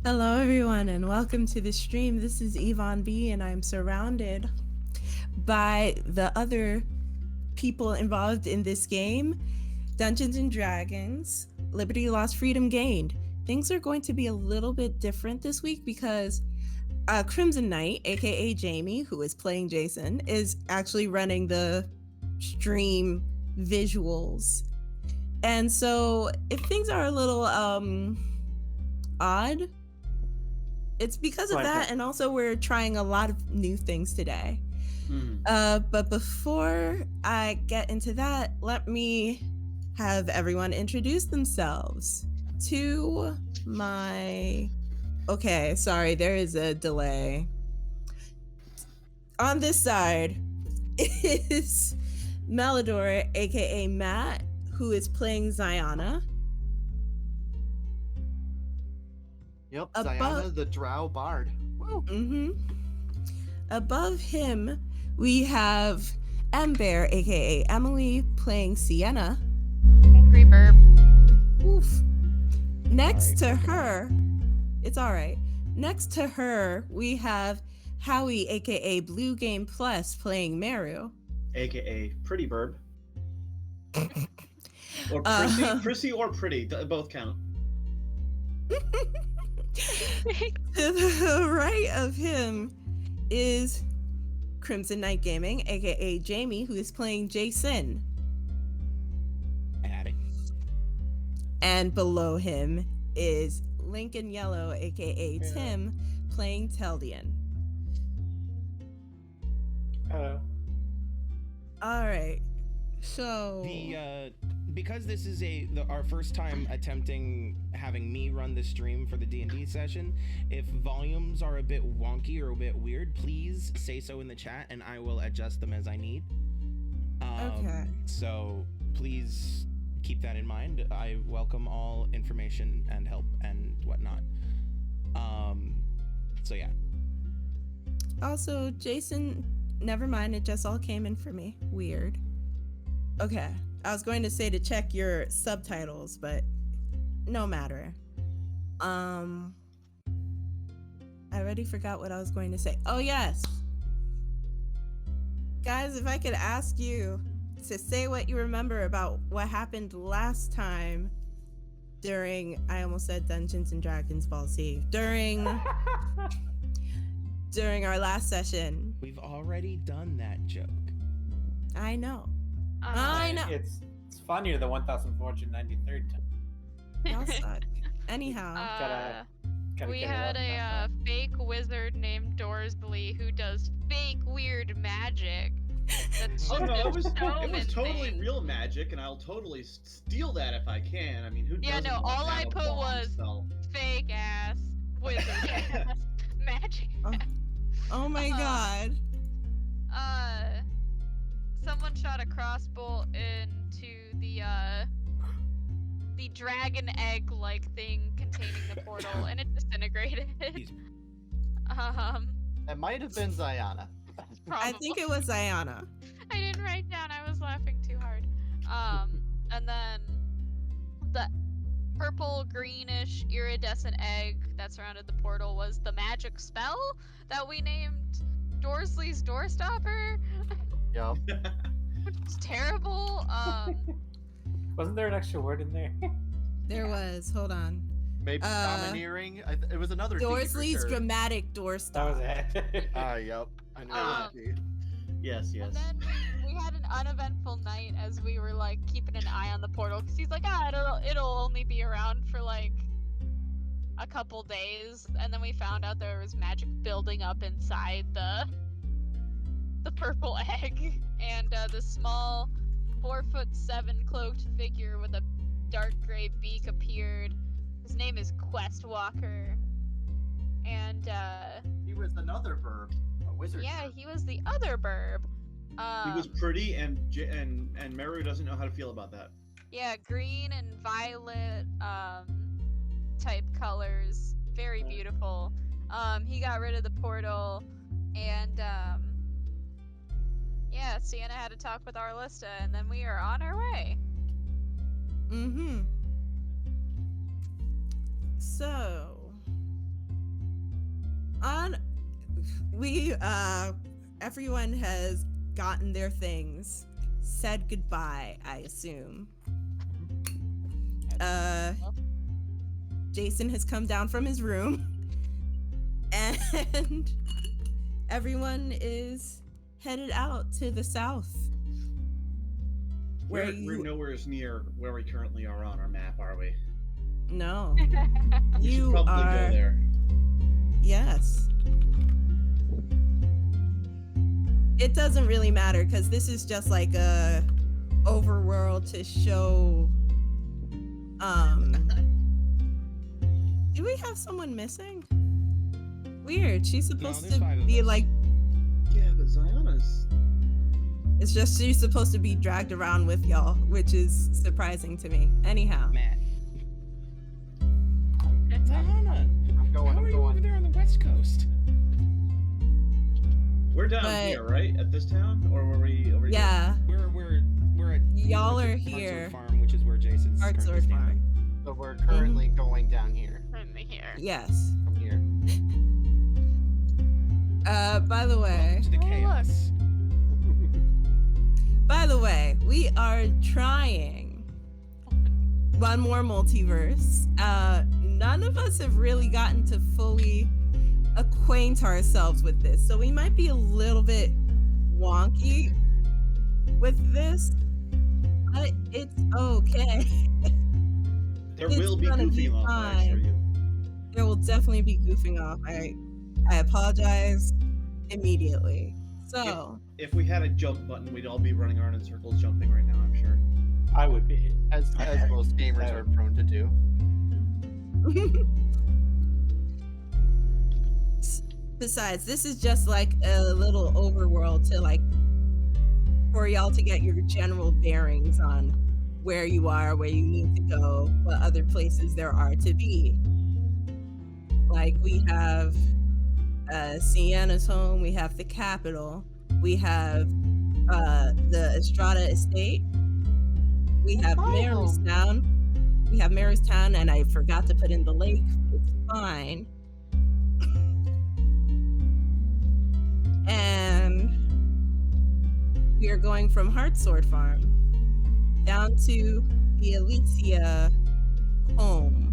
Hello, everyone, and welcome to the stream. This is Yvonne B, and I'm surrounded by the other people involved in this game Dungeons and Dragons, Liberty Lost, Freedom Gained. Things are going to be a little bit different this week because KrimzonKnight, aka Jamey, who is playing Jason, is actually running the stream visuals. And so, if things are a little odd, it's because of that, and also we're trying a lot of new things today. But before I get into that, let me have everyone introduce themselves. To my... Okay, sorry, there is a delay. On this side is Melodor, aka Matt, who is playing Ziana. Yep, Ziana, the Drow Bard. Woo. Above him, we have Ember, aka Emily, playing Sienna. Angry burp. Oof. Next to her, it's all right. Next to her, we have Howie, aka BlueGamePlus, playing Meru. AKA Pretty Burb. Or Prissy or Pretty, both count. To the right of him is KrimzonKnight Gaming, aka Jamey, who is playing Jason. Adding. And below him is Lincoln Yellow, aka Tim, playing Teldian. Hello. All right. So because this is our first time attempting having me run the stream for the D&D session, if volumes are a bit wonky or a bit weird, please say so in the chat and I will adjust them as I need. Okay. So please keep that in mind. I welcome all information and help and whatnot. So yeah. Also, Jason, never mind, it just all came in for me. Weird. Okay. I was going to say to check your subtitles, but no matter. I already forgot what I was going to say. Oh, yes. Guys, if I could ask you to say what you remember about what happened last time during, I almost said Dungeons and Dragons Ball C, during our last session. We've already done that joke. I know. I know. It's funnier the 1,493rd time. Y'all suck. Anyhow. Gotta We get it had up a fake wizard named Dorsley who does fake weird magic. That's Oh no, it was showman totally thing. real magic, and I'll totally steal that if I can. I mean, who Yeah, doesn't no, want all to I have a put bomb was spell? fake ass wizard ass magic. Oh my god. Someone shot a crossbow into the dragon egg like thing containing the portal and it disintegrated. It might have been Ziana. I think it was Ziana. I didn't write down, I was laughing too hard. And then the purple greenish iridescent egg that surrounded the portal was the magic spell that we named Dorsley's Doorstopper. Yep. Which is terrible. Wasn't there an extra word in there? There was. Hold on. Maybe domineering. It was another D for Dorsley's sure. dramatic That doorstop. was it. Yep. I knew it would be. Yes. And then we had an uneventful night as we were like keeping an eye on the portal because he's like, it'll only be around for like a couple days, and then we found out there was magic building up inside the purple egg, and the small 4'7" cloaked figure with a dark gray beak appeared. His name is Quest Walker, and He was another verb, a wizard. yeah, he was the other burb. He was pretty, and Meru doesn't know how to feel about that. Yeah, green and violet type colors, very beautiful. He got rid of the portal, and yeah, Sienna had to talk with Arlista, and then we are on our way. So, On we everyone has gotten their things, said goodbye, I assume. Jason has come down from his room and everyone is headed out to the south. We're nowhere near where we currently are on our map, are we? No. We You should probably are go there. Yes. It doesn't really matter because this is just like a overworld to show. Do we have someone missing? Weird. She's supposed there's to 5 of be us. like. Yeah, but Ziona's. It's just she's supposed to be dragged around with y'all, which is surprising to me. Anyhow. Matt. Ziona, I'm how are you over there on the west coast? We're down But- here, right? At this town? Or were we over here? Yeah. We're at Y'all we're are at here. Hartsword Farm, which is where Jason's Hartsword currently standing. So we're currently going down here. Currently here. Yes. From here. By the way. Welcome to the chaos. By the way, we are trying one more multiverse. None of us have really gotten to fully acquaint ourselves with this, so we might be a little bit wonky with this, but it's okay. There It's will be gonna be goofing off, I assure fine. you. There will definitely be goofing off. I apologize immediately. So, If we had a jump button, we'd all be running around in circles jumping right now, I'm sure. I would be. As most gamers are prone to do. besides, this is just like a little overworld to like for y'all to get your general bearings on where you are, where you need to go, what other places there are to be. Like we have Sienna's home, we have the capital, we have the Estrada estate, we have Marystown. We have Marystown, and I forgot to put in the lake. It's fine. And we are going from Hartsword Farm down to the Alicia home.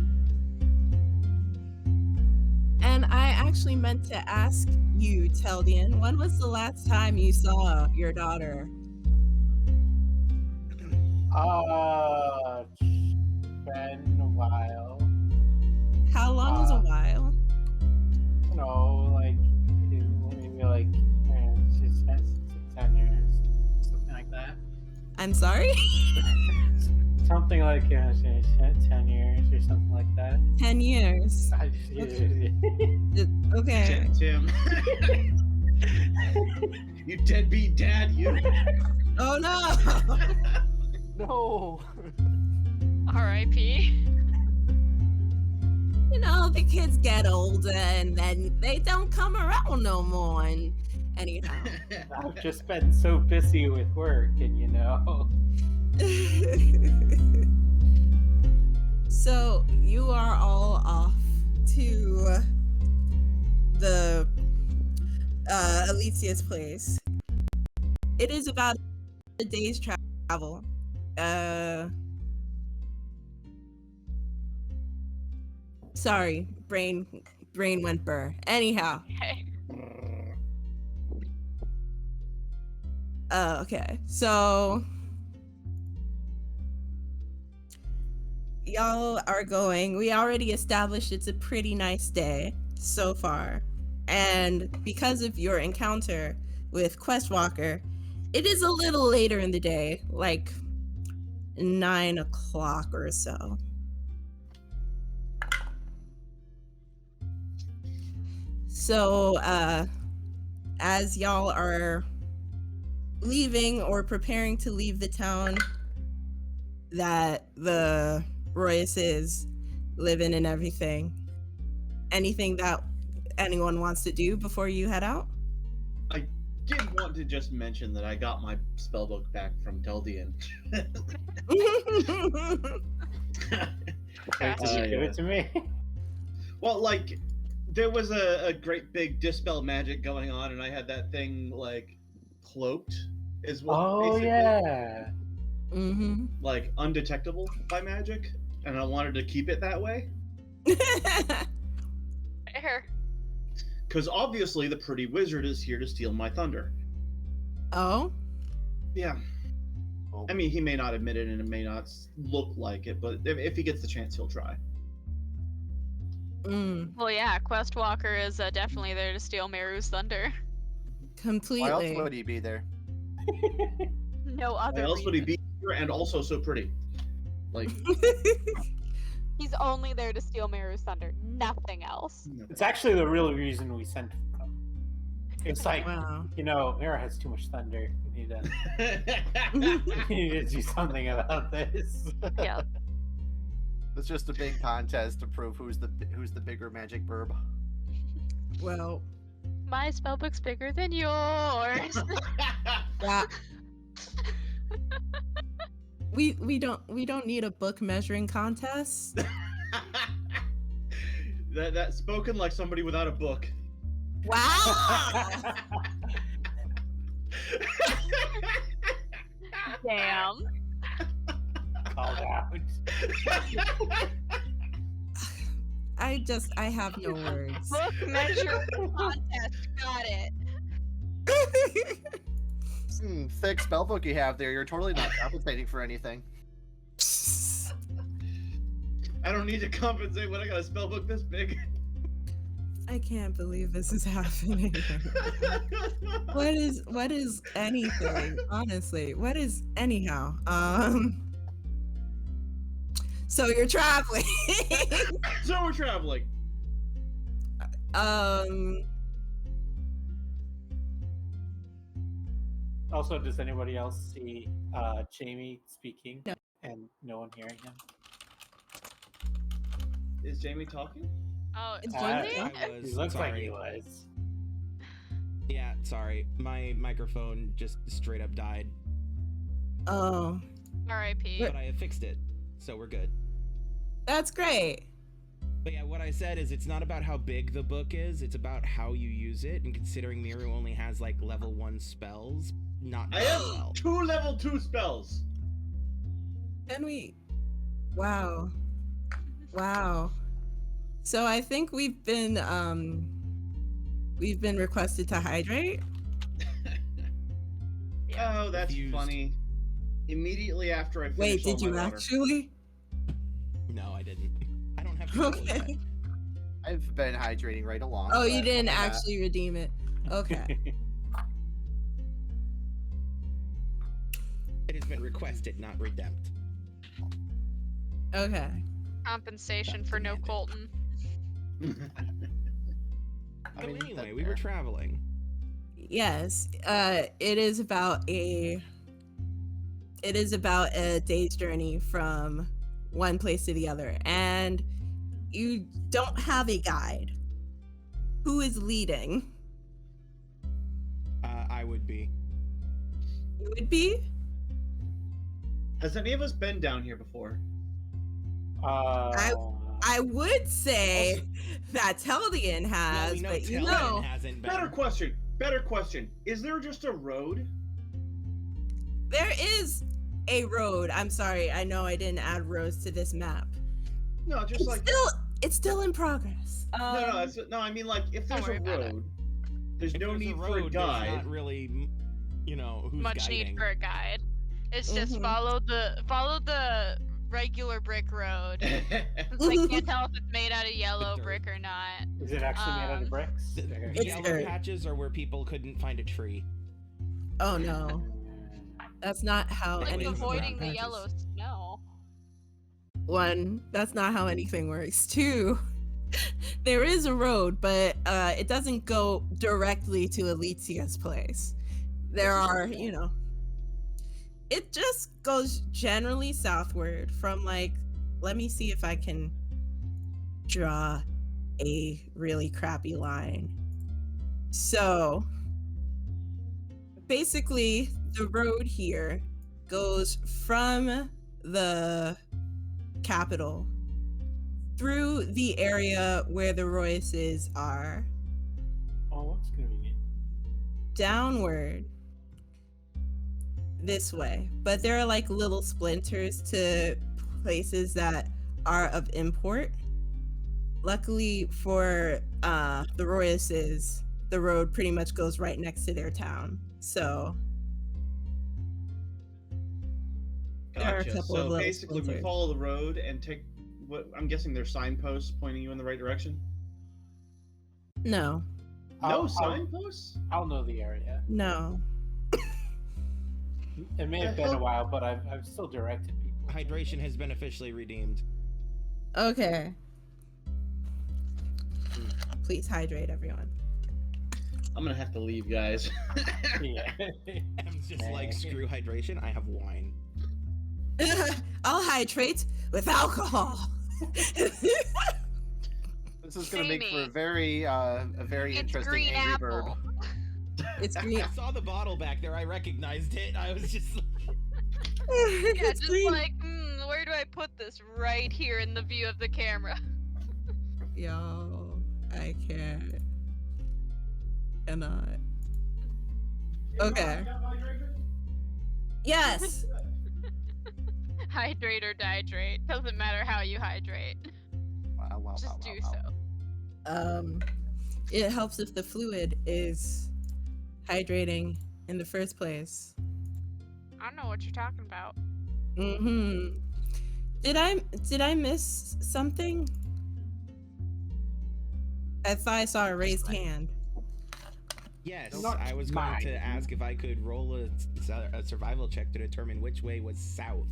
And I actually meant to ask you, Teldian, when was the last time you saw your daughter? Been a while. How long is a while? You know, like maybe like 10 years, something like that. I'm sorry? Something like 10 years or something like that. 10 years. Okay. Tim. You deadbeat dad, you. Oh no! No. R.I.P. You know, the kids get older and then they don't come around no more. And anyhow. I've just been so busy with work, and you know. So you are all off to the Alicia's place. It is about a day's travel. Sorry, brain went burr. Anyhow. Okay. Okay, so y'all are going. We already established it's a pretty nice day so far. And because of your encounter with Questwalker, it is a little later in the day, like 9 o'clock or so. So, as y'all are leaving or preparing to leave the town that the Royces live in and everything, anything that anyone wants to do before you head out? I did want to just mention that I got my spellbook back from Teldian. Wait, did you give it to me? Well, like, There was a great big dispel magic going on, and I had that thing like cloaked, is what Oh basically, yeah. Mm-hmm. like undetectable by magic, and I wanted to keep it that way Fair. because obviously the pretty wizard is here to steal my thunder. Oh. Yeah, Oh, I mean he may not admit it, and it may not look like it, but if he gets the chance, he'll try. Mm. Well, yeah, Quest Walker is definitely there to steal Meru's thunder. Completely. why else would he be there? No other Why else would he reason. be here and also so pretty? Like, He's only there to steal Meru's thunder, nothing else. It's actually the real reason we sent him. It's like, Wow. you know, Mira has too much thunder. We need to do something about this. Yeah. It's just a big contest to prove who's the bigger magic burb. Well, My spellbook's bigger than yours. yeah. We don't need a book measuring contest. that spoken like somebody without a book. Wow. Damn. Called out. I have no words. Book measure contest. Got it. Thick spellbook you have there. You're totally not compensating for anything. I don't need to compensate when I got a spellbook this big. I can't believe this is happening. What is anything? Honestly, what is anyhow? So you're traveling. So we're traveling. Also, does anybody else see Jamey speaking No. and no one hearing him? Is Jamie talking? Oh, It's Jamie? Jamie? He looks like he was. Yeah, sorry. My microphone just straight up died, Oh, R.I.P. but I have fixed it, so we're good. that's great. But yeah, what I said is it's not about how big the book is, it's about how you use it, and considering Miru only has like level 1 spells, not I that have well. 2 level 2 spells. Can we? Wow. Wow. So I think we've been requested to hydrate. Yeah. Oh, that's Confused. funny. Immediately after I finished Wait, all did my you water. actually? No, I didn't. I don't have control Okay. yet. I've been hydrating right along. Oh, you but didn't yeah. actually redeem it. Okay. It has been requested, not redempted. Okay. Compensation for no Colton. So mean, anyway, that's we were fair. traveling. Yes. It is about a day's journey from one place to the other, and you don't have a guide. Who is leading? I would be. You would be? Has any of us been down here before? I would say that Teldian Well, has, we know but you Telden know, hasn't been. Better question. Is there just a road? there is a road. I'm sorry, I know I didn't add roads to this map. No, just like It's still in progress. no. I mean, like, if Don't there's a worry about it. road, there's If no there's need a for a road, there's guide. not really, you know, who's Much guiding. need for a guide. It's just Mhm. follow the regular brick road. I can't tell if it's made out of yellow dirt. brick or not. Is it actually made out of bricks? The, Or- the It's yellow dirt. patches are where people couldn't find a tree. Oh no, that's not how Like anything avoiding the works. yellow snow. One, that's not how anything works. Two, there is a road, but it doesn't go directly to Alicia's place. There are, you know, it just goes generally southward from, like, let me see if I can draw a really crappy line. So basically the road here goes from the capital through the area where the Royces are, Oh, what's convenient? downward this way. But there are like little splinters to places that are of import. Luckily for the Royces, the road pretty much goes right next to their town. So there are a Gotcha. couple of So little basically, we splinters. follow the road and take what I'm guessing they're signposts pointing you in the right direction. No, No I'll- signposts? I'll know the area. no. It may have been a while, but I've still directed people. Hydration has been officially redeemed. Okay. Please hydrate, everyone. I'm gonna have to leave, guys. Yeah. I'm just like, screw hydration. I have wine. I'll hydrate with alcohol. This is going to make for a Jamey. very It's interesting green Angry apple. Bird. It's green. I saw the bottle back there. I recognized it. I was just like, Yeah, It's just green. like, where do I put this? Right here in the view of the camera. Yo, I can't. Cannot. Okay. Yes. Hydrate or dihydrate. Doesn't matter how you hydrate. Wow, Just do so. It helps if the fluid is hydrating in the first place. I don't know what you're talking about. Mm-hmm. Did I miss something? I thought I saw a raised hand. yes. Not I was going mine. to ask if I could roll a survival check to determine which way was south.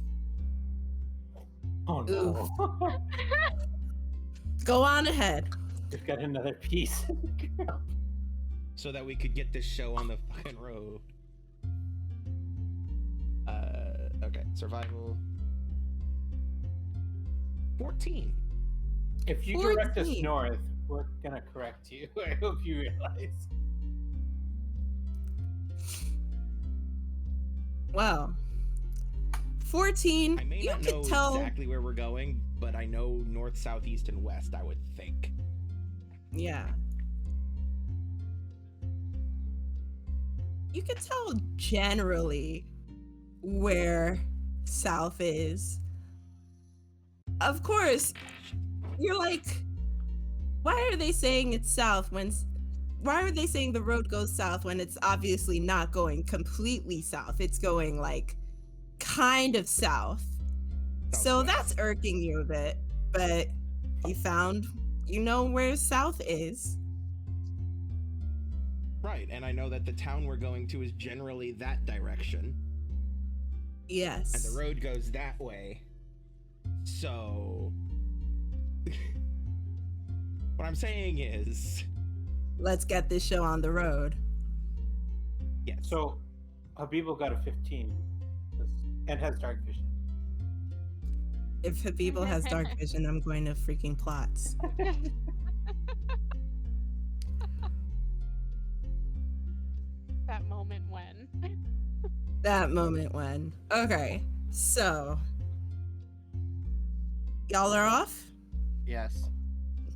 Oh no. Go on ahead. We've got another piece. So that we could get this show on the fucking road. Okay, survival. 14. If you direct us 14. north, we're gonna correct you. I hope you realize. Well, 14. I may You not could know tell. exactly where we're going, but I know north, south, east, and west, I would think. Yeah. You could tell generally where south is. Of course, you're like, why are they saying it's south when why are they saying the road goes south when it's obviously not going completely south? It's going like kind of south. So Southwest. that's irking you a bit, but you know where south is. Right, and I know that the town we're going to is generally that direction, Yes. and the road goes that way. So, what I'm saying is, Let's get this show on the road. yes. So, Habibo got a 15 and has dark vision. If Habibo has dark vision, I'm going to freaking plots. That moment when. That moment when. Okay, so y'all are off? Yes.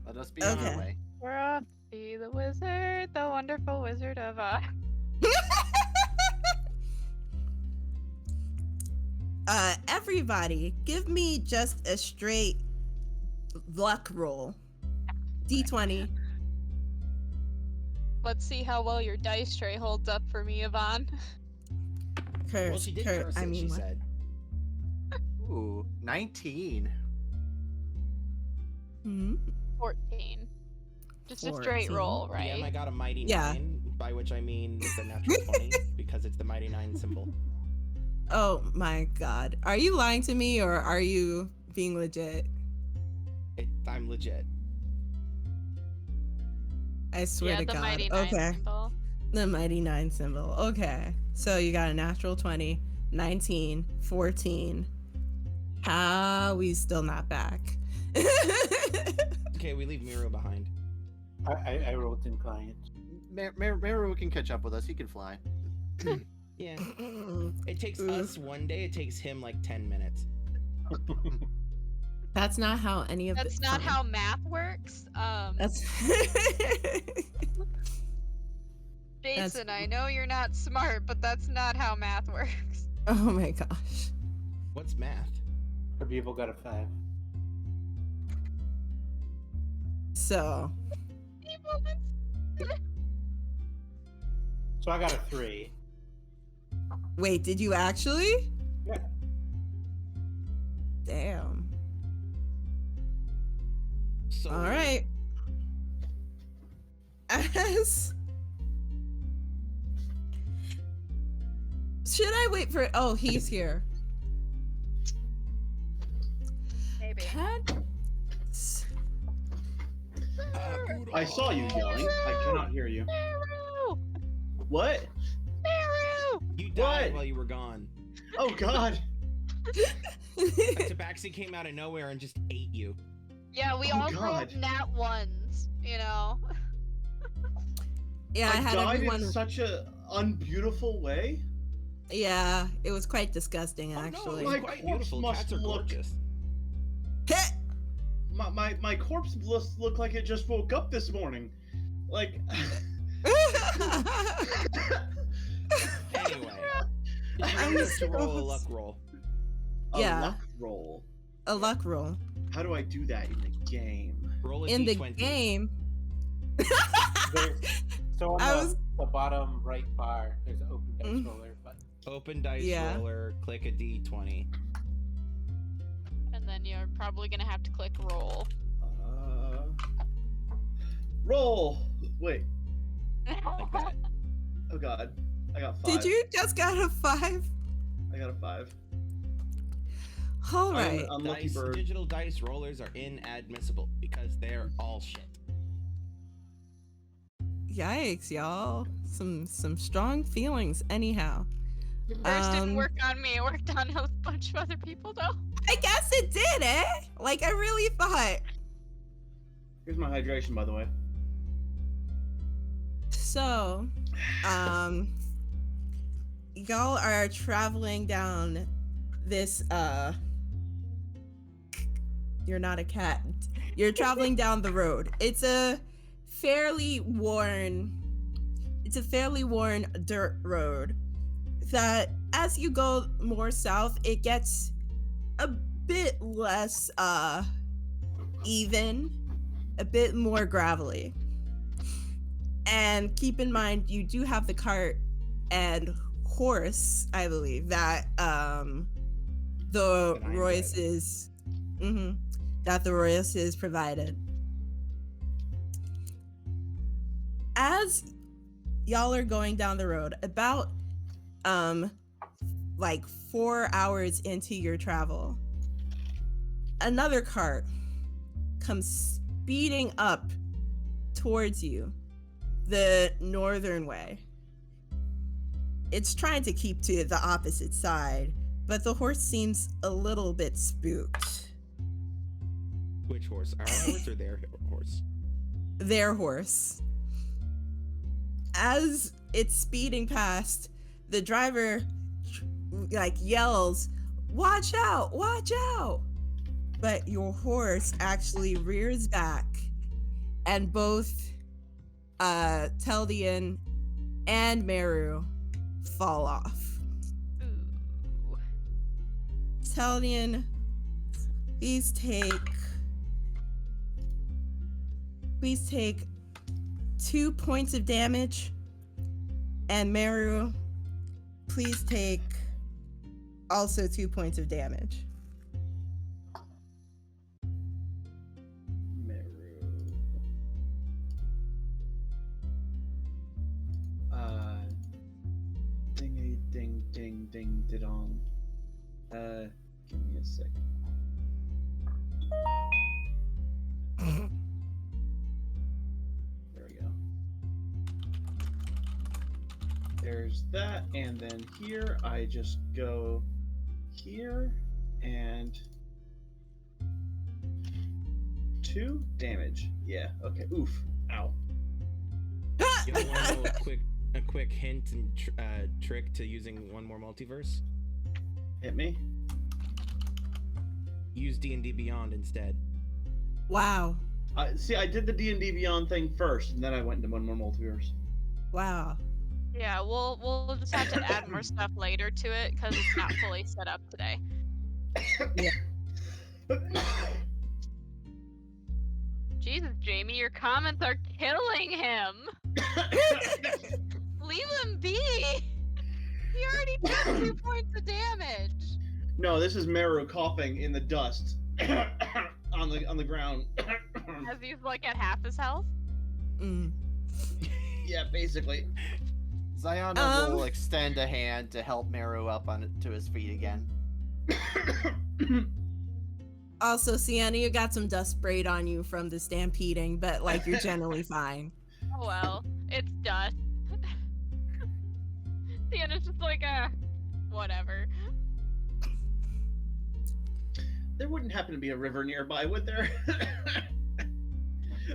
Let us be on Okay. our way. We're off to be the wizard, the wonderful Wizard of Oz. Everybody, give me just a straight luck roll. D20. Let's see how well your dice tray holds up for me, Yvonne. Curse, Well, she did curse. curse I it, mean, she what? said. Ooh, 19. Hmm? 14. Just a straight 14. roll, right? Yeah, I got a mighty Yeah. 9, by which I mean it's a natural 20, because it's the mighty 9 symbol. Oh my god. Are you lying to me or are you being legit? I'm legit. I swear Yeah, to the God. mighty nine Okay. symbol. The mighty 9 symbol. Okay. So you got a natural 20, 19, 14. Howie's still not back. Okay, we leave Miro behind. I rolled in client. Meru can catch up with us. He can fly. Yeah. It takes us one day, it takes him like 10 minutes. That's not how any of That's not how math works. That's Jason, I know you're not smart, but that's not how math works. Oh my gosh. What's math? The people got a 5. So So I got a 3. wait, did you actually? Yeah. Damn. So All right. Should I wait for? Oh, he's here. Maybe. I saw you yelling. I cannot hear you. Meru! What? Meru! You died What? while you were gone. Oh God. A tabaxi came out of nowhere and just ate you. Yeah, we Oh, all God. rolled nat ones, you know? Yeah, I had died everyone. in such a unbeautiful way. Yeah, it was quite disgusting, Oh, no, actually. it was My quite corpse beautiful. must Cats are look- gorgeous. My corpse looked like it just woke up this morning. Like. Anyway, I'm you're to roll a so- luck roll. A Yeah. luck roll. A luck roll How do I do that in the game? Roll a in the d20. game. So on I the, was- the bottom right bar, there's an open dice Mm. roller button. Open dice Yeah. roller. Click a d20. And then you're probably gonna have to click roll. Roll. Wait. Like that. Oh God. I got 5. Did you just got a 5? I got a 5. All I'm right. an unlucky Dice, bird. digital dice rollers are inadmissible because they're all shit. Yikes, y'all. Some strong feelings. Anyhow, First didn't work on me, it worked on a bunch of other people though. I guess it did, eh? Like I really thought. Here's my hydration, by the way. So, y'all are traveling down this, you're not a cat. You're traveling down the road. It's a fairly worn dirt road that as you go more south, it gets a bit less, even, a bit more gravelly. And keep in mind, you do have the cart and horse, I believe, that the That I am Royce's that the Royce's provided. As y'all are going down the road, about like 4 hours into your travel, another cart comes speeding up towards you the northern way. It's trying to keep to the opposite side, but the horse seems a little bit spooked. Which horse? Our horse or their horse? Their horse. As it's speeding past, the driver like yells, "Watch out! Watch out!" But your horse actually rears back, and both Teldian and Meru fall off. Ooh. Teldian, please take 2 points of damage, and Meru, please take also 2 points of damage. Meru. Ding a ding ding ding dong. Give me a second. There we go. There's that, and then here I just go here and 2 damage. Yeah. Okay. Oof. Ow. You want to know a quick hint and trick to using one more multiverse? Hit me. use D&D Beyond instead. Wow. See, I did the D&D Beyond thing first, and then I went into One More Multiverse. Wow. Yeah, we'll just have to add more stuff later to it because it's not fully set up today. Jesus, Jamie, your comments are killing him. Leave him be. He already took 2 points of damage. No, this is Meru coughing in the dust on the ground. As he's like at half his health. Mm. Yeah, basically. Ziona will extend a hand to help Meru up to his feet again. Also, Sienna, you got some dust sprayed on you from the stampeding, but like you're generally fine. Oh well, it's dust. Sienna's just like, whatever. There wouldn't happen to be a river nearby, would there?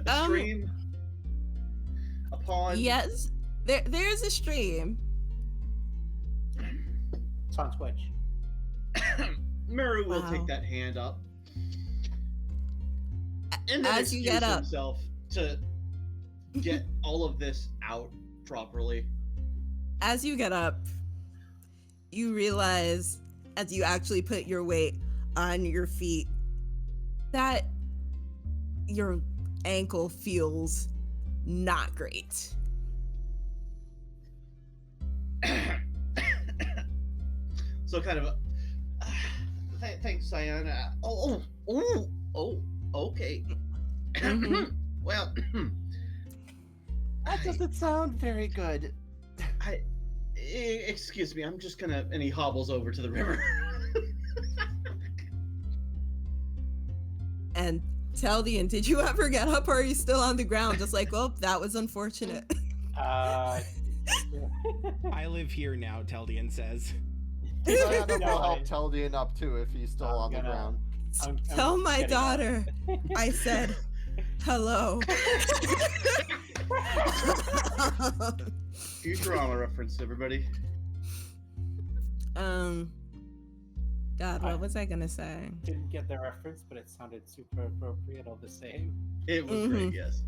A stream? A pond? Yes, there's a stream. It's on Twitch. Meru will Wow. take that hand up. And then As you get up, himself to get all of this out properly. as you get up, you realize as you actually put your weight on your feet that your ankle feels not great. So kind of a, thanks, Sayana. Oh, okay. Mhm. Well, That doesn't sound very good. excuse me, I'm just gonna, and he hobbles over to the river. And Teldian, did you ever get up or are you still on the ground? Just like, oh, that was unfortunate. I live here now, Teldian says. Ziona will No, help Teldian up too if he's still on the ground. Tell my getting up. daughter I said hello. Futurama reference, everybody. God, what was I gonna say? Didn't get the reference, but it sounded super appropriate all the same. It was great, yes.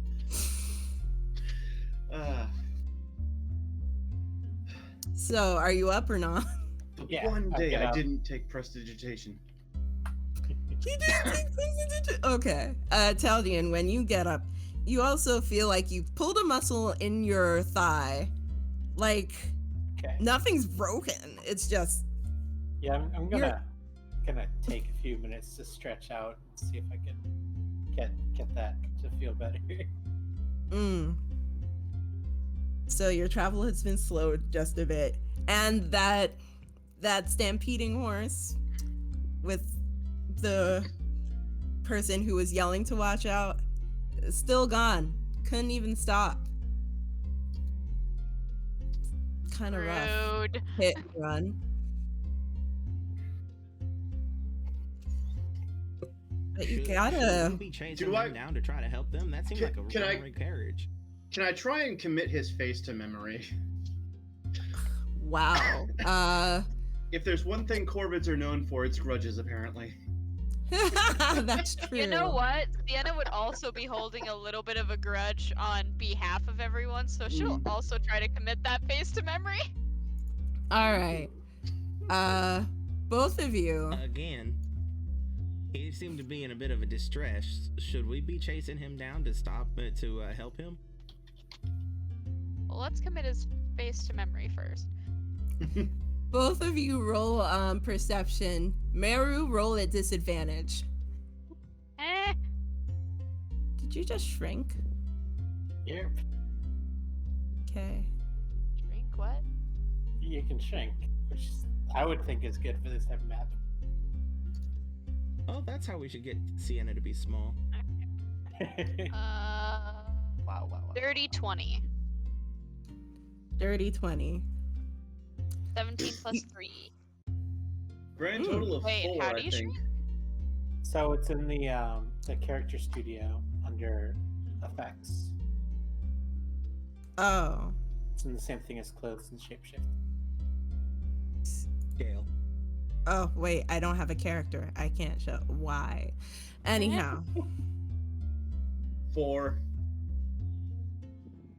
So, are you up or not? Yeah, One I'll day get I up. didn't take prestidigitation. You didn't take prestidigitation. Okay. Teldian, when you get up, you also feel like you've pulled a muscle in your thigh. Like, Okay. nothing's broken. It's just, Yeah, I'm You're- gonna take a few minutes to stretch out and see if I can get that to feel better. So your travel has been slowed just a bit. And that stampeding horse with the person who was yelling to watch out is still gone. Couldn't even stop. Kind of rough. Rude. Hit and run. But you Should gotta. we be chasing Do I- them down to try to help them? That seems Can- like a can I- run carriage. Can I try and commit his face to memory? Wow. If there's one thing Corvids are known for, it's grudges, apparently. That's true. You know what? Sienna would also be holding a little bit of a grudge on behalf of everyone, so she'll also try to commit that face to memory. All right. Both of you. Again, he seemed to be in a bit of a distress. Should we be chasing him down to help him? Well, let's commit his face to memory first. Both of you roll perception. Meru, roll at disadvantage. Eh. Did you just shrink? Yep. Okay. Drink what? You can shrink, which I would think is good for this type of map. Oh, that's how we should get Sienna to be small. Wow. Dirty 20. Dirty 20. 17 plus 3. Grand total of Wait, 4, how do I you think. So it's in the character studio under effects. Oh. It's in the same thing as clothes and shapeshift. Scale. Oh, wait, I don't have a character. I can't show why. Anyhow, 4.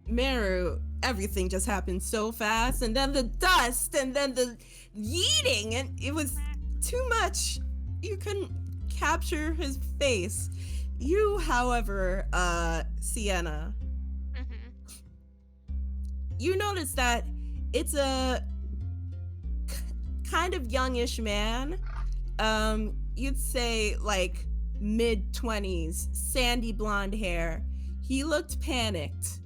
Meru, everything just happened so fast, and then the dust, and then the yeeting, and it was too much. You couldn't capture his face. You, however, Sienna, you notice that it's a kind of youngish man. You'd say like mid-20s, sandy blonde hair. He looked panicked.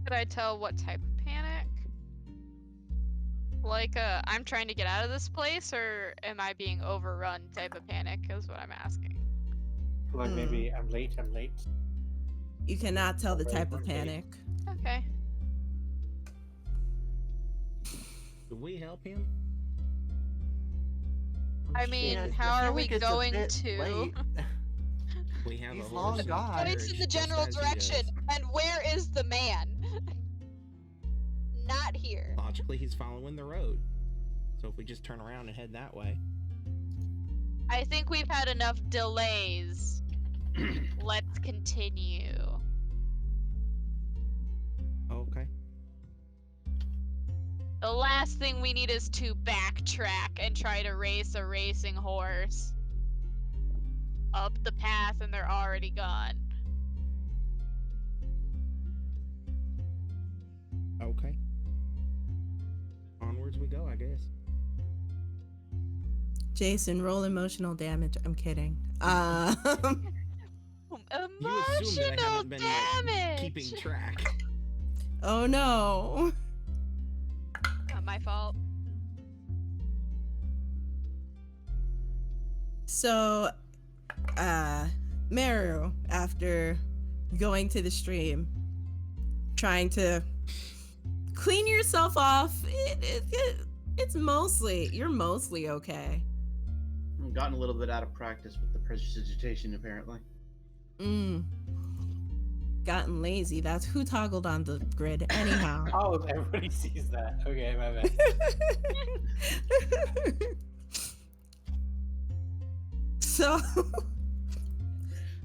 Could I tell what type of panic? Like, I'm trying to get out of this place, or am I being overrun type of panic is what I'm asking. Like maybe I'm late. You cannot tell the Right, type of okay. panic. Okay. Could we help him? I mean, Yeah, how I are feel we like it's a going bit to? late. We have He's a long horse in gone. carriage, Points in the just general as he direction, is. and where is the man? Not here. Logically, he's following the road. So if we just turn around and head that way. I think we've had enough delays. Let's continue. Okay. The last thing we need is to backtrack and try to race a racing horse up the path and they're already gone. Okay. Onwards we go, I guess. Jason, roll emotional damage. I'm kidding. You assume that I Emotional haven't been damage! keeping track. Oh no. Not my fault. So, Meru, after going to the stream, trying to clean yourself off, you're mostly okay. I've gotten a little bit out of practice with the precipitation, apparently. Gotten lazy. That's who toggled on the grid. Anyhow. Oh, everybody sees that. Okay, my bad. So,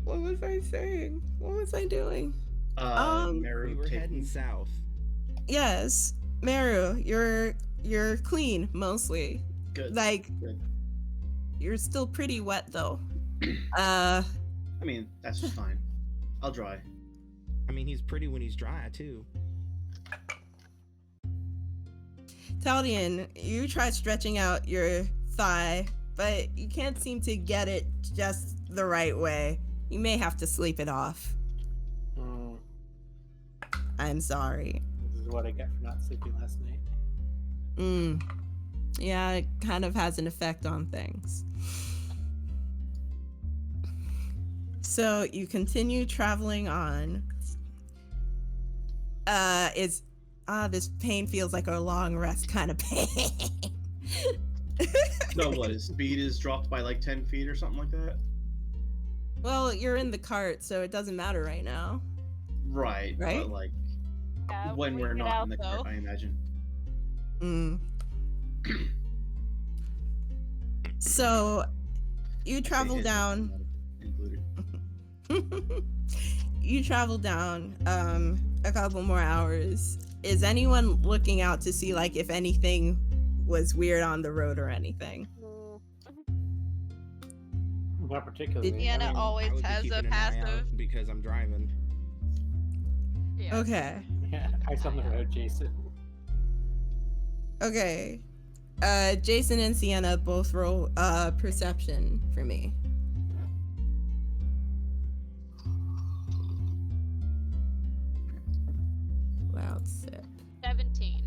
what was I saying? What was I doing? Meru We were taking- heading south. Yes, Meru, you're clean mostly. Good. Like, Good. you're still pretty wet though. I mean, that's just fine. I'll dry. I mean, he's pretty when he's dry, too. Taldian, you tried stretching out your thigh, but you can't seem to get it just the right way. You may have to sleep it off. Hmm, I'm sorry. this is what I get for not sleeping last night. Yeah, it kind of has an effect on things. So you continue traveling on. This pain feels like a long rest kind of pain. So what, his speed is dropped by like 10 feet or something like that? Well, you're in the cart, so it doesn't matter right now. Right. Right? But like, Yeah, when we we're get not out, in the though. cart, I imagine. So you travel Okay, down. Included. You travel down a couple more hours. Is anyone looking out to see like if anything was weird on the road or anything? Not particularly. Deanna I mean, always I would be has a keeping an eye out passive. because I'm driving. Yeah. Okay. Yeah, eyes on the road, Jason. Okay. Jason and Sienna both roll perception for me. Loud sip. 17.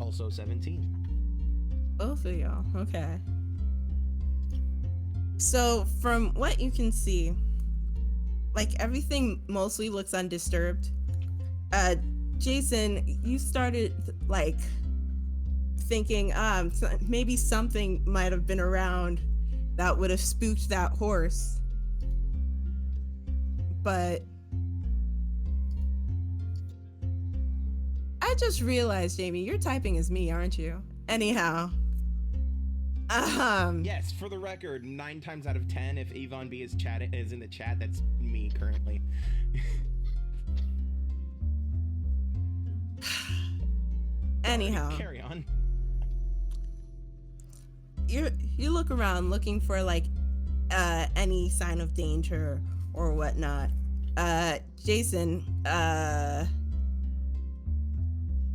Also 17. Both of y'all. Okay. So from what you can see, like everything mostly looks undisturbed. Jason, you started like thinking, maybe something might have been around that would have spooked that horse. But I just realized, Jamey, you're typing as me, aren't you? Anyhow. Yes, for the record, 9 times out of 10, if Yvonne B is in the chat, that's me currently. Anyhow. Carry on. You look around looking for like any sign of danger or whatnot. Jason,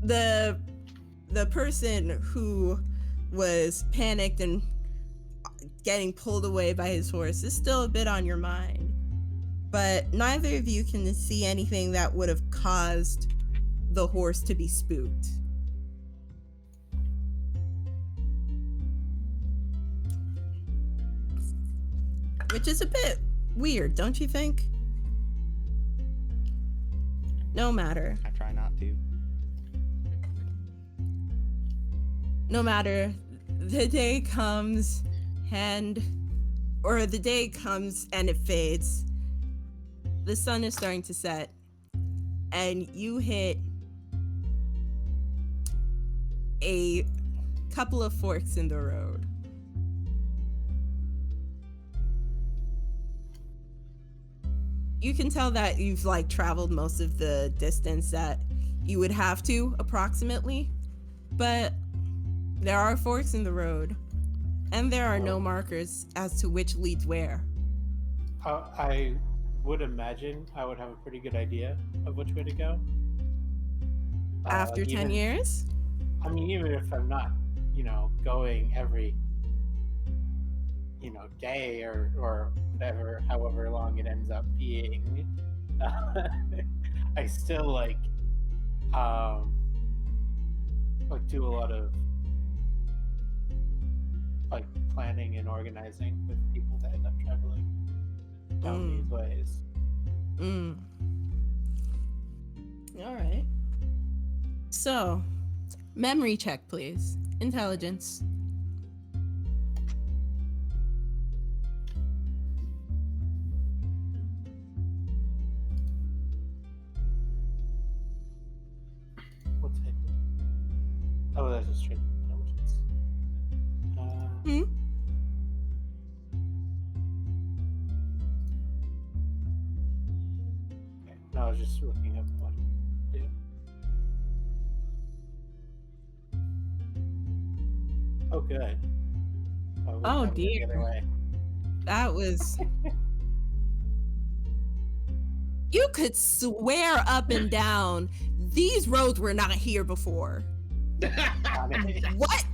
the person who was panicked and getting pulled away by his horse is still a bit on your mind, but neither of you can see anything that would have caused the horse to be spooked. Which is a bit weird, don't you think? No matter. I try not to. No matter, the day comes and it fades. The sun is starting to set and you hit a couple of forks in the road. You can tell that you've like traveled most of the distance that you would have to approximately, but there are forks in the road and there are no markers as to which leads where. I would imagine I would have a pretty good idea of which way to go. After 10 years? I mean, even if I'm not, going every, day or whatever, however long it ends up being, I still do a lot of planning and organizing with people that end up traveling down these ways. All right. So, memory check, please. Intelligence. What's it? Oh, that's a straight intelligence. Okay, no, I was just looking up what to do. Oh, good. Oh, dear. The other way. That was... You could swear up and down these roads were not here before. What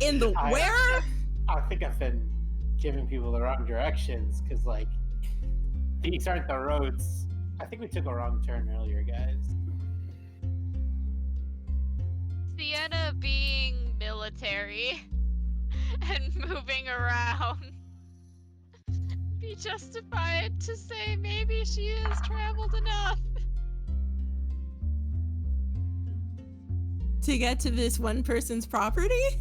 in the where? I think I've been giving people the wrong directions because, these aren't the roads. I think we took a wrong turn earlier, guys. Sienna being military and moving around be justified to say maybe she has traveled enough To get to this one person's property?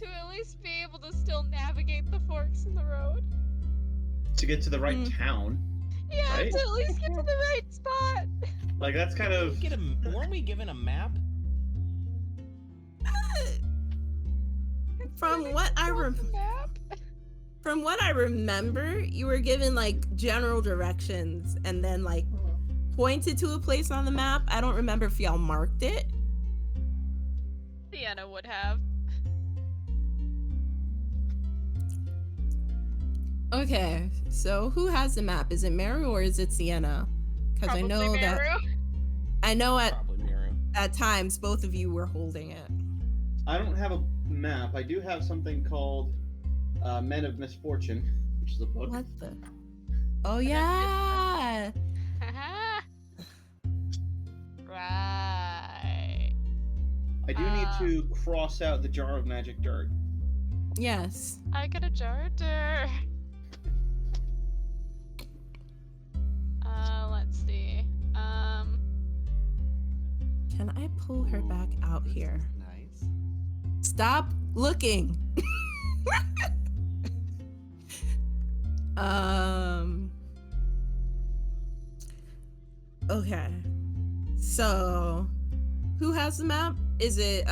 to at least be able to still navigate the forks in the road. To get to the right town. Yeah, Right? to at least get to the right spot. That's kind of... Weren't we given a map? From what I remember, you were given general directions and then pointed to a place on the map. I don't remember if y'all marked it. Sienna would have. Okay, so who has the map? Is it Meru or is it Sienna? Because I know Probably that Meru. I know Probably Miru. at times both of you were holding it. I don't have a map. I do have something called Men of Misfortune, which is a book. What the? Oh yeah. Right. I do need to cross out the Jar of Magic Dirt. Yes. I got a jar of dirt. Let's see. Can I pull her back out This here? is Nice. Stop looking. Okay. So, Who has the map? Is it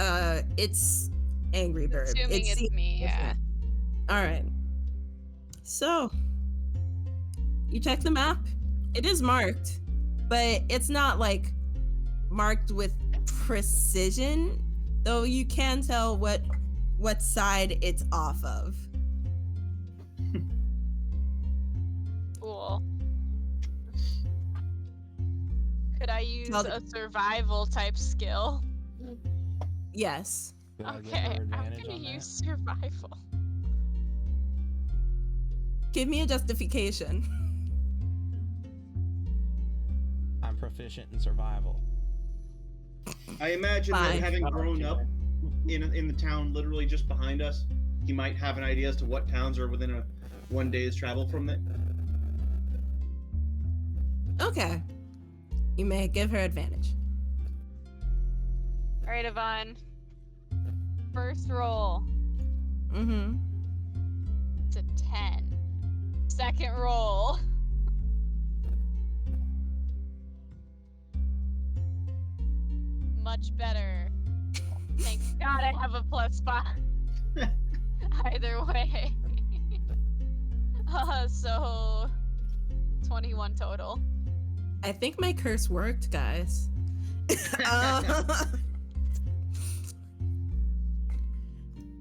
it's Angry Bird. Assuming it's me, yeah. All right. So, you check the map. It is marked, but it's not like marked with precision, though you can tell what side it's off of. Cool. Could I use Well, a survival type skill? Yes. Do I give Okay, her I'm advantage gonna on that? use survival. Give me a justification. I'm proficient in survival. I imagine that Fine. having grown up in the town literally just behind us, he might have an idea as to what towns are within a 1 day's travel from it. Okay. You may give her advantage. Alright, Yvonne. First roll. Mm-hmm. It's a 10. Second roll. Much better. Thank God I have a +5. Either way. So 21 total. I think my curse worked, guys.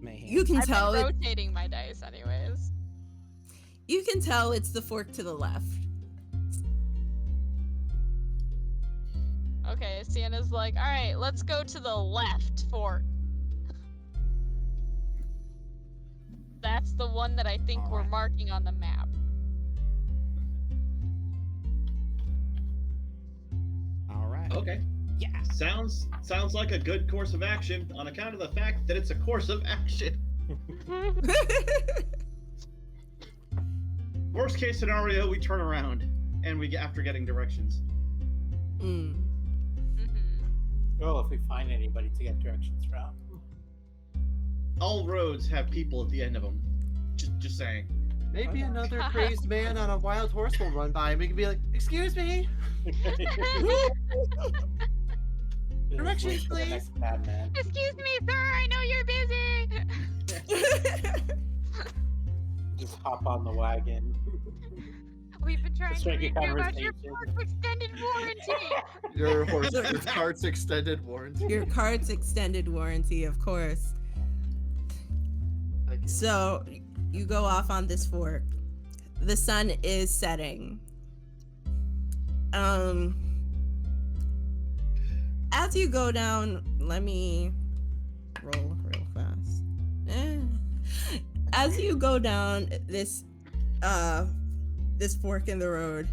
Mayhem. You can I've tell been it. rotating my dice anyways. You can tell it's the fork to the left. Okay, Sienna's like, alright, let's go to the left fork. That's the one that I think we're Alright. marking on the map. All right. Okay. Yeah. Sounds like a good course of action on account of the fact that it's a course of action. Worst case scenario, we turn around and we get after getting directions. Mm. Well, if we find anybody to get directions from. All roads have people at the end of them. Just saying. Maybe another crazed man on a wild horse will run by and we can be like, "Excuse me." Directions, Wait for the please. next madman. Excuse me, sir, I know you're busy. Just hop on the wagon. We've been trying to Strike a reach you about your conversation. pork extended warranty. Your cart's extended warranty. Your card's extended warranty, of course. Thank you. So you go off on this fork. The sun is setting. As you go down, let me roll real fast. As you go down this fork in the road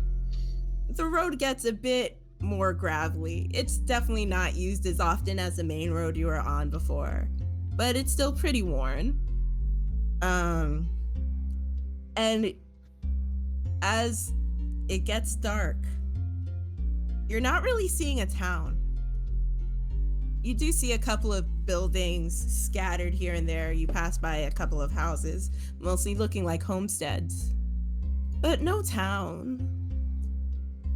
gets a bit more gravelly. It's definitely not used as often as the main road you were on before, but it's still pretty worn. And as it gets dark, you're not really seeing a town. You do see a couple of buildings scattered here and there. You pass by a couple of houses, mostly looking like homesteads, but no town.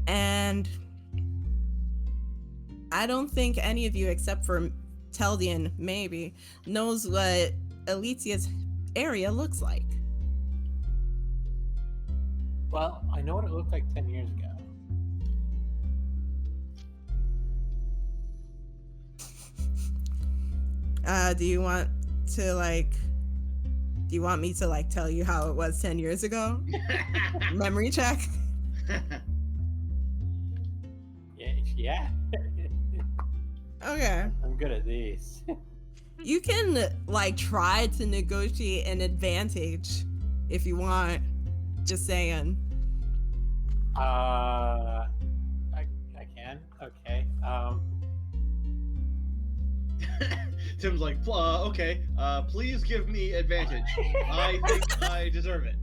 And I don't think any of you, except for Teldian, maybe, knows what Alicia's area looks like. Well, I know what it looked like 10 years ago. Do you want me to tell you how it was 10 years ago? Memory check. Yeah. Okay. I'm good at these. You can try to negotiate an advantage if you want. Just saying. I can. Okay. Tim's like, okay, please give me advantage. I think I deserve it.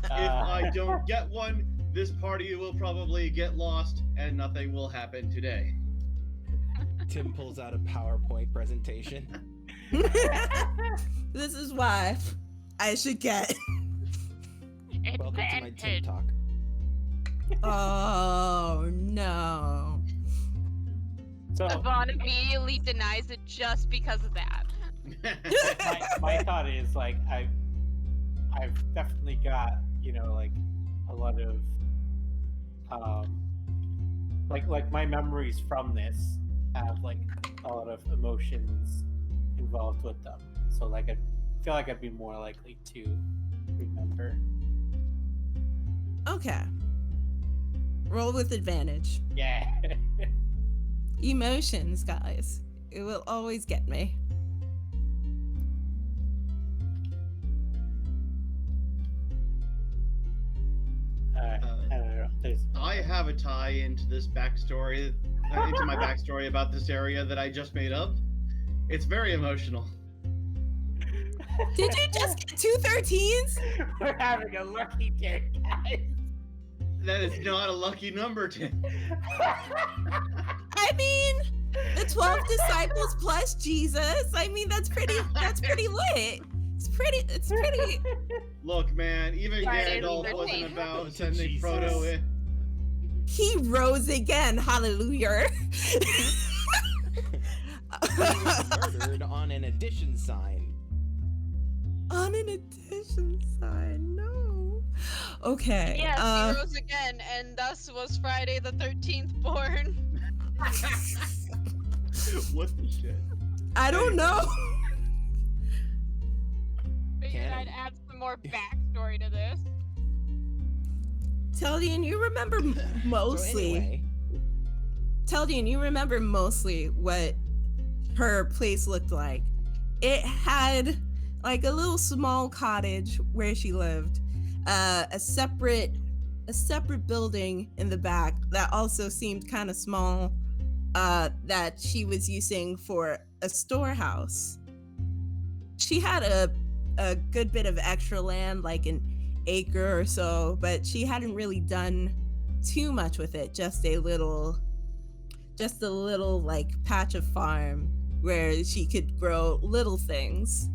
If I don't get one, this party will probably get lost and nothing will happen today. Tim pulls out a PowerPoint presentation. This is why I should get. Welcome to my Tim talk. Oh no. So Yvonne immediately denies it just because of that. my thought is like I've definitely got, you know, like a lot of like my memories from this have like a lot of emotions involved with them. So like I feel like I'd be more likely to remember. Okay. Roll with advantage. Yeah. Emotions, guys. It will always get me. I don't know. I have a tie into this backstory, into my backstory about this area that I just made up. It's very emotional. Did you just get 2 13s? We're having a lucky day, guys. That is not a lucky number, Tim. I mean, the 12 disciples plus Jesus. I mean, that's pretty lit. It's pretty. Look, man, even Friday the Gandalf wasn't 13th. about Oh, sending Jesus. Frodo in. He rose again. Hallelujah. He was murdered on an addition sign. On an addition sign, no. Okay. Yes, he rose again, and thus was Friday the 13th born. What the shit? I don't know. Figured Canon. I'd add some more backstory to this. Teldian, you remember mostly. So anyway, Teldian, you remember mostly what her place looked like. It had like a little small cottage where she lived, a separate building in the back that also seemed kind of small, that she was using for a storehouse. She had a good bit of extra land, like an acre or so, but she hadn't really done too much with it. Just a little like patch of farm where she could grow little things.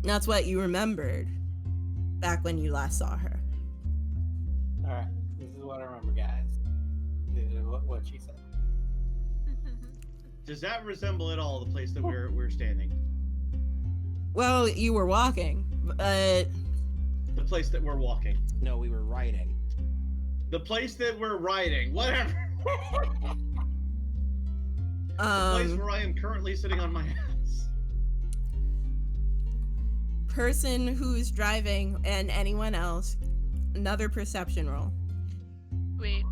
That's what you remembered back when you last saw her. All right, this is what I remember, guys. This is what she said. Does that resemble at all the place that we're standing? Well, you were walking, but The place that we're walking. no, we were riding. The place that we're riding. Whatever. The place where I am currently sitting on my ass. person who's driving and anyone else, another perception roll. Wait.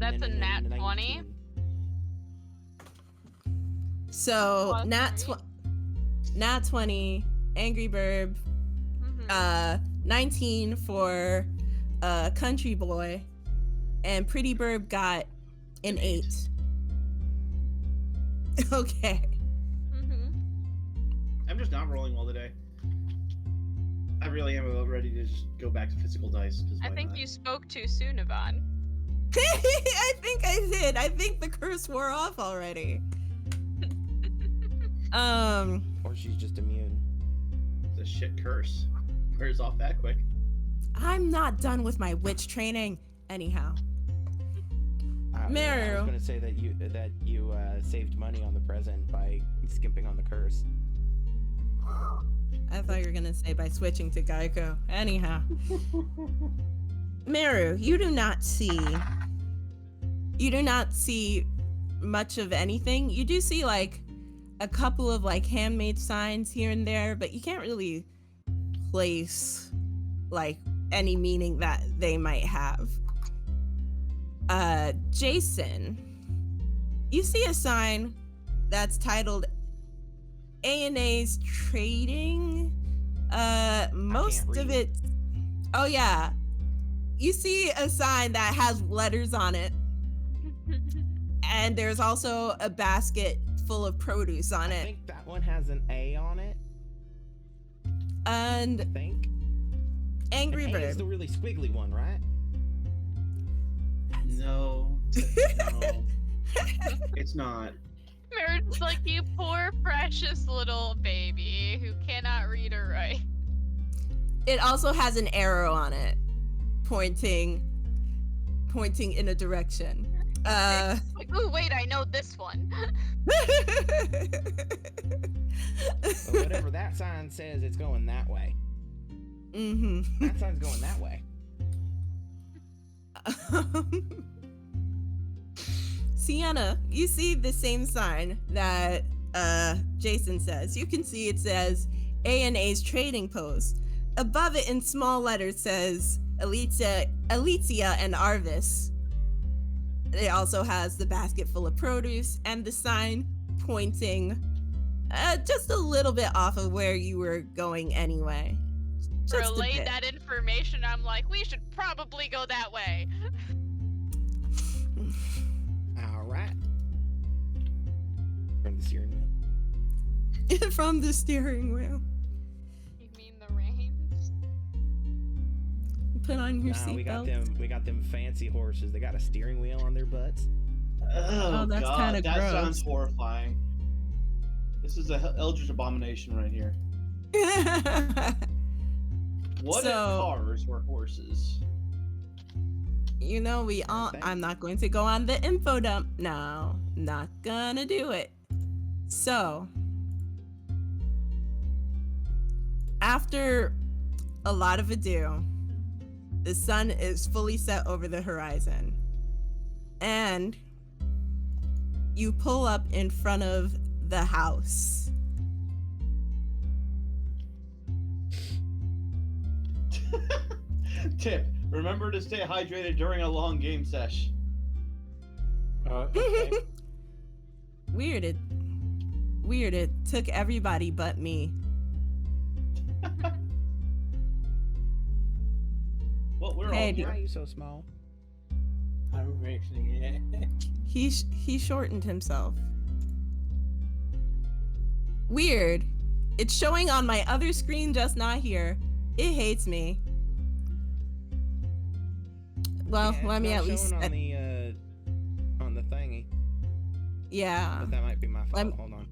That's a nat 20. 19. So Plus nat 20, Angry Burb, Mhm. 19 for Country Boy, and Pretty Burb got an 8. Okay. Mhm. I'm just not rolling well today. I really am about ready to just go back to physical dice. 'Cause I why think not? you spoke too soon, Yvonne. I think I did. I think the curse wore off already. Or she's just immune. The shit curse wears off that quick. I'm not done with my witch training. Anyhow. I was Meru. gonna say that you saved money on the present by skimping on the curse. I thought you were gonna say by switching to Geico. Anyhow. Meru, you do not see much of anything. You do see like a couple of like handmade signs here and there, but you can't really place like any meaning that they might have. Jason, you see a sign that's titled A&A's Trading. Most can't of read. it. Oh yeah. You see a sign that has letters on it, and there's also a basket full of produce on I it. think that one has an A on it. And I think. Angry And A is Bird. the really squiggly one, right? No. No. It's not. Meredith's like, you poor precious little baby who cannot read or write. It also has an arrow on it, pointing in a direction. Like, ooh, wait, I know this one. So whatever that sign says, it's going that way. Mm-hmm. That sign's going that way. Sienna, you see the same sign that Jason says. You can see it says A&A's Trading Post. Above it in small letters says Alicia and Arvis. It also has the basket full of produce and the sign pointing just a little bit off of where you were going anyway. Just a Relay bit. that information, I'm like, we should probably go that way. All right. From the steering wheel. From the steering wheel. You mean the reins? Put on your Nah, we got seatbelt. them fancy horses. They got a steering wheel on their butts. Oh, that's God, kinda that gross. sounds horrifying. This is a eldritch abomination right here. What if So- cars were horses? You know, Thanks. I'm not going to go on the info dump. No, not gonna do it. So, after a lot of ado, the sun is fully set over the horizon. And you pull up in front of the house. Tip: remember to stay hydrated during a long game sesh. Okay. Weird, it took everybody but me. Well, we're Hey, all dude. Why are here. you so small? I'm reaching it. He shortened himself. Weird. It's showing on my other screen, just not here. It hates me. Well, Yeah, let it's me not at least. showing on the thingy. Yeah. But that might be my fault. I'm- Hold on.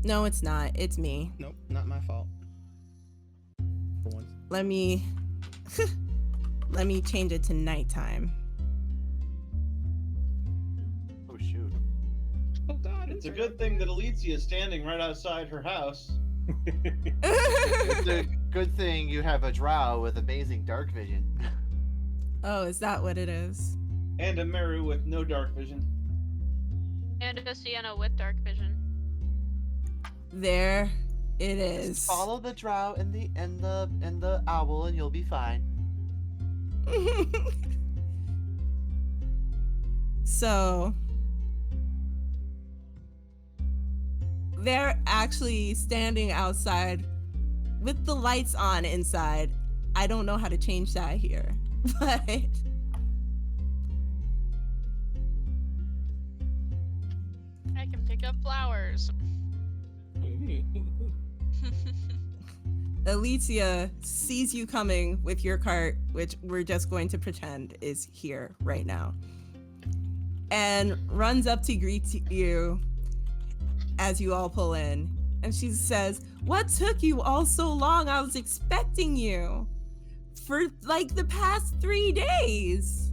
No, it's not. It's me. Nope, not my fault. For once. Let me. Let me change it to nighttime. Oh shoot. Oh God, It's a good thing that Alicia is standing right outside her house. It's a good thing you have a drow with amazing dark vision. Oh, is that what it is? And a Meru with no dark vision. And a Sienna with dark vision. There it Just is. follow the drow and the owl, and you'll be fine. So they're actually standing outside with the lights on inside. I don't know how to change that here, but I can pick up flowers. Alicia sees you coming with your cart, which we're just going to pretend is here right now, and runs up to greet you as you all pull in. And she says, "What took you all so long? I was expecting you for like the past 3 days."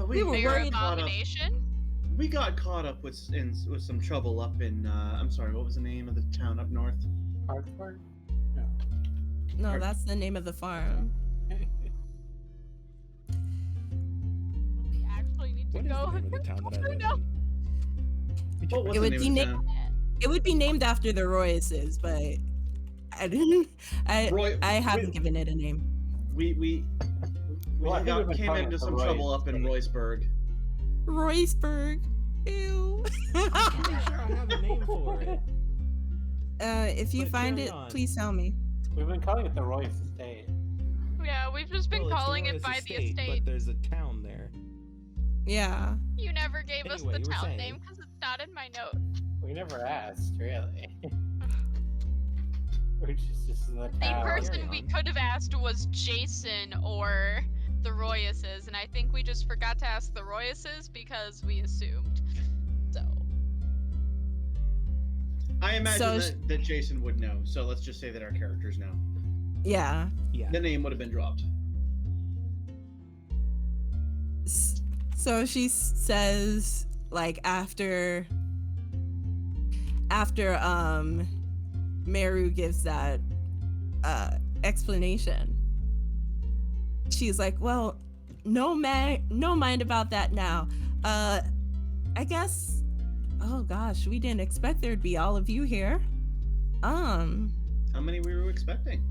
We were Mayor worried caught up. Abomination? We got caught up with some trouble up in. I'm sorry. What was the name of the town up north? Hartford? No, that's the name of the farm. We actually need to What is go. the name of the town that I live No. in? What was It the would name be of the named- town? It would be named after the Royces, but I didn't. Roy- I haven't we- given it a name. We Well, I think we've been came calling into it the some trouble Royce up in State. Royceburg. Royceburg. Ew. I'm pretty sure I have a name for it. If you But find carry it, on. please tell me. We've been calling it the Royce Estate. Yeah, we've just been Well, it's the calling it Royce by the estate. But there's a town there. Yeah. You never gave us Anyway, the you were town saying. name because it's not in my note. We never asked, really. We're just in the The town. person we on. could have asked was Jason or the Royces, and I think we just forgot to ask the Royces because we assumed. So, I imagine So that Jason would know. So let's just say that our characters know. Yeah. Yeah. the name would have been dropped. So she says, like, after Meru gives that explanation, she's like, well, no mind about that now. I guess, oh gosh, we didn't expect there'd be all of you here. How many were you expecting?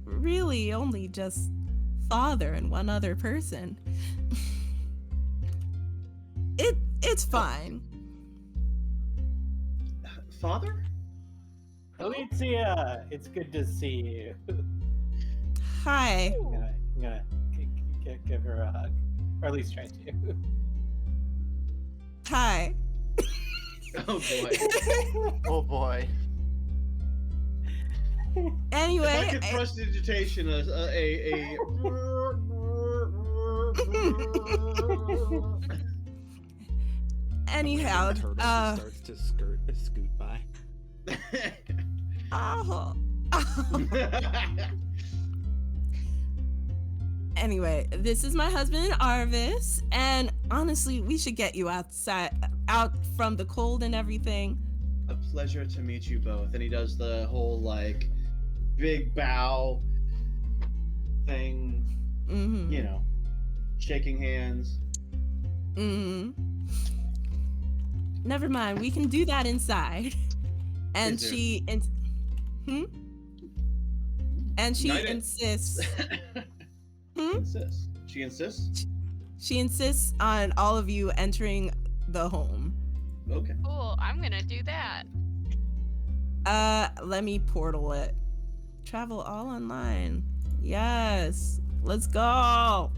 Really only just father and one other person. It's fine. Father? Alicia, it's good to see you. Hi. I'm gonna give her a hug, or at least try to. Hi. Oh boy. Oh boy. Anyway, If I could prestidigitation anyhow, The turtle just starts to scoot by. oh. Anyway, this is my husband Arvis, and honestly, we should get you out from the cold and everything. A pleasure to meet you both. And he does the whole like big bow thing, Mm-hmm. you know, shaking hands. Mm-hmm. Never mind, we can do that inside. And Is there- she and she Night it. insists. Insists. She insists? She insists on all of you entering the home. Okay. Cool. I'm gonna do that. Let me portal it. Travel all online. Yes. Let's go.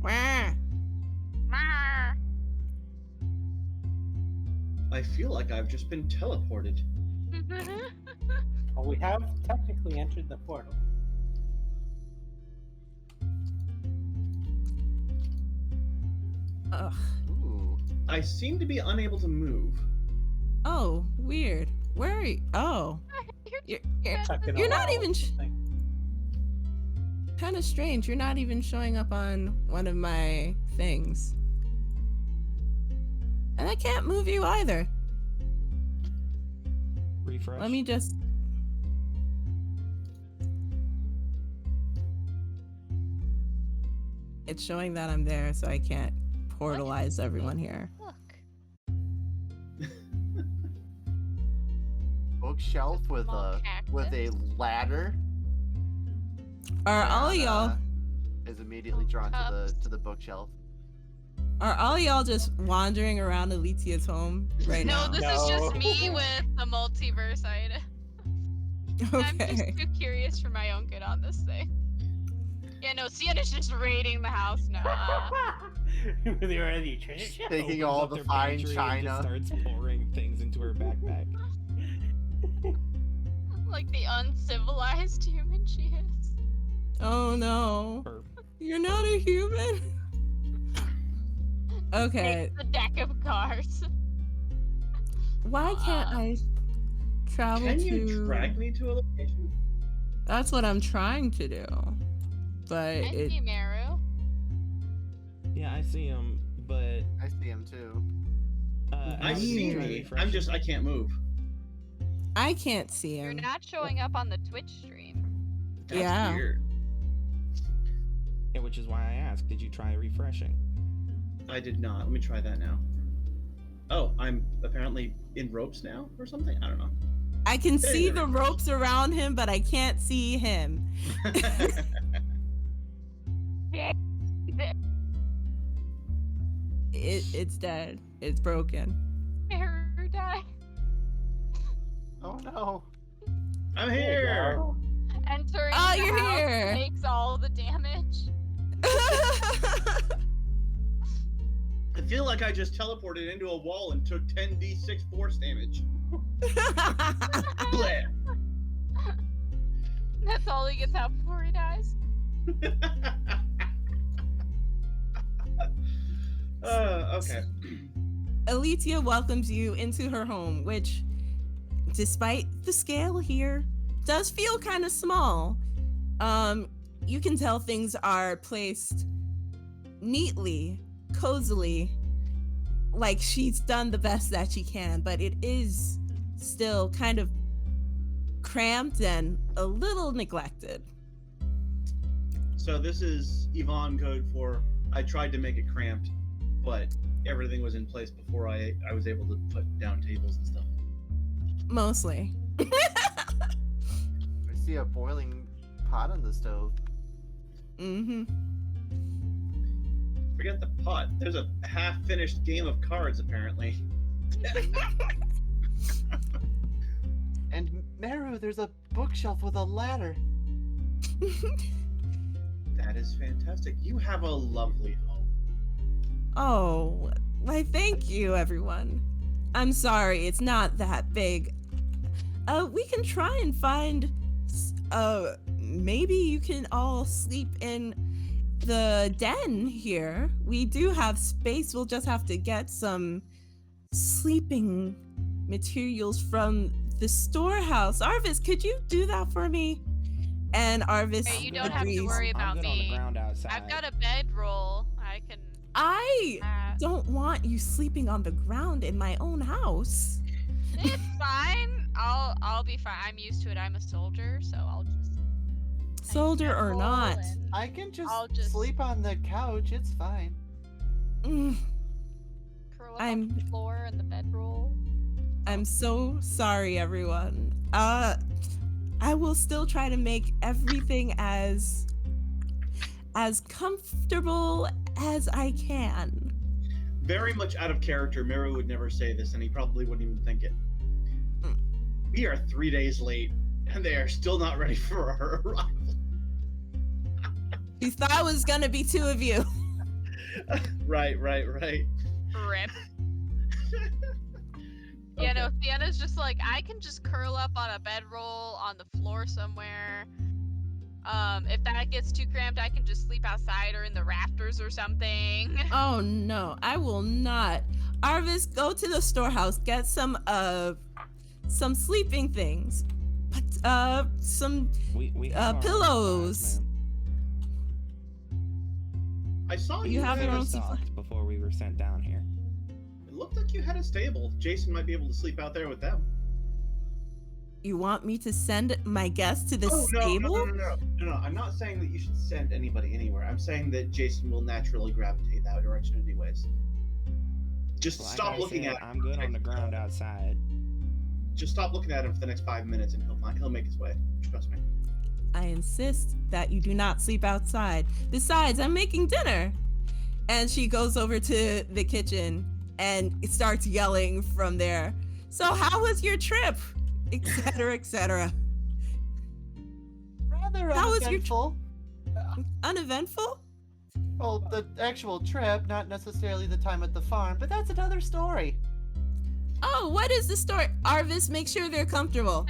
Wah. I feel like I've just been teleported. Well, we have technically entered the portal. Ugh. Ooh. I seem to be unable to move. Oh, weird. Where are you? Oh. Stuck in a You're not wall even or something. kind of strange. You're not even showing up on one of my things. And I can't move you either. Refresh. Let me just... It's showing that I'm there, so I can't portalize everyone here. Look. Bookshelf with Small a ladder. Are all and, y'all is immediately drawn to the bookshelf. are all y'all just wandering around Alitia's home right No, now? this is just me with the multiverse item. I'm just Okay. too curious for my own good on this thing. Yeah, no, Sienna's just raiding the house now. Really already treasure chest. Taking Opens all up the their fine pantry and china. just starts pouring things into her backpack. Like the uncivilized human she is. Oh no. Burp. You're not a human. Okay. Takes the deck of cards. Why can't I travel Can to... you drag me to a location? That's what I'm trying to do. But I see Meru. Yeah, I see him, but I see him too. I how do see you try me. refreshing? I can't move. I can't see You're him. not showing up on the Twitch stream. That's Yeah. weird. Yeah, which is why I asked, did you try refreshing? I did not. Let me try that now. Oh, I'm apparently in ropes now or something? I don't know. I can see There the it is. ropes around him, but I can't see him. It's dead. It's broken. Meru died. Oh no. I'm There you here. go. Entering Oh, the you're house here. takes all the damage. I feel like I just teleported into a wall and took 10d6 force damage. Bleh. That's all he gets out before he dies. Okay. Alicia welcomes you into her home, which, despite the scale here, does feel kind of small. You can tell things are placed neatly, cozily, like she's done the best that she can, but it is still kind of cramped and a little neglected. So this is Yvonne code for I tried to make it cramped, but everything was in place before I was able to put down tables and stuff. Mostly. I see a boiling pot on the stove. Mm-hmm. Forget the pot. There's a half-finished game of cards, apparently. And Meru, there's a bookshelf with a ladder. That is fantastic. You have a lovely home. Oh, why thank you, everyone. I'm sorry, it's not that big. We can try and find, maybe you can all sleep in the den here. We do have space. We'll just have to get some sleeping materials from the storehouse. Arvis, could you do that for me? And Arvis Hey, you don't agrees. have to worry I'm about good on the me. ground outside. I've got a bedroll. I can. I don't want you sleeping on the ground in my own house. It's fine. I'll be fine. I'm used to it. I'm a soldier, so I'll just. Soldier or not. I can I'll just- sleep on the couch. It's fine. Mm, Curl up on the floor and the bedroll. I'm so sorry, everyone. I will still try to make everything as comfortable as I can. Very much out of character. Meru would never say this, and he probably wouldn't even think it. We are 3 days late, and they are still not ready for our arrival. You thought it was gonna be two of you. Right. Rip. Yeah, no, Sienna's just like, I can just curl up on a bedroll on the floor somewhere. If that gets too cramped, I can just sleep outside or in the rafters or something. Oh no, I will not. Arvis, go to the storehouse, get some sleeping things. But some we have our own pillows. supplies, ma'am. I saw You have your Never own stopped before we were sent down here. It looked like you had a stable. Jason might be able to sleep out there with them. You want me to send my guests to the stable? No. I'm not saying that you should send anybody anywhere. I'm saying that Jason will naturally gravitate that direction anyways. Just Like stop I looking said, at him. I'm good on the ground outside. Just stop looking at him for the next 5 minutes, and he'll make his way. Trust me. I insist that you do not sleep outside. Besides, I'm making dinner. And she goes over to the kitchen and starts yelling from there. So how was your trip? Etc. etc. Rather How was your uneventful. Uneventful? Well, the actual trip, not necessarily the time at the farm, but that's another story. Oh, what is the story? Arvis, make sure they're comfortable.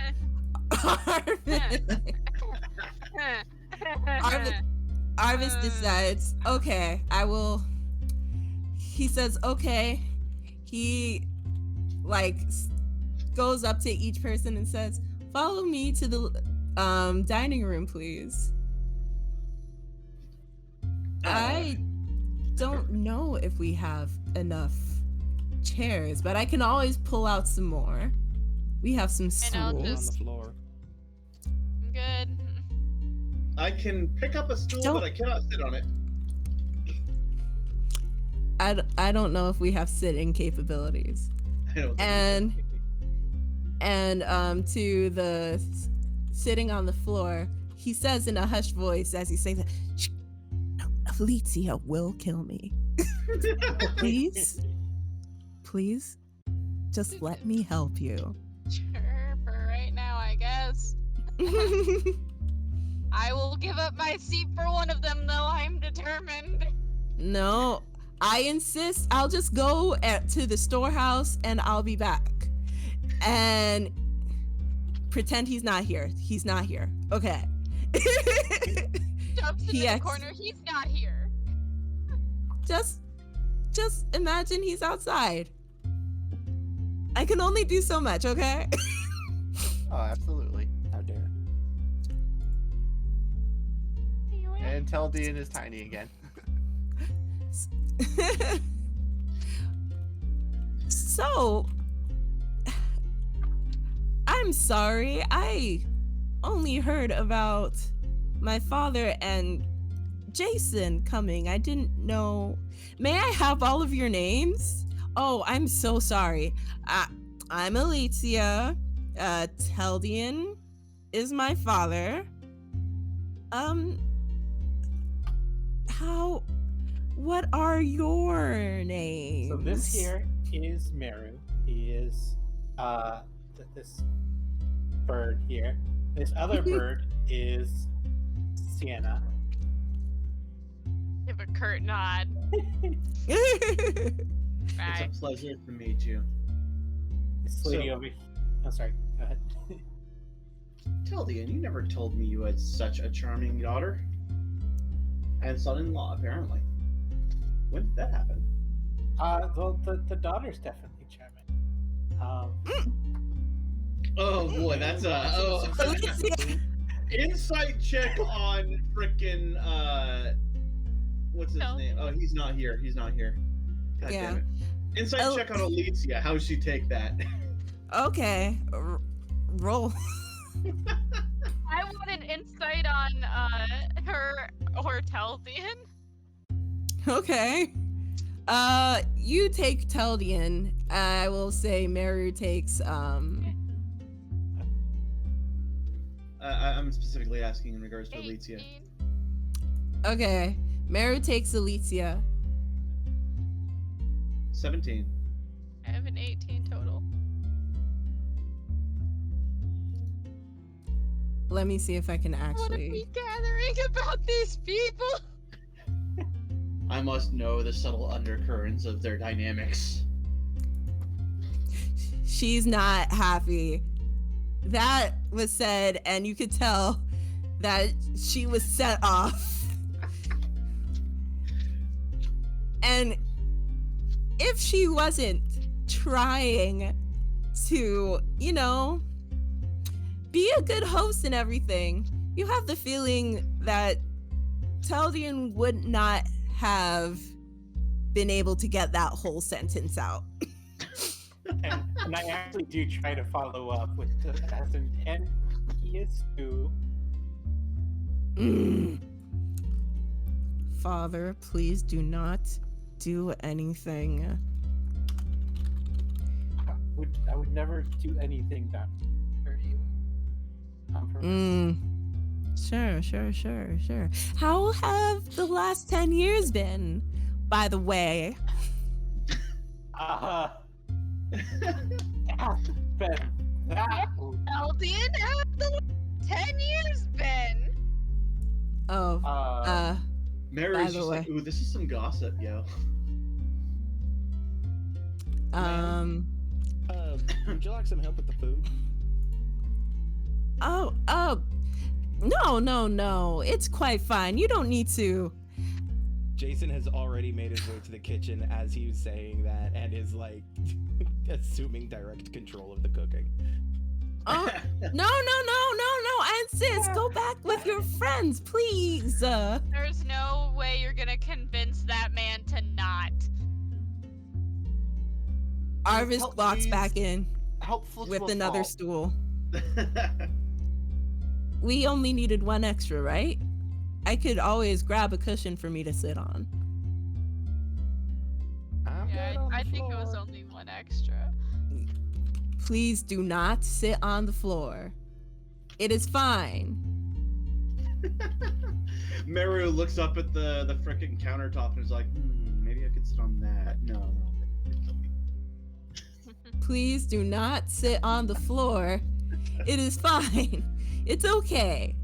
Arvis decides, okay, I will. He says, okay. He goes up to each person and says, follow me to the dining room, please. I don't know if we have enough chairs, but I can always pull out some more. We have some And I'll On stools. the floor. I'm good. I can pick up a stool, Don't- but I cannot sit on it. I don't know if we have sitting capabilities. I don't think And to the sitting on the floor, he says in a hushed voice as he says, "Shh, no, Felicia will kill me. Please, please, just let me help you." Sure, for right now, I guess. I will give up my seat for one of them, though. I'm determined. No, I insist. I'll just go to the storehouse and I'll be back. And pretend he's not here. He's not here. Okay. Jumps into He the ex- corner. He's not here. Just imagine he's outside. I can only do so much, okay? Oh, absolutely. How dare. And Teldian is tiny again. So, I'm sorry. I only heard about my father and Jason coming. I didn't know. May I have all of your names? Oh, I'm so sorry. I'm Alicia. Teldian is my father. What are your names? So this here is Meru. He is this bird here. This other bird is Sienna. Give a curt nod. It's Right. a pleasure to meet you. This lady So- over here. Oh, sorry. Go ahead. Teldian, you never told me you had such a charming daughter. And son-in-law, apparently. When did that happen? The daughter's definitely charming. Oh boy, that's insight check on frickin' what's his No. name? Oh, he's not here. God Yeah. damn it. Insight Oh. check on Alicia. How'd she take that? Okay, roll. I want an insight on her or Teldian. Okay. You take Teldian. I will say Meru takes I'm specifically asking in regards to Alicia. 18. Okay. Meru takes Alicia. 17. I have an 18 total. Let me see if I can What are actually. we gathering about these people? I must know the subtle undercurrents of their dynamics. She's not happy. That was said, and you could tell that she was set off. And if she wasn't trying to, be a good host and everything, you have the feeling that Teldian would not have been able to get that whole sentence out. And I actually do try to follow up with the as in, and he is too. Father, please do not do anything. I would never do anything that would hurt you. On purpose. Sure. How have the last 10 years been, by the way? It's been that. Teldian, how have the 10 years been? Oh, by Mary's the just like, way. ooh, this is some gossip, yo. Would you like some help with the food? No, it's quite fine. You don't need to. Jason has already made his way to the kitchen as he was saying that and is like assuming direct control of the cooking. Oh, no, I insist. Go back with your friends, please. There's no way you're gonna convince that man to not. Arvis help, walks please. back in Helpful with to a another fault. stool. We only needed one extra, right? I could always grab a cushion for me to sit on. I'm Yeah, good on the I think it was floor. only one extra. Please do not sit on the floor. It is fine. Meru looks up at the frickin' countertop and is like, maybe I could sit on that. No. Please do not sit on the floor. It is fine. It's okay.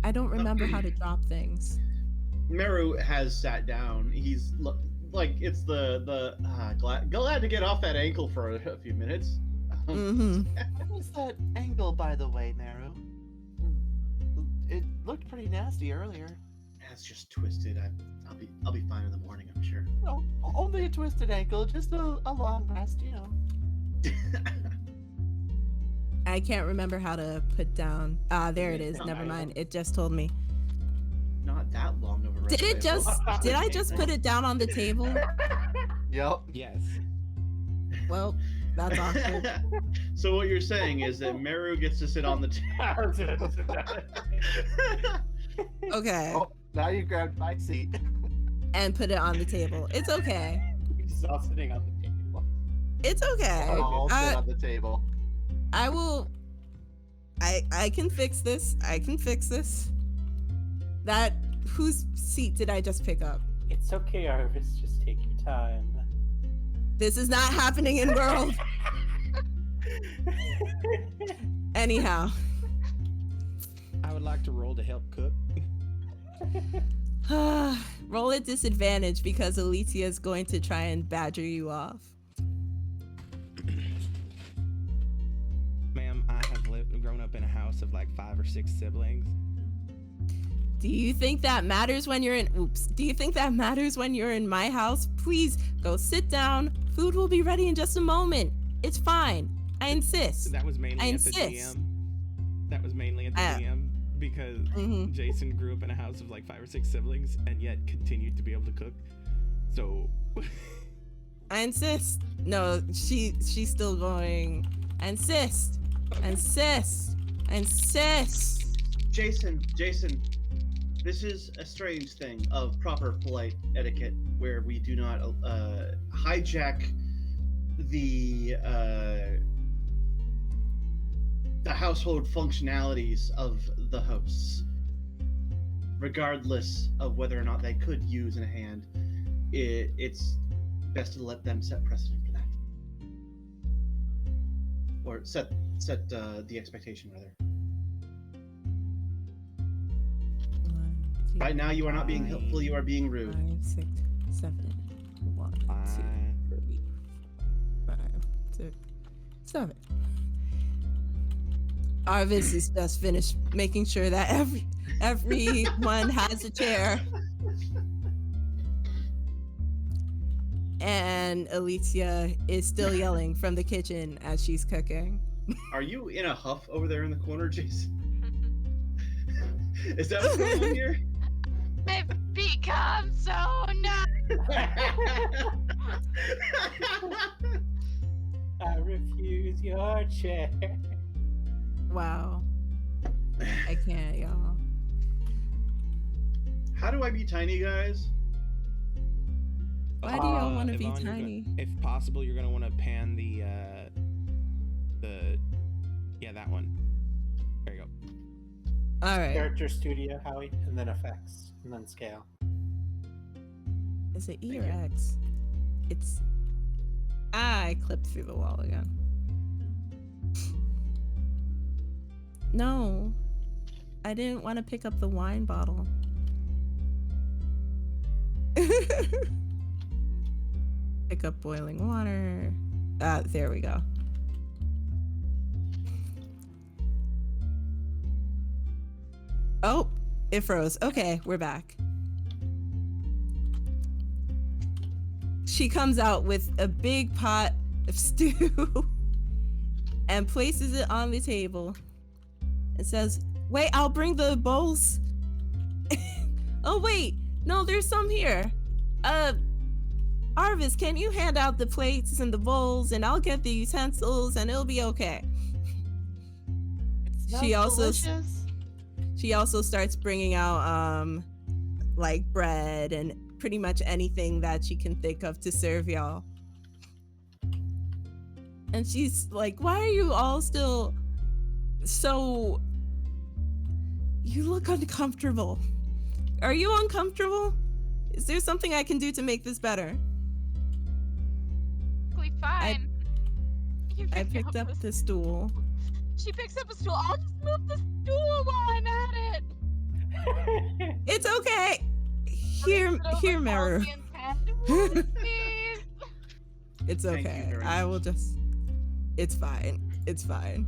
I don't remember how to drop things. Meru has sat down. He's like, it's glad to get off that ankle for a few minutes. What was that angle, by the way, Meru? It looked pretty nasty earlier. That's just twisted. I'll be fine in the morning, I'm sure. No, only a twisted ankle, just a long rest, I can't remember how to put down. There it is. No, Never I mind. don't. It just told me. that long of a rest. Did it just? Did I just put it down on the table? Yep. Yes. Well, that's awkward. So what you're saying is that Meru gets to sit on the table. Okay, Oh, now you grabbed my seat. and put it on the table. It's okay. We're just all sitting on the table. It's okay. All sit on the table. I will. I can fix this. I can fix this. That whose seat did I just pick up? It's okay, Arvis. Just take your time. This is not happening in world. Anyhow, I would like to roll to help cook. roll at disadvantage because Alicia is going to try and badger you off. Ma'am, I have grown up in a house of like 5 or 6 siblings. Do you think that matters when you're in? Oops. Do you think that matters when you're in my house? Please go sit down. Food will be ready in just a moment. It's fine. I insist. That was mainly I at the insist. DM. That was mainly at the DM because Jason grew up in a house of like 5 or 6 siblings and yet continued to be able to cook. So I insist. No, she's still going. I insist. I insist. I insist. Jason, this is a strange thing of proper polite etiquette where we do not hijack the household functionalities of the hosts, regardless of whether or not they could use in a hand. It's best to let them set precedent for that, or set the expectation rather. Right now, you are not being helpful. You are being rude. 5, 6, 7, 1, 2, 3, 5, 6, 7. Arvis is just finished making sure that everyone has a chair. And Alicia is still yelling from the kitchen as she's cooking. Are you in a huff over there in the corner, Jason? Is that what's going on here? I've become so numb. I refuse your chair. Wow. I can't, y'all. How do I be tiny, guys? Why do y'all want to be Yvonne, tiny? if possible, you're gonna want to pan the that one. There you go. All right. Character studio, Howie, and then effects, and then scale. Is it E or Thank you. X? It's. I clipped through the wall again. No. I didn't want to pick up the wine bottle. Pick up boiling water. There we go. Oh, it froze. Okay, we're back. She comes out with a big pot of stew and places it on the table and says, "Wait, I'll bring the bowls." Oh, wait. No, there's some here. Arvis, can you hand out the plates and the bowls and I'll get the utensils and it'll be okay. She also starts bringing out like bread and pretty much anything that she can think of to serve y'all. And she's like, "Why are you all still so... You look uncomfortable. Are you uncomfortable? Is there something I can do to make this better?" Fine. You I pick picked up the the stool. She picks up a stool. I'll just move the stool while I'm at it. It's okay. Here, Meru. It's Thank you okay. very I much. will just... It's fine. It's fine.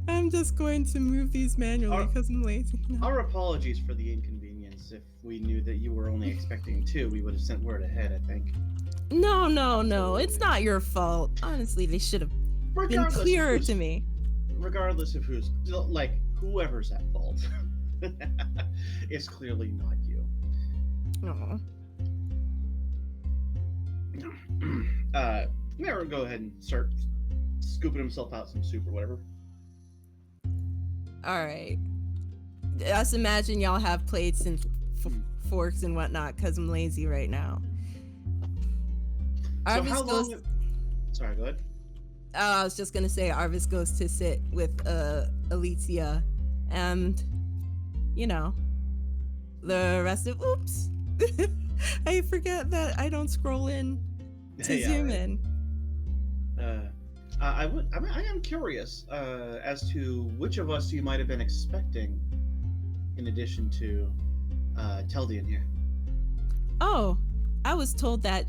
I'm just going to move these manually Our- because I'm lazy. No. Our apologies for the inconvenience. If we knew that you were only expecting 2, we would have sent word ahead, I think. No. It's not your fault. Honestly, they should have been Regardless of clearer who's- to me. Regardless of who's, like, whoever's at fault. It's clearly not you. Oh. Mara, go ahead and start scooping himself out some soup or whatever. All right. Just imagine y'all have plates and forks and whatnot, because I'm lazy right now. So Arvis how goes. long? Sorry, go ahead. I was just gonna say Arvis goes to sit with Alicia, and the rest of. Oops, I forget that I don't scroll in to Yeah, zoom right. in. I am curious as to which of us you might have been expecting, in addition to Teldian here. Oh, I was told that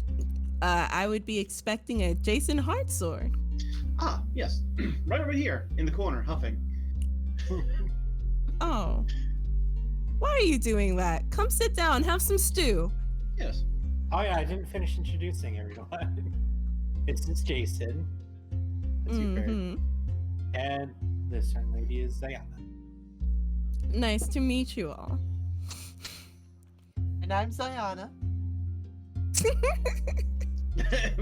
I would be expecting a Jason Hartsword. Ah, yes, right over here in the corner, huffing. Oh, why are you doing that? Come sit down, have some stew. Yes. Oh yeah, I didn't finish introducing everyone. This is Jason. That's your parent. Mhm. And this young lady is Zayana. Nice to meet you all. And I'm Zayana.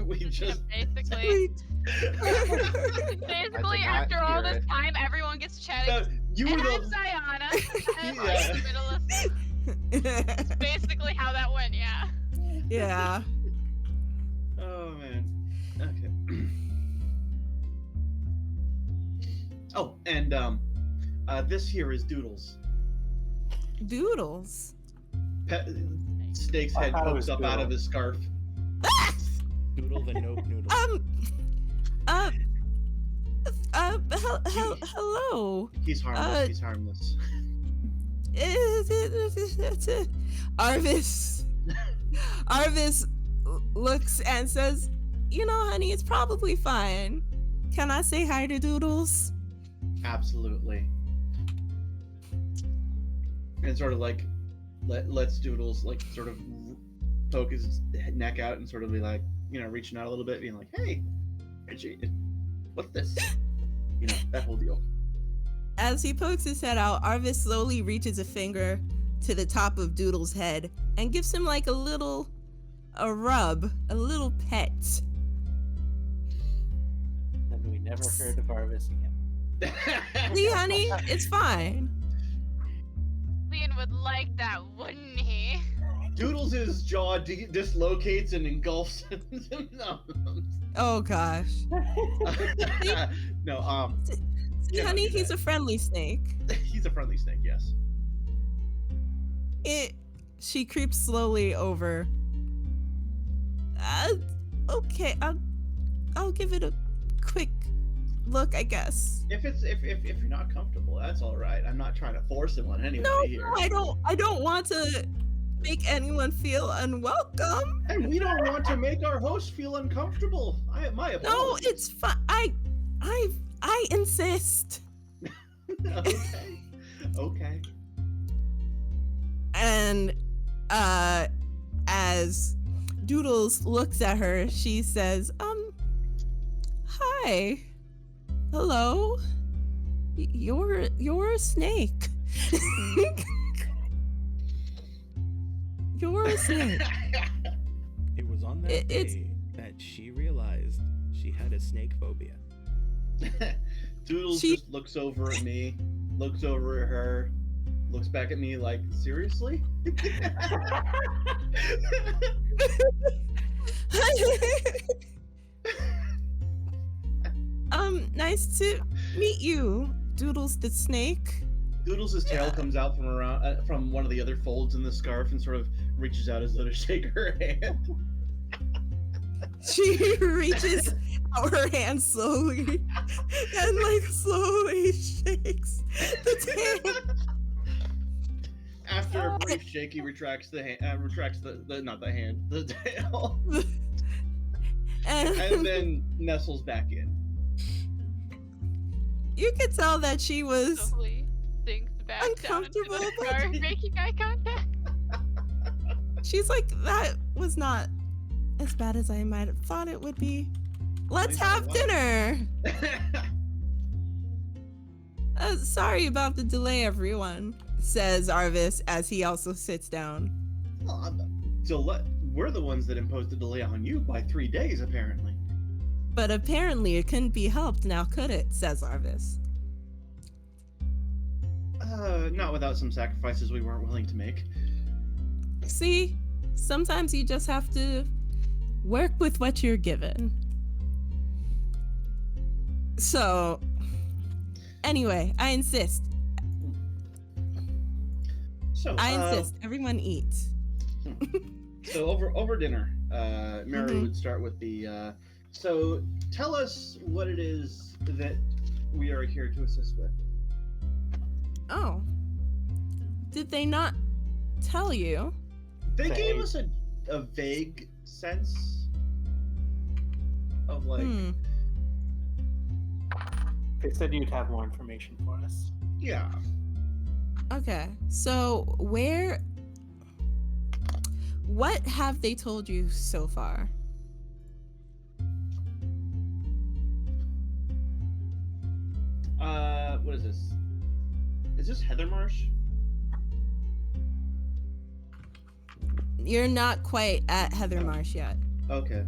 We just. Basically, I after all hear this it. time, everyone gets chatting. You And were I'm the. Zayana. And I'm Yeah. in the middle of. That's basically how that went. Yeah. Yeah. Oh man. Okay. Oh, and this here is Doodles. Doodles. Snake's I head thought it pokes was up out of Doodle. his scarf. Noodle the nope noodle. Hello. He's harmless. He's harmless. Arvis looks and says, honey, it's probably fine. Can I say hi to Doodles? Absolutely. And sort of like lets Doodles like sort of poke his neck out and sort of be like, reaching out a little bit, being like, "Hey, Reggie, what's this?" That whole deal. As he pokes his head out, Arvis slowly reaches a finger to the top of Doodle's head and gives him like a rub, a little pet. And we never heard of Arvis again. See, honey, it's fine. Leon would like that, wouldn't he? Doodles' jaw dislocates and engulfs him. No. Oh gosh. No, See, Yeah, honey, do he's that. a friendly snake. he's a friendly snake, yes. She creeps slowly over. Okay, I'll give it a quick look, I guess. If you're not comfortable, that's all right. I'm not trying to force it on anybody No, here. I don't want to make anyone feel unwelcome. And we don't want to make our host feel uncomfortable. My apologies. No, it's fine. I insist. Okay. Okay. And as Doodles looks at her, she says, hi. Hello. You're a snake. You're a snake. It was on that It's- day that she realized she had a snake phobia. Doodles She- just looks over at me, looks over at her, looks back at me like, seriously? Nice to meet you, Doodles the snake. Doodles' tail comes out from one of the other folds in the scarf and sort of reaches out as though to shake her hand. She reaches out her hand slowly and like slowly shakes the tail. After a brief shake, he retracts the tail, and then nestles back in. You could tell that she was Slowly sinks back down into Uncomfortable, the but- car, making eye contact. she's like, that was not as bad as I might have thought it would be. Let's have dinner. Sorry about the delay, everyone. says Arvis as he also sits down. Well, we're the ones that imposed the delay on you by 3 days, apparently. But apparently it couldn't be helped now, could it? Says Arvis. Not without some sacrifices we weren't willing to make. See, sometimes you just have to work with what you're given. So, anyway, I insist. So, I insist. Everyone eat. So over dinner, Mary Mhm. would start with the. So tell us what it is that we are here to assist with. Oh. Did they not tell you? They gave Vague. us a vague sense of like, They said you'd have more information for us. yeah. Okay. So, what have they told you so far? What is this? Is this Heather Marsh? You're not quite at Heather Marsh yet. Okay.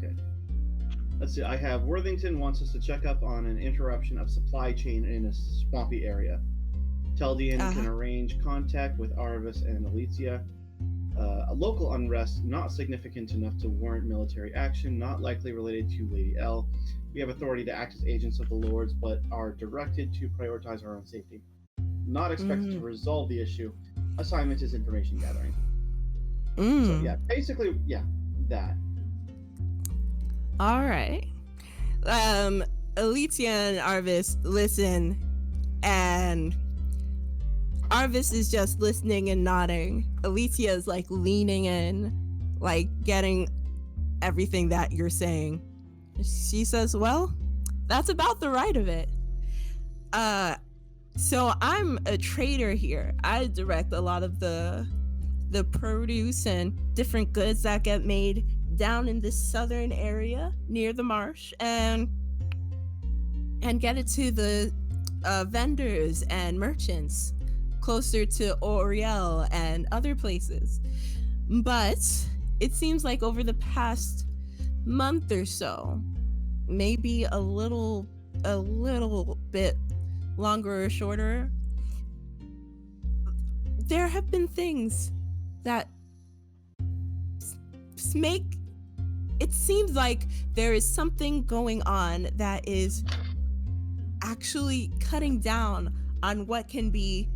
Let's see. I have Worthington wants us to check up on an interruption of supply chain in a swampy area. Teldian can arrange contact with Arvis and Alicia. A local unrest not significant enough to warrant military action, not likely related to Lady L. We have authority to act as agents of the Lords, but are directed to prioritize our own safety. Not expected to resolve the issue. Assignment is information gathering. So yeah, basically, yeah, that. All right. Alicia and Arvis listen, and Arvis is just listening and nodding. Alicia is like leaning in, like getting everything that you're saying. She says, well, that's about the right of it. So I'm a trader here. I direct a lot of the produce and different goods that get made down in this southern area near the marsh, and get it to the vendors and merchants closer to Oriel and other places. But it seems like over the past month or so, maybe a little bit longer or shorter, there have been things that make it seems like there is something going on that is actually cutting down on what can be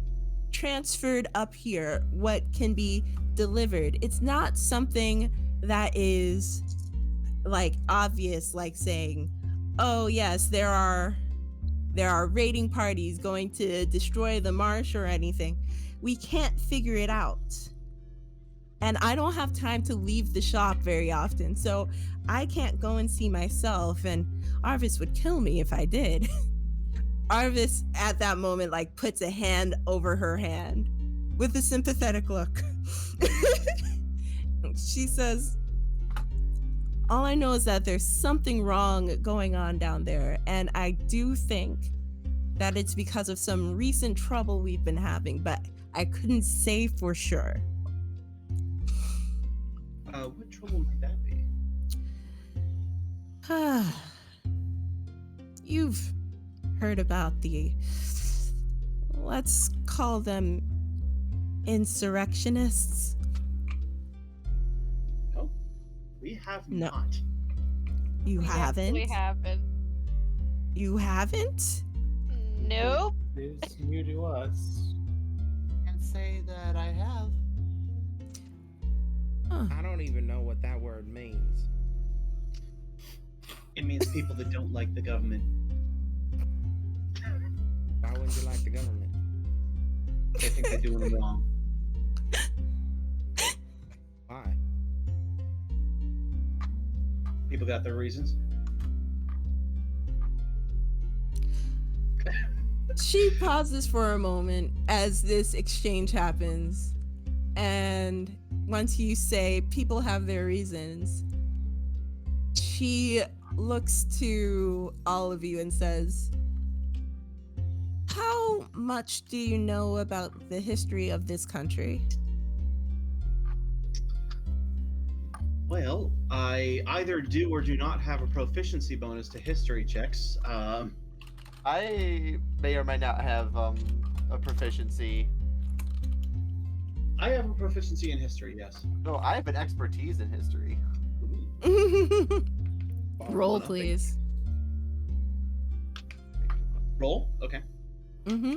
transferred up here, what can be delivered. It's not something that is like obvious, like saying, oh yes, there are raiding parties going to destroy the marsh or anything. We can't figure it out. And I don't have time to leave the shop very often, so I can't go and see myself, and Arvis would kill me if I did. Arvis at that moment like puts a hand over her hand with a sympathetic look. She says, all I know is that there's something wrong going on down there, and I do think that it's because of some recent trouble we've been having, but I couldn't say for sure. What trouble might that be? You've heard about the, let's call them insurrectionists? No, we have No. not. You haven't? We haven't. You haven't? Nope. It's new to us. Can't say that I have. I don't even know what that word means. It means people that don't like the government. Why wouldn't you like the government? They think they're doing them wrong. Why? People got their reasons. She pauses for a moment as this exchange happens, and once you say people have their reasons, she looks to all of you and says, how much do you know about the history of this country? Well, I either do or do not have a proficiency bonus to history checks. I may or may not have a proficiency. I have a proficiency in history, yes. No, I have an expertise in history. Roll, Nothing. please. Roll? Okay. Mm-hmm.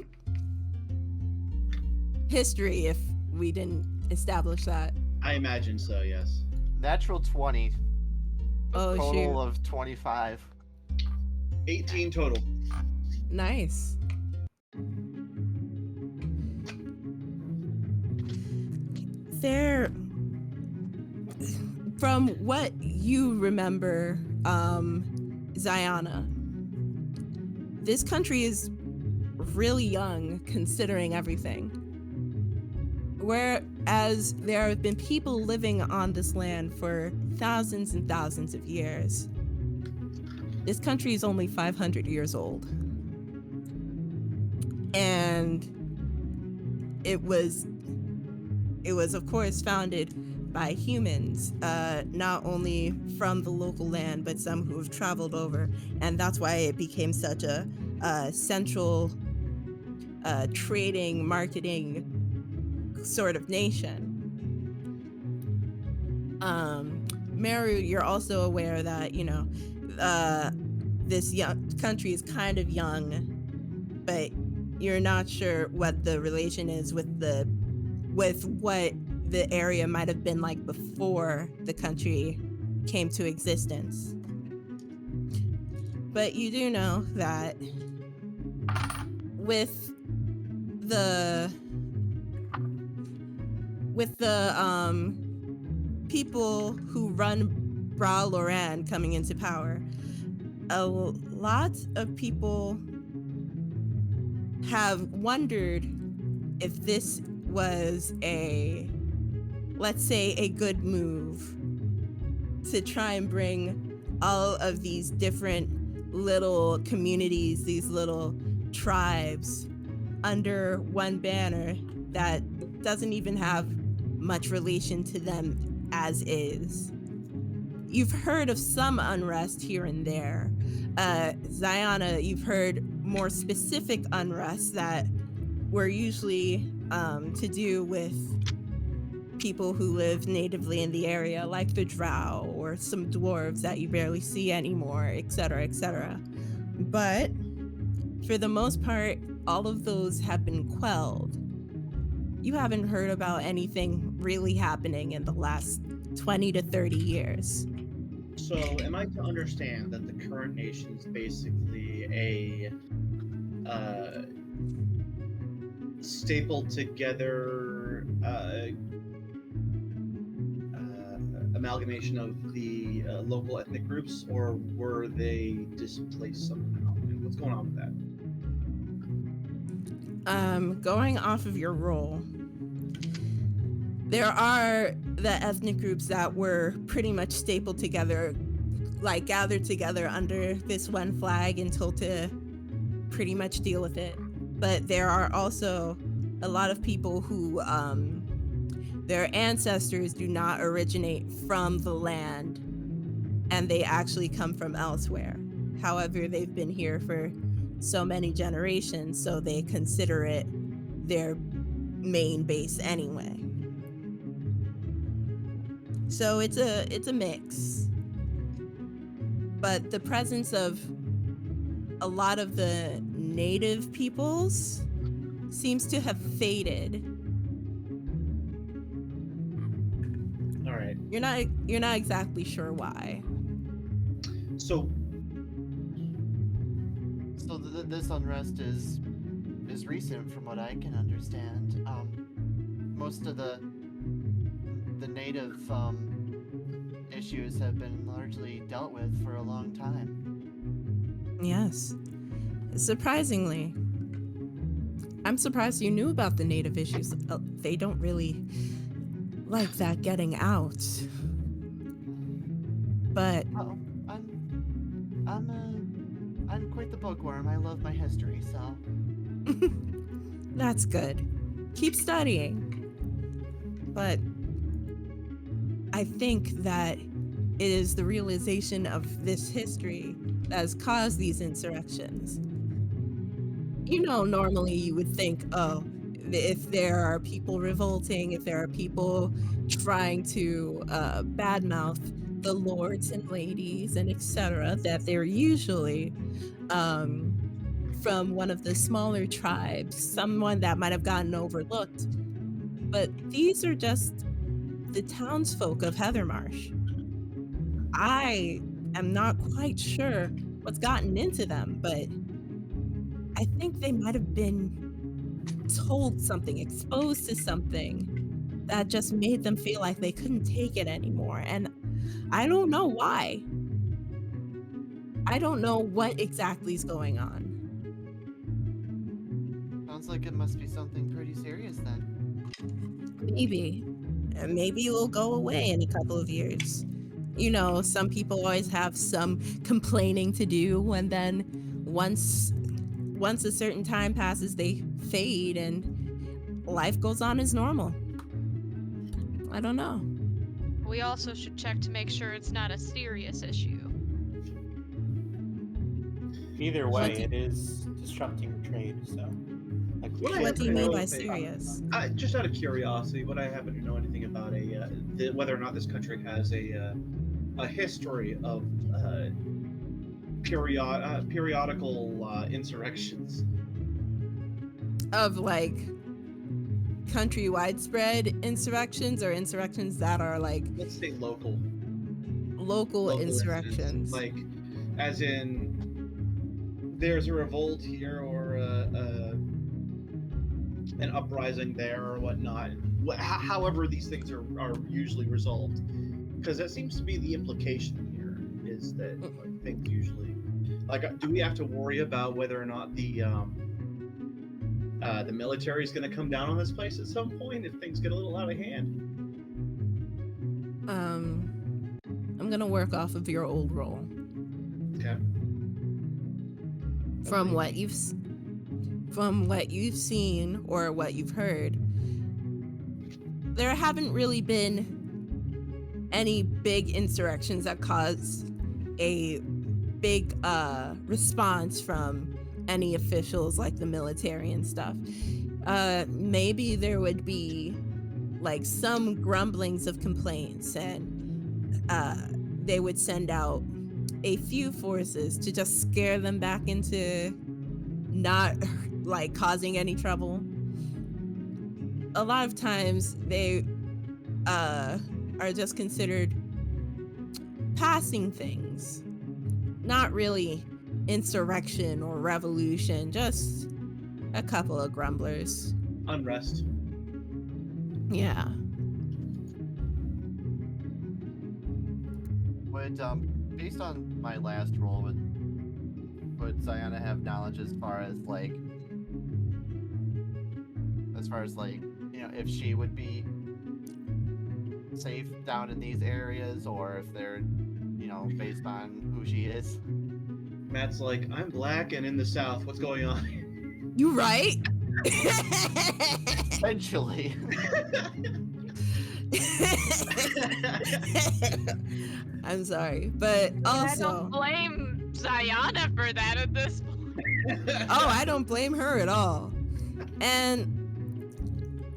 History, if we didn't establish that. I imagine so, yes. Natural 20. Oh, Total shoot. of 25. 18 total. Nice. There, from what you remember, Ziana, this country is really young considering everything. Whereas there have been people living on this land for thousands and thousands of years, this country is only 500 years old. And it was of course founded by humans, not only from the local land, but some who have traveled over. And that's why it became such a central trading, marketing sort of nation. Meru, you're also aware that, you know, this young country is kind of young, but you're not sure what the relation is with what the area might have been like before the country came to existence. But you do know that with the people who run Bra Loran coming into power, a lot of people have wondered if this was let's say a good move to try and bring all of these different little communities, these little tribes, under one banner that doesn't even have much relation to them as is. You've heard of some unrest here and there. Ziana, you've heard more specific unrest that were usually to do with people who live natively in the area, like the drow or some dwarves that you barely see anymore, etc., etc. But for the most part, all of those have been quelled. You haven't heard about anything really happening in the last 20 to 30 years. So, am I to understand that the current nation is basically a stapled together amalgamation of the local ethnic groups, or were they displaced somehow? And what's going on with that? Going off of your role, there are the ethnic groups that were pretty much stapled together, like gathered together under this one flag and told to pretty much deal with it. But there are also a lot of people who their ancestors do not originate from the land and they actually come from elsewhere. However, they've been here for so many generations, so they consider it their main base anyway. So it's a mix. But the presence of a lot of the native peoples seems to have faded. All right. You're not exactly sure why. So, This unrest is recent, from what I can understand. Most of the native issues have been largely dealt with for a long time. Yes. Surprisingly. I'm surprised you knew about the native issues. They don't really like that getting out. But Oh, I'm quite the bookworm. I love my history, so That's good. Keep studying. But I think that it is the realization of this history that has caused these insurrections. Normally you would think, oh, if there are people revolting, if there are people trying to badmouth the lords and ladies and etc., that they're usually from one of the smaller tribes, someone that might have gotten overlooked. But these are just the townsfolk of Heathermarsh. I am not quite sure what's gotten into them, but I think they might have been told something, exposed to something that just made them feel like they couldn't take it anymore. And I don't know why. I don't know what exactly is going on. Sounds like it must be something pretty serious then. Maybe. Maybe it will go away in a couple of years. Some people always have some complaining to do, and then once a certain time passes, they fade and life goes on as normal. I don't know. We also should check to make sure it's not a serious issue. Either What way, do- it is disrupting trade, so. Like, What do you mean by Okay. serious? Just out of curiosity, would I happen to know anything about whether or not this country has a history of periodical insurrections? Of like country widespread insurrections or insurrections that are like Let's say local insurrections? like, as in, there's a revolt here or an uprising there or whatnot. However, these things are usually resolved, because that seems to be the implication here. Is that things usually, like, do we have to worry about whether or not the military is going to come down on this place at some point if things get a little out of hand? I'm gonna work off of your old role. Okay. From what you've seen or what you've heard, there haven't really been any big insurrections that caused a big response from any officials like the military and stuff. Maybe there would be like some grumblings of complaints, and they would send out a few forces to just scare them back into not like causing any trouble. A lot of times they are just considered passing things, not really insurrection or revolution, just a couple of grumblers. Unrest. Yeah. Would based on my last roll, would Ziana have knowledge as far as if she would be safe down in these areas, or if they're based on who she is? Matt's like, I'm black and in the South. What's going on? You right? Eventually. I'm sorry, but I don't also, blame Ziana for that at this point. oh, I don't blame her at all. And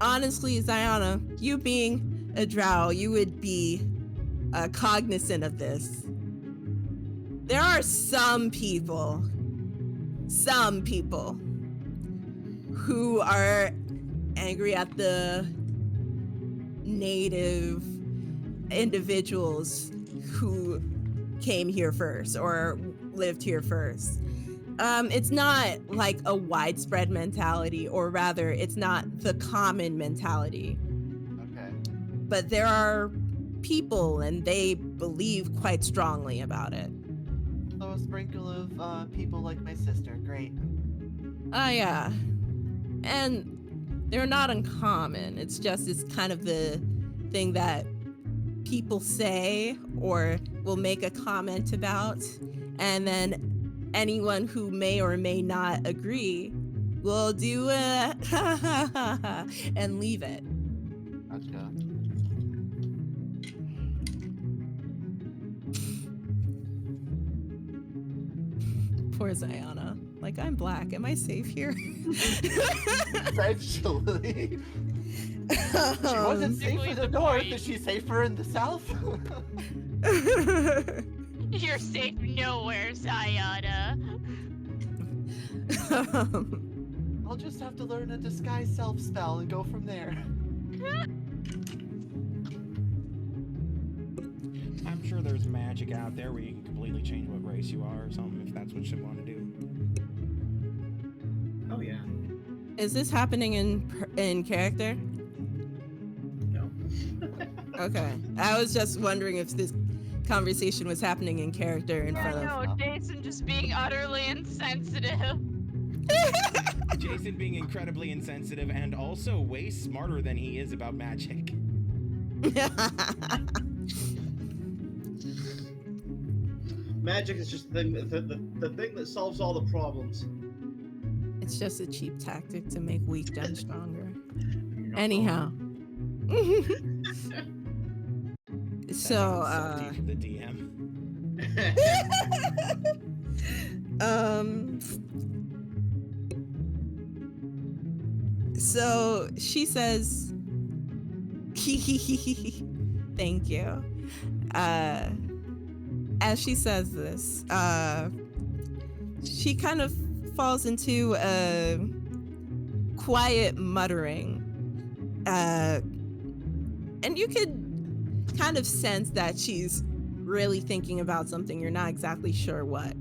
honestly, Ziana, you being a drow, you would be cognizant of this. There are some people who are angry at the native individuals who came here first or lived here first. It's not like a widespread mentality, or rather, it's not the common mentality. Okay. But there are people, and they believe quite strongly about it. So a sprinkle of people like my sister. Great. Yeah. And they're not uncommon. It's kind of the thing that people say or will make a comment about, and then anyone who may or may not agree we'll do it and leave it. Gotcha. Poor Ziana. Like, I'm black. Am I safe here? Eventually. She wasn't safe in the north. Is she safer in the south? You're safe nowhere, Sayada. I'll just have to learn a disguise self spell and go from there. I'm sure there's magic out there where you can completely change what race you are or something if that's what you want to do. Oh yeah. Is this happening in character? No. Okay. I was just wondering if this conversation was happening in character in front of. No, Jason just being utterly insensitive. Jason being incredibly insensitive and also way smarter than he is about magic. Magic is just the thing that solves all the problems. It's just a cheap tactic to make weak done stronger. You're not Anyhow. So, That is insulting to the DM. So she says, thank you. As she says this, she kind of falls into a quiet muttering. And you could kind of sense that she's really thinking about something. You're not exactly sure what.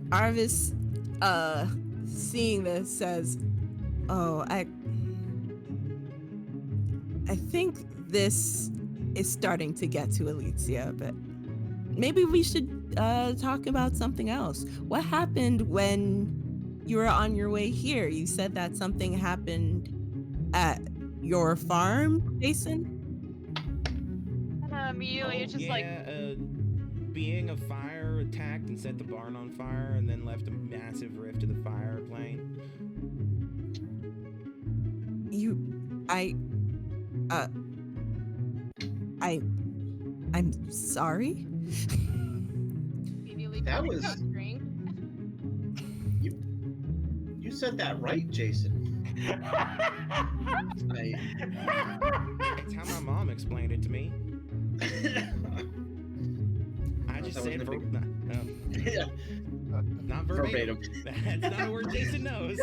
Arvis, seeing this, says, "Oh, I think this is starting to get to Alicia, but maybe we should talk about something else. What happened when you were on your way here? You said that something happened at your farm, Jason?" You're just like, being a fire attacked and set the barn on fire and then left a massive rift to the fire plane. I'm sorry. immediately That pouring was- out a drink. You said that right, Jason. That's how my mom explained it to me. I just That said wasn't a no, not verbatim. Verbatim. That's not a word Jason knows.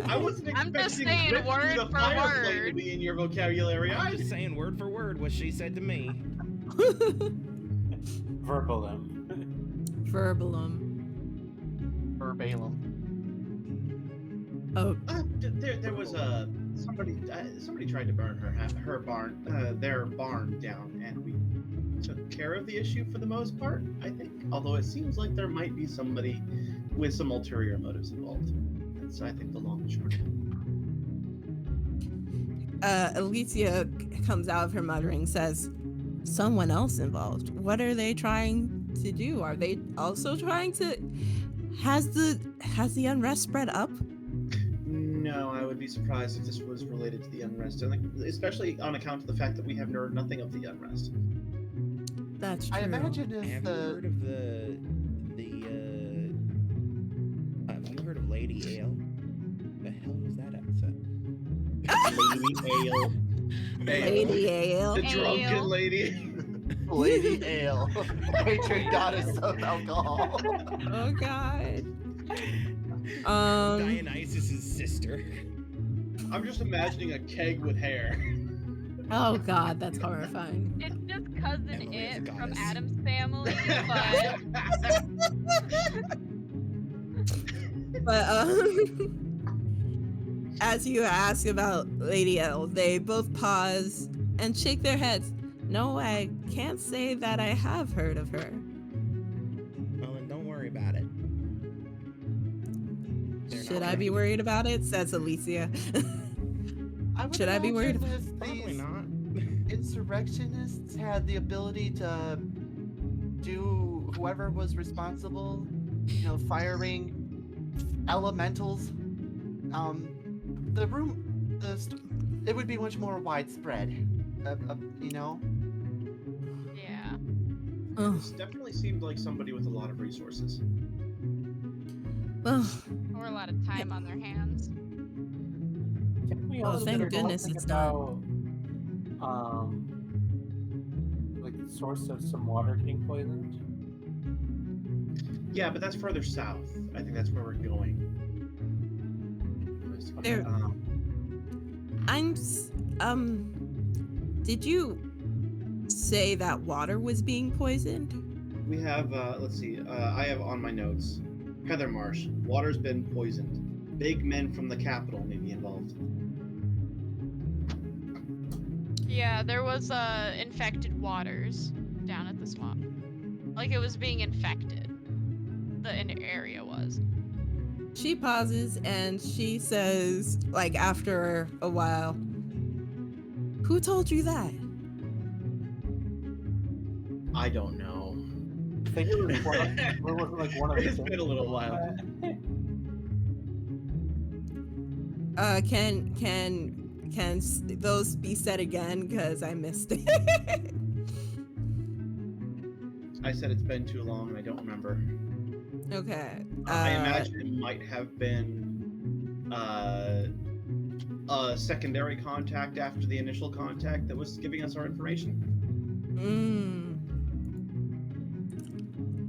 I wasn't I'm just expecting saying rift word through the for fire plane to word. be in your vocabulary. I'm just saying word for word what she said to me. Verbalum. Verbalum. Verbalum. Oh, There was somebody tried to burn her barn, their barn down, and we took care of the issue for the most part, I think. Although it seems like there might be somebody with some ulterior motives involved. That's, I think, the long and short of it. Alicia comes out of her muttering, says, "Someone else involved. What are they trying to do? Are they also trying to? Has the unrest spread up?" No, I would be surprised if this was related to the unrest, I think, especially on account of the fact that we have heard nothing of the unrest. That's true. I imagine if Have you heard of have you heard of Lady Ale? The hell was that episode? Lady Ale. Lady Ale. The drunken Ale. lady. Lady Ale, patron goddess of alcohol. Oh God. Dionysus's sister. I'm just imagining a keg with hair. Oh God, that's horrifying. It's just cousin Emily is a It from goddess. Adam's family, but But as you ask about Lady L, they both pause and shake their heads. No, I can't say that I have heard of her. Well, then don't worry about it. They're Should not I be right. worried about it? Says Alicia. Should I be worried? If Probably these not. insurrectionists had the ability to do whoever was responsible, firing elementals, it would be much more widespread. Yeah. Ugh. This definitely seemed like somebody with a lot of resources. Ugh. Or a lot of time on their hands. Can we Oh, also thank think goodness it's done. about, like the source of some water getting poisoned? Yeah, but that's further south. I think that's where we're going. There- Did you say that water was being poisoned? We have, let's see, I have on my notes, Heather Marsh, water's been poisoned. Big men from the capital may be involved. Yeah, there was infected waters down at the swamp. Like it was being infected. The area was. She pauses and she says, like after a while, "Who told you that?" I don't know. I think it was one of the It's been a little while. Can those be said again? Because I missed it. I said it's been too long and I don't remember. Okay. I imagine it might have been a secondary contact after the initial contact that was giving us our information.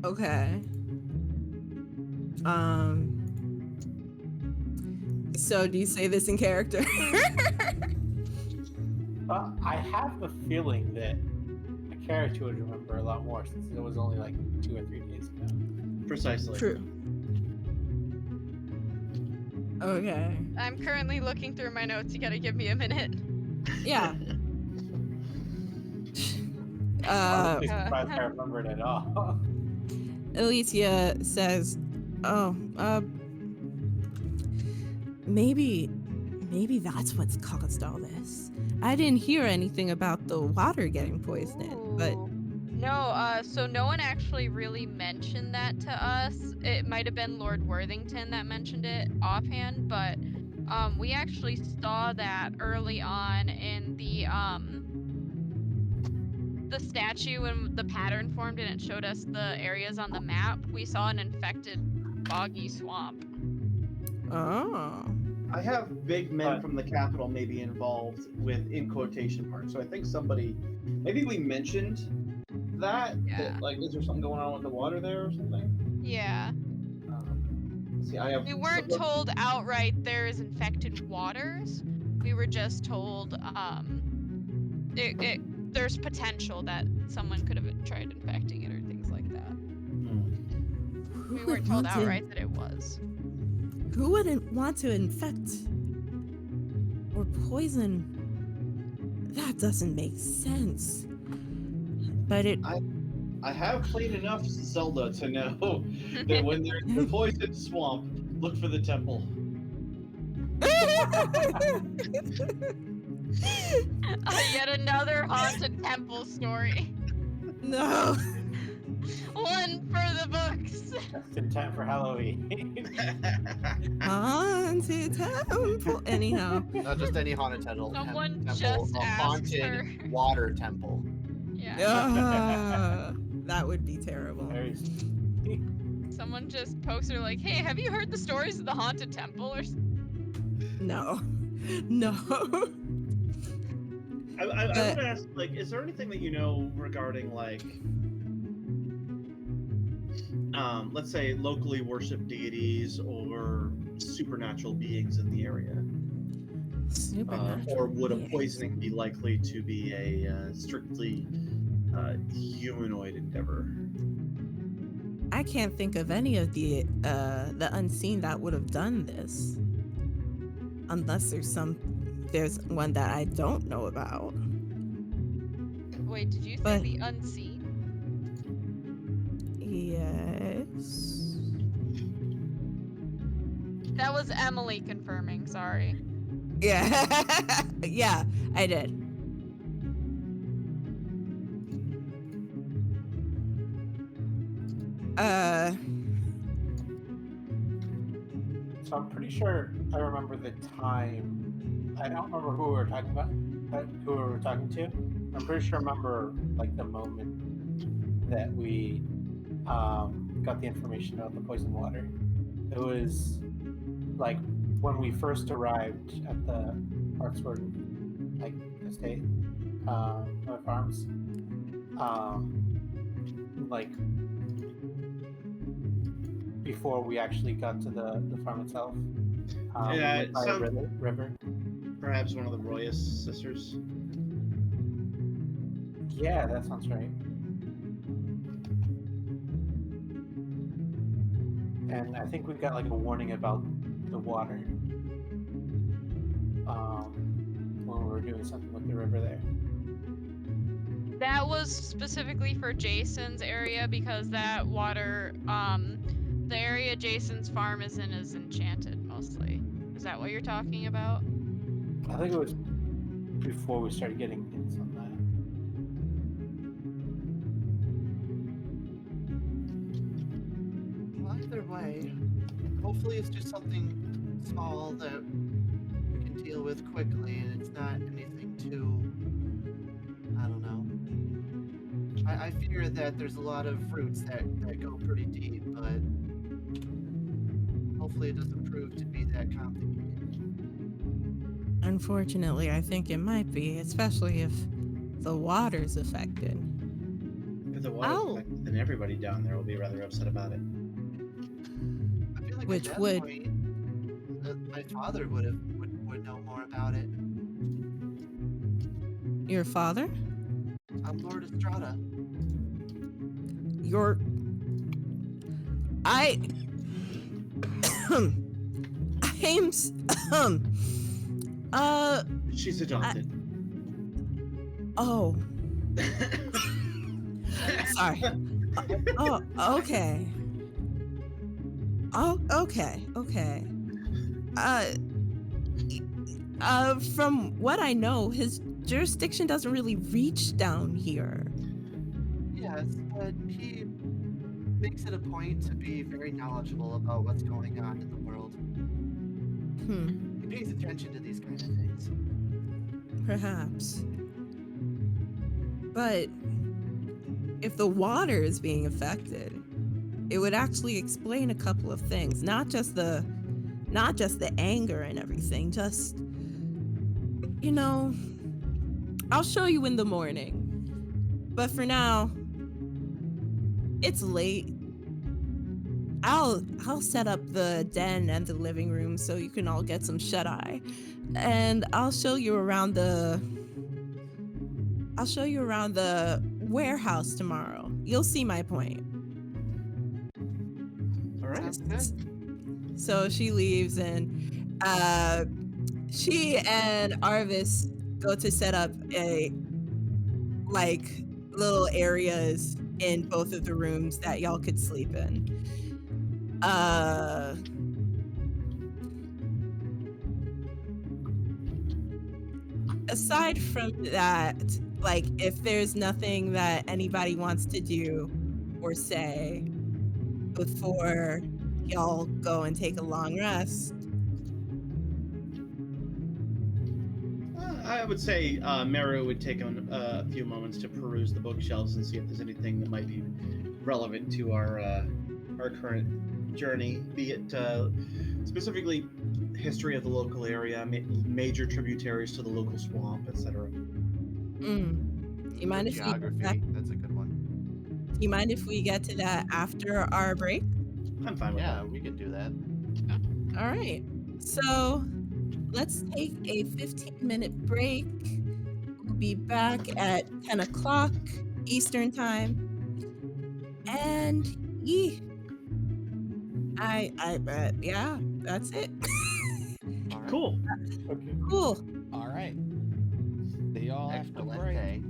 Okay. So do you say this in character? I have a feeling that a character would remember a lot more since it was only like 2 or 3 days ago. Precisely. True. Okay. I'm currently looking through my notes. You gotta give me a minute. Yeah. I'm just surprised I remember it at all. Alicia says, maybe that's what's caused all this. I didn't hear anything about the water getting poisoned, but Ooh. No, so no one actually really mentioned that to us. It might have been Lord Worthington that mentioned it offhand, but we actually saw that early on in the statue when the pattern formed and it showed us the areas on the map. We saw an infected boggy swamp. oh. I have big men from the capital maybe involved with in quotation marks. So I think maybe we mentioned that. Yeah. Like, is there something going on with the water there or something? Yeah. See, I have. We weren't told outright there is infected waters. We were just told there's potential that someone could have tried infecting it or things like that. We weren't told outright that it was. Who wouldn't want to infect or poison? That doesn't make sense. But I have played enough Zelda to know that when there's a poisoned swamp, look for the temple. Yet another haunted temple story. No. One for the books. Just in time for Halloween. Haunted temple. Anyhow. Not just any haunted temple. Someone temple, just a asked haunted for- water temple. Yeah. That would be terrible. Very Someone just posted like, "Hey, have you heard the stories of the haunted temple?" Or No. No. I would ask, like, is there anything that you know regarding, like, let's say locally worshipped deities or supernatural beings in the area? Supernatural Or would a beings. poisoning be likely to be a strictly humanoid endeavor? I can't think of any of the unseen that would have done this. Unless there's one that I don't know about. wait, did you say But- the unseen? Yes. That was Emily confirming. Sorry. Yeah. Yeah, I did. Uh, So I'm pretty sure I remember the time. I don't remember who we were talking about, who we were talking to. I'm pretty sure I remember like the moment that we got the information about the poison water. It was like when we first arrived at the Hartsford like estate, farms. Like before we actually got to the farm itself. We Yeah, went by a river. Perhaps one of the Royas sisters. Yeah, that sounds right. And I think we got like a warning about the water when we were doing something with the river there. That was specifically for Jason's area because that water, the area Jason's farm is in is enchanted mostly. Is that what you're talking about? I think it was before we started getting hints on that. Well, either way, hopefully it's just something small that we can deal with quickly, and it's not anything too, I don't know. I fear that there's a lot of roots that go pretty deep, but hopefully it doesn't prove to be that complicated. unfortunately, I think it might be, especially if the water's affected. If the water's Ow. affected, then everybody down there will be rather upset about it. I feel like Which at that would- point, my father would know more about it. Your father? I'm Lord Estrada. I I'm She's adopted. oh, sorry. Oh, okay. Oh, okay. From what I know, his jurisdiction doesn't really reach down here. Yes, but he makes it a point to be very knowledgeable about what's going on in the world. He pays attention to these kind of things. Perhaps. But if the water is being affected, it would actually explain a couple of things. Not just the anger and everything, just I'll show you in the morning. But for now, it's late. I'll set up the den and the living room so you can all get some shut-eye. And I'll show you around the warehouse tomorrow. You'll see my point. All right. Sounds good. So she leaves, and she and Arvis go to set up a little areas in both of the rooms that y'all could sleep in. Aside from that, if there's nothing that anybody wants to do or say before y'all go and take a long rest. I would say Meru would take a few moments to peruse the bookshelves and see if there's anything that might be relevant to our current journey, be it specifically history of the local area, major tributaries to the local swamp, etc. You mind if Geography, that's a good one. Do you mind if we get to that after our break? I'm fine with Yeah, that. we can do that. All right. So let's take a 15-minute break. We'll be back at 10 o'clock Eastern time. And yeah, that's it. All right. Cool. Okay. Cool. All right. See y'all after the Excellent break. day.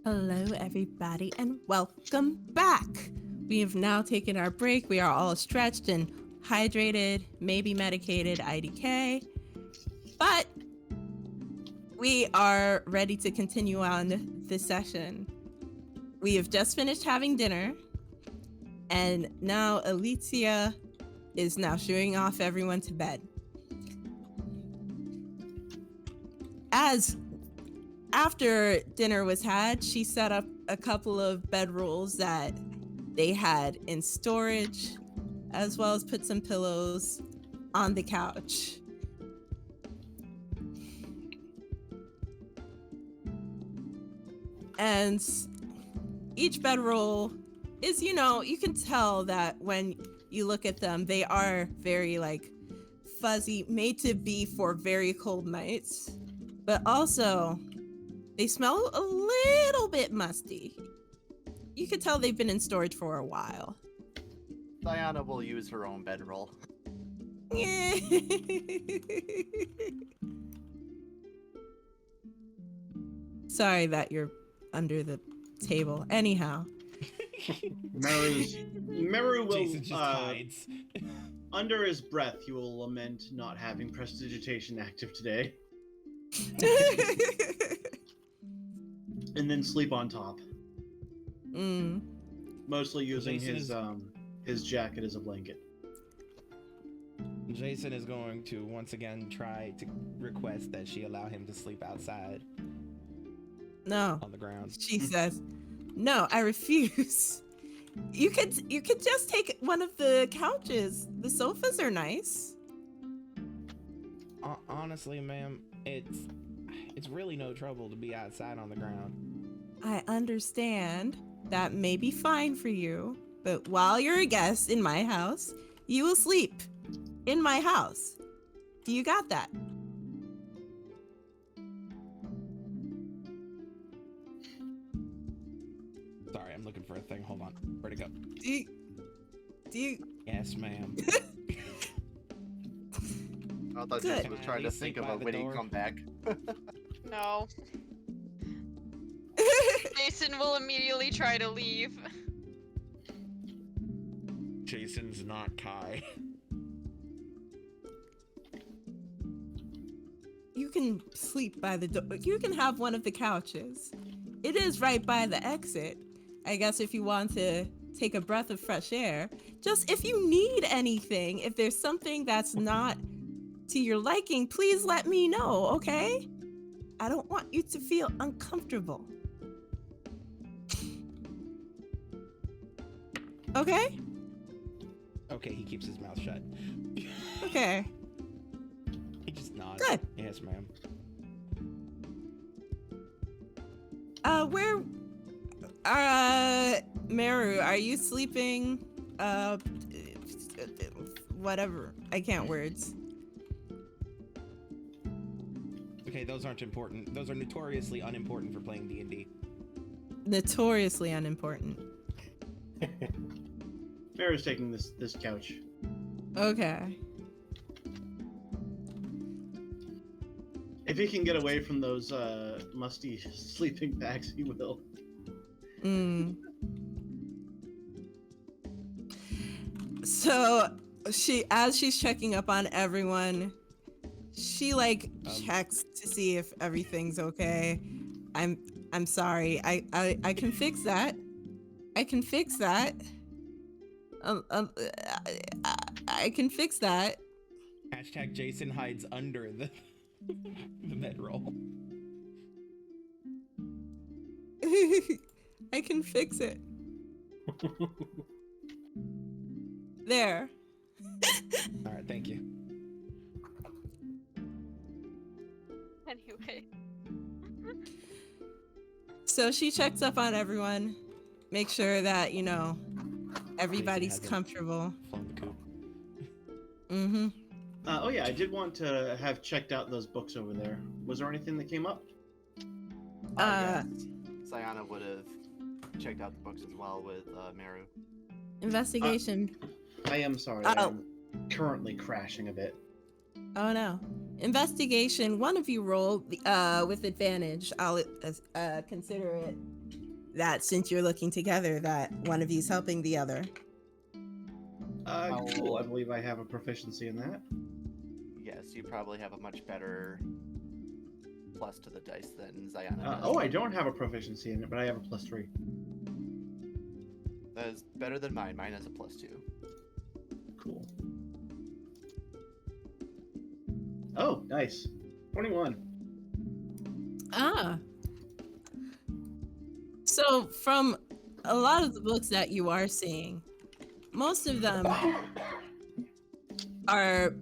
Hello, everybody, and welcome back. We have now taken our break. We are all stretched and hydrated, maybe medicated, IDK, but we are ready to continue on this session. We have just finished having dinner, and now Alicia is now shooing off everyone to bed. After dinner was had, she set up a couple of bedrolls that they had in storage, as well as put some pillows on the couch. And each bedroll is, you can tell that when you look at them, they are very fuzzy, made to be for very cold nights, but also they smell a little bit musty. You could tell they've been in storage for a while. Diana will use her own bedroll. Sorry that you're under the table. Anyhow. Meru will, Jason just hides. under his breath, he will lament not having prestidigitation active today, and then sleep on top. Mostly using his jacket as a blanket. Jason is going to once again try to request that she allow him to sleep outside. No. On the ground. She says, "No, I refuse. You could just take one of the couches. The sofas are nice." Honestly, ma'am, it's really no trouble to be outside on the ground. I understand that may be fine for you, but while you're a guest in my house, you will sleep in my house. Do you got that? Sorry, I'm looking for a thing. Hold on. Where'd it go? Do you? Yes, ma'am. I thought Good. Jason was trying to think of a witty comeback. No. Jason will immediately try to leave. Jason's not Kai. You can sleep by the door. You can have one of the couches. It is right by the exit. I guess if you want to take a breath of fresh air. Just if you need anything, if there's something that's not to your liking, please let me know, okay? I don't want you to feel uncomfortable. Okay? Okay, he keeps his mouth shut. Okay. He just nods. Good. Yes, ma'am. Meru, are you sleeping? Whatever. I can't words. Okay, those aren't important. Those are notoriously unimportant for playing D&D. Notoriously unimportant. Meru's taking this couch. Okay. If he can get away from those musty sleeping bags, he will. So as she's checking up on everyone, she checks to see if everything's okay. I'm sorry. I can fix that. I can fix that. I can fix that. Hashtag Jason hides under the the bedroll. I can fix it. There. All right, thank you. Anyway. So she checks up on everyone, make sure that, everybody's hasn't comfortable. Flown the coop. Mm-hmm. Oh yeah, I did want to have checked out those books over there. Was there anything that came up? Yes. Sayana would have checked out the books as well with Meru. Investigation. I am sorry. I am currently crashing a bit. Oh no. Investigation. One of you roll with advantage. I'll consider it that since you're looking together, that one of you's helping the other. Cool. I believe I have a proficiency in that. Yes, you probably have a much better plus to the dice than Ziana does. Oh, I don't have a proficiency in it, but I have a +3. That is better than mine. Mine has a +2. Cool. Oh, nice. 21. Ah. So from a lot of the books that you are seeing, most of them are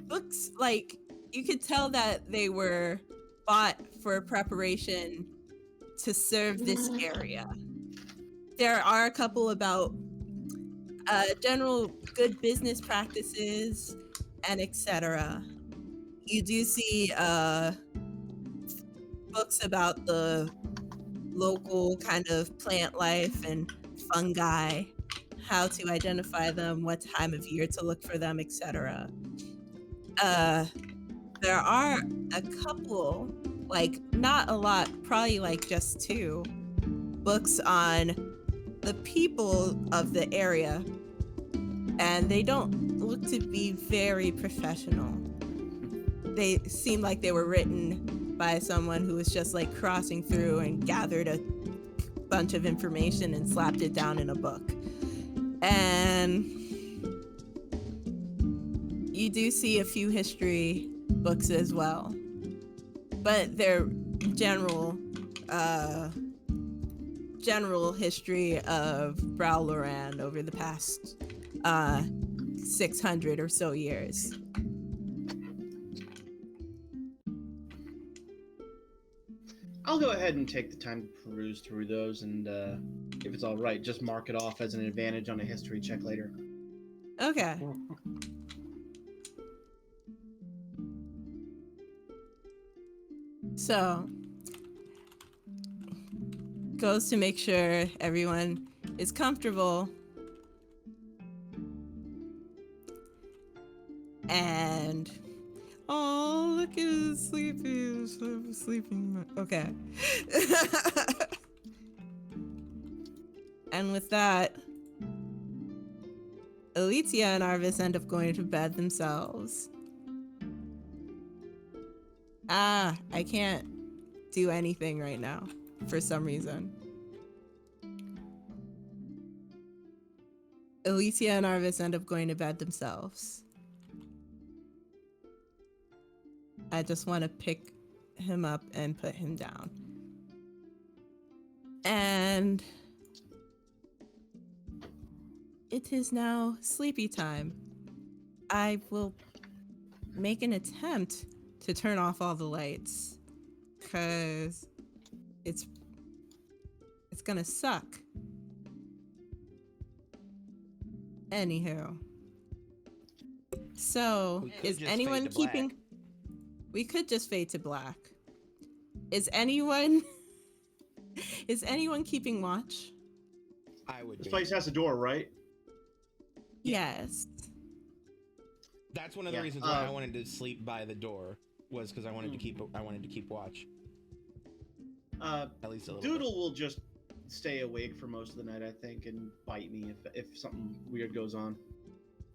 books like you could tell that they were bought for preparation to serve this area. There are a couple about general good business practices and etc. You do see books about the local kind of plant life and fungi, how to identify them, what time of year to look for them, etc. There are a couple, like not a lot, probably like just 2 books on the people of the area, and they don't look to be very professional. They seem like they were written by someone who was just like crossing through and gathered a bunch of information and slapped it down in a book. And you do see a few history books as well, but they're general history of Browloran over the past 600 or so years. I'll go ahead and take the time to peruse through those, and if it's all right, just mark it off as an advantage on a history check later. Okay. So, goes to make sure everyone is comfortable. And oh, look at his sleeping. Okay. And with that, Alicia and Arvis end up going to bed themselves. I can't do anything right now for some reason. Alicia and Arvis end up going to bed themselves. I just want to pick him up and put him down. And it is now sleepy time. I will make an attempt to turn off all the lights, because it's gonna suck. Anywho. So, We could is just anyone fade to black. keeping... We could just fade to black. Is anyone... Is anyone keeping watch? I would This be. place has a door, right? Yes. That's one of the Yeah, reasons why I wanted to sleep by the door, was because I wanted to keep watch. At least a little Doodle bit. will just stay awake for most of the night, I think, and bite me if something weird goes on.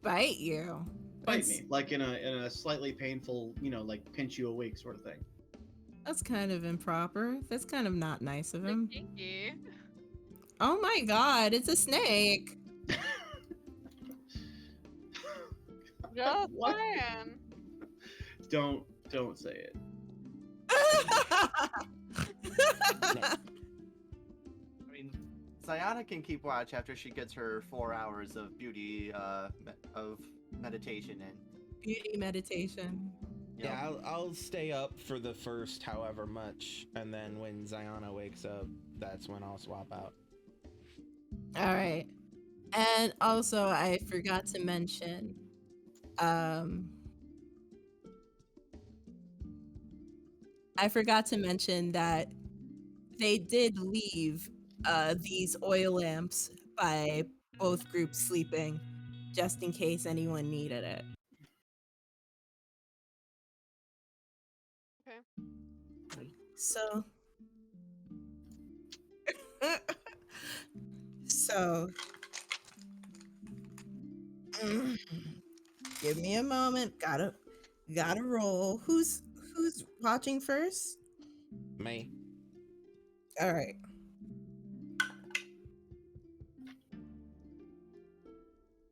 Bite you? Bite me, like in a slightly painful, like pinch you awake sort of thing. That's kind of improper. That's kind of not nice of him. Kinky. Oh my god, it's a snake. Just What? saying. Don't say it. No. I mean, Ziana can keep watch after she gets her 4 hours of beauty of meditation in. Beauty meditation. Yeah, I'll stay up for the first however much, and then when Ziana wakes up, that's when I'll swap out. All right. And also, I forgot to mention, that they did leave these oil lamps by both groups sleeping, just in case anyone needed it. Okay. So So, give me a moment. Gotta roll. Who's watching first? Me. All right.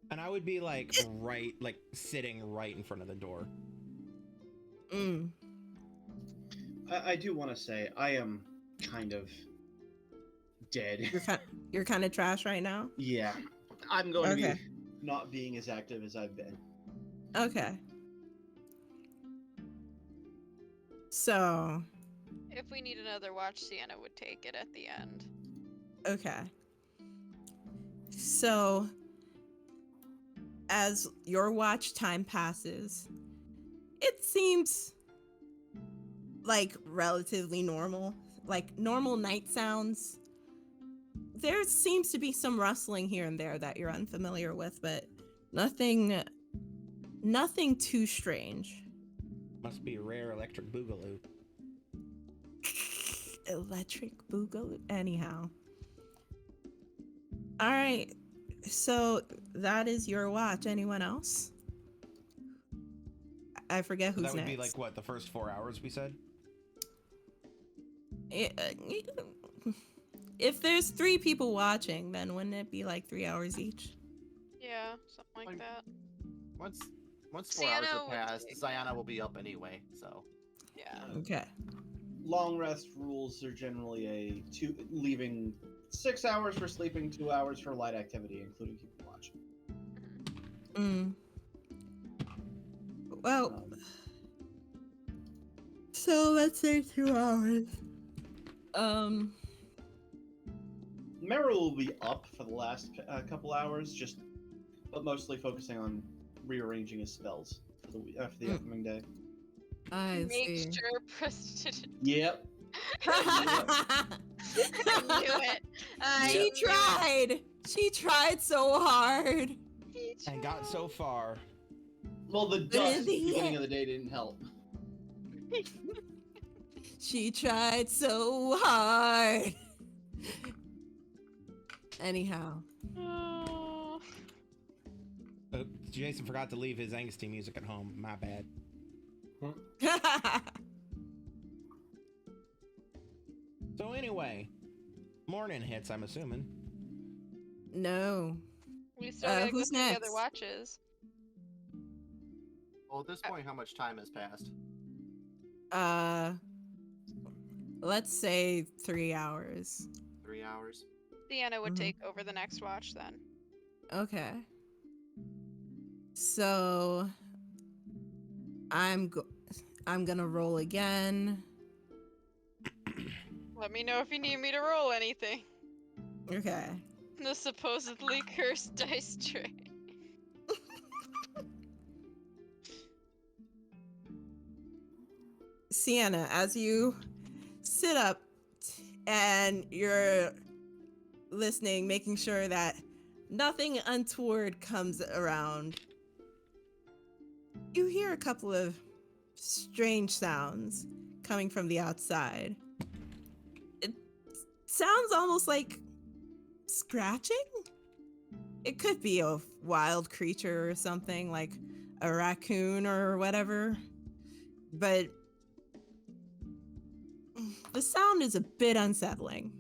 And I would be like sitting right in front of the door. Mm. I do want to say I am kind of dead. You're kind of trash right now. Yeah, I'm going to Okay. be not being as active as I've been. Okay. So, If we need another watch, Sienna would take it at the end. okay. So, as your watch time passes, it seems like relatively normal, like normal night sounds. There seems to be some rustling here and there that you're unfamiliar with, but nothing too strange. Must be a rare electric boogaloo. Electric boogaloo. Anyhow. All right. So that is your watch. Anyone else? I forget who's That would next. be like what, the first 4 hours we said? If there's 3 people watching, then wouldn't it be like 3 hours each? Yeah, something like Like- that. Once 4 hours Sienna have would passed, take Ziana will be up anyway. So Yeah. Okay. Long rest rules are generally leaving 6 hours for sleeping, 2 hours for light activity, including keeping watch. Mm. Well, so let's say 2 hours. Merrill will be up for the last couple hours, but mostly focusing on rearranging his spells for the upcoming day. I Make see. sure Preston. Yep. I knew it. I She knew it. tried. She tried so hard. He And got so far. Well, the in dust at the the beginning end- of the day didn't help. She tried so hard. Anyhow. Oh. Jason forgot to leave his angsty music at home. My bad. So anyway, morning hits, I'm assuming. No. We still gotta go who's through the next? other watches. well, at this point, how much time has passed? Let's say 3 hours. 3 hours. Sienna would Mhm. take over the next watch then. Okay. So I'm gonna roll again. Let me know if you need me to roll anything. Okay. The supposedly cursed dice tray. Sienna, as you sit up and you're listening, making sure that nothing untoward comes around, you hear a couple of strange sounds coming from the outside. It sounds almost like scratching? It could be a wild creature or something, like a raccoon or whatever. But the sound is a bit unsettling.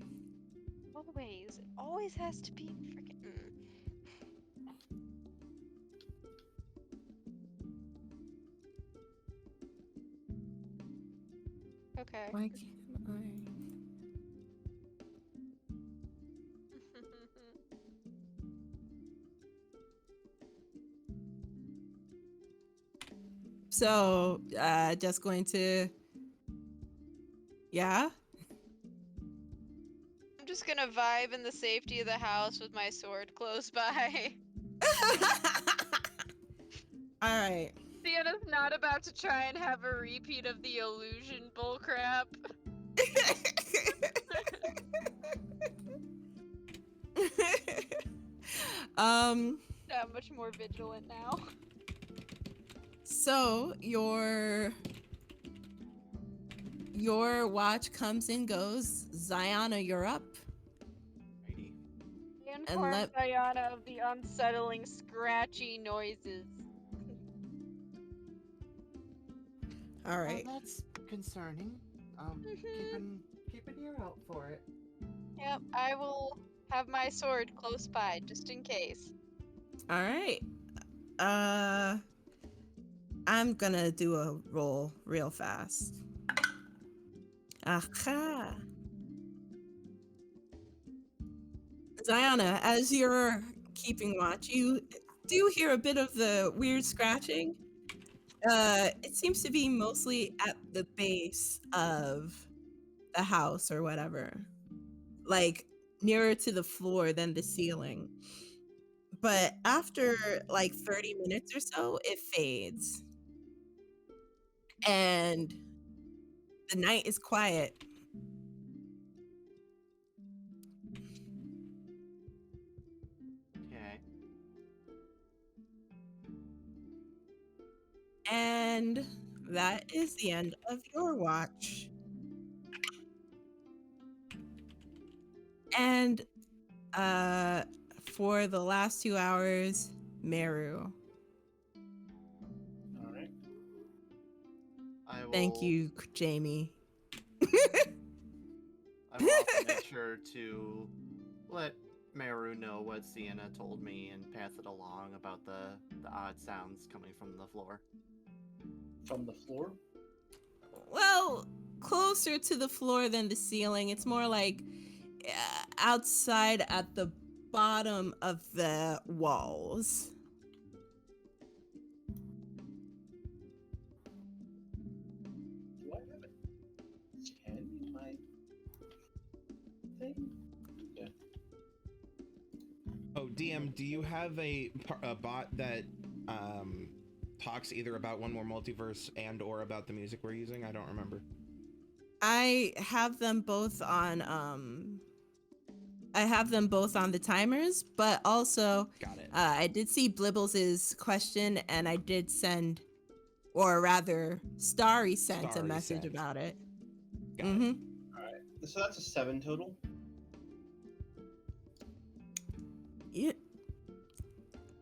Always. It always has to be freaking. Okay. Why can't I? So, just going to. Yeah? I'm just gonna vibe in the safety of the house with my sword close by. Alright. Sienna's not about to try and have a repeat of the illusion bullcrap. um, I'm much more vigilant now. so your watch comes and goes. Ziana, you're up. Righty. Inform let- Diana of the unsettling scratchy noises. All right. That's concerning. Keep an ear out for it. Yep, I will have my sword close by just in case. All right. I'm gonna do a roll real fast. Aha. Diana, as you're keeping watch, you do hear a bit of the weird scratching. It seems to be mostly at the base of the house or whatever, like nearer to the floor than the ceiling. But after like 30 minutes or so, it fades. And the night is quiet. Okay. And that is the end of your watch. And for the last 2 hours, Meru. All right. I will. Thank you, Jamey. I will also make sure to let Meru know what Sienna told me and pass it along about the odd sounds coming from the floor. From the floor? Well, closer to the floor than the ceiling. It's more like outside at the bottom of the walls. Do I have a 10 in my thing? Yeah. Oh, DM, do you have a bot that talks either about One More Multiverse and or about the music we're using? I don't remember. I have them both on the timers, but also Got it. I did see Blibbles' question, and I did send, or rather, Starry sent a Starry message sent. about it. Got it. Mm-hmm. All right. So that's a 7 total.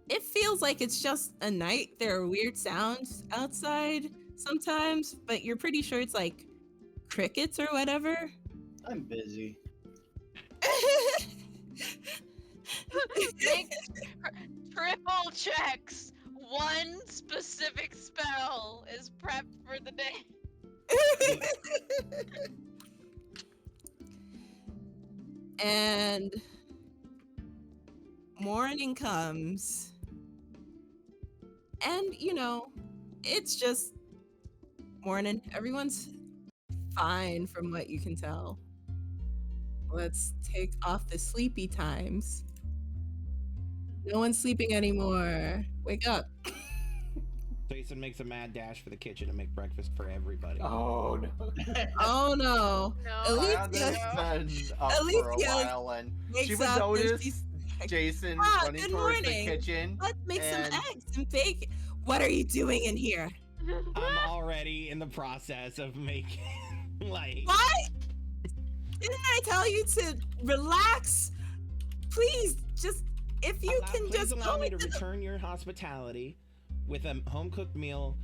It feels like it's just a night. There are weird sounds outside sometimes, but you're pretty sure it's like crickets or whatever. I'm busy. Make triple checks. One specific spell is prepped for the day. And morning comes, and it's just morning. Everyone's fine from what you can tell. Let's take off the sleepy times. No one's sleeping anymore. Wake up. Jason makes a mad dash for the kitchen to make breakfast for everybody. Oh no. Oh no. No. Alicia Diana's been up for a Alicia while, and she wakes would up and notice she's like, Jason running good towards morning. the kitchen. Let's make some and- eggs and bake. What are you doing in here? I'm already in the process of making, like... What? Didn't I tell you to relax? Please, just if you can Please just allow go me to into the... return your hospitality with a home-cooked meal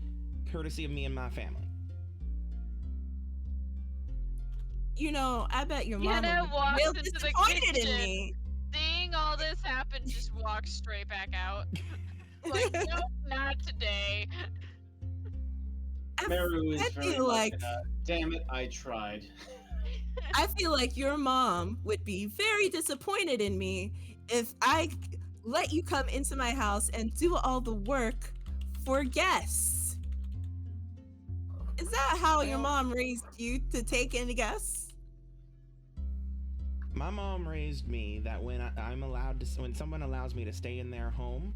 courtesy of me and my family. I bet your mom Hannah was walks real into the disappointed in kitchen. me. Seeing all this happen, just walks straight back out. Like, nope, not today. Meru is I very feel much like damn it, I tried. I feel like your mom would be very disappointed in me if I let you come into my house and do all the work for guests. Is that how your mom raised you, to take in guests? My mom raised me that when when someone allows me to stay in their home,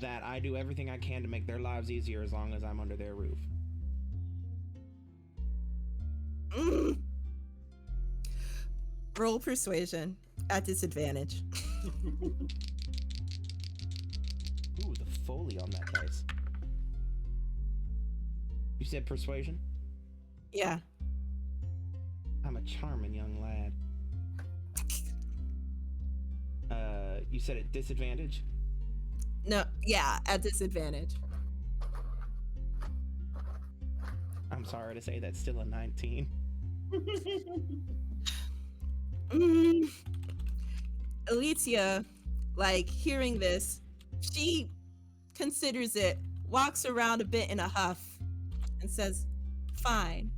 that I do everything I can to make their lives easier as long as I'm under their roof. Mm. Roll persuasion at disadvantage. Ooh, the foley on that dice. You said persuasion? Yeah. I'm a charming young lad. You said at disadvantage? No, yeah, at disadvantage. I'm sorry to say that's still a 19. Alicia, like, hearing this, she considers it, walks around a bit in a huff, and says, fine.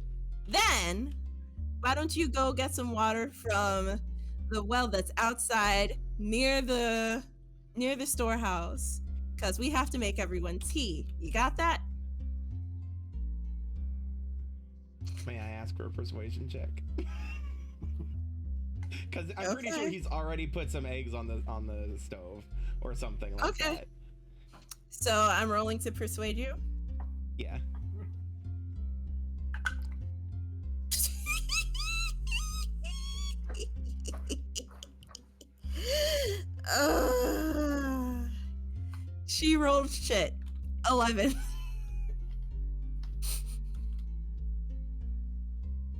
Then, why don't you go get some water from the well that's outside near the storehouse? Because we have to make everyone tea. You got that? May I ask for a persuasion check? Because I'm pretty sure Okay. he's already put some eggs on the stove or something like Okay. that. So I'm rolling to persuade you. Yeah. She rolled shit. 11.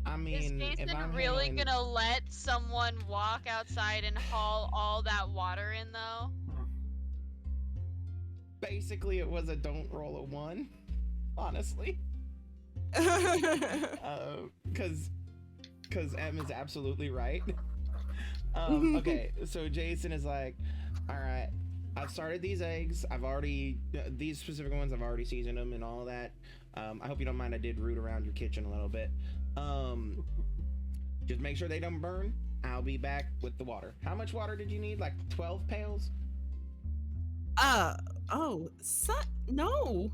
I Is mean, if Jason I'm really handling- gonna let someone walk outside and haul all that water in, though? Basically, it was a don't roll a 1, honestly. Because M is absolutely right. Okay, so Jason is like, all right, I've started these eggs. I've already, these specific ones, I've already seasoned them and all of that. I hope you don't mind, I did root around your kitchen a little bit. Just make sure they don't burn. I'll be back with the water. How much water did you need? Like 12 pails? No. You know what?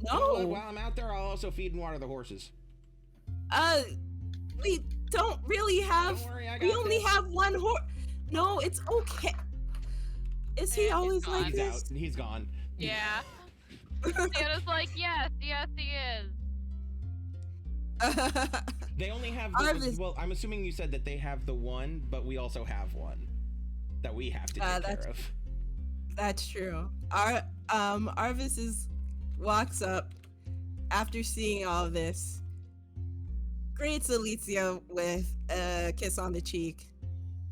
No. While I'm out there, I'll also feed and water the horses. We don't really have, Don't worry, I got we only this. have one horse. No, it's okay. Is he Yeah, he's always gone. like He's this? out. He's gone. Yeah. Santa's like, yes, he is. They only have Arvis- well, I'm assuming you said that they have the one, but we also have one that we have to take care of. That's true. Arvis walks up after seeing all of this, greets Alicia with a kiss on the cheek,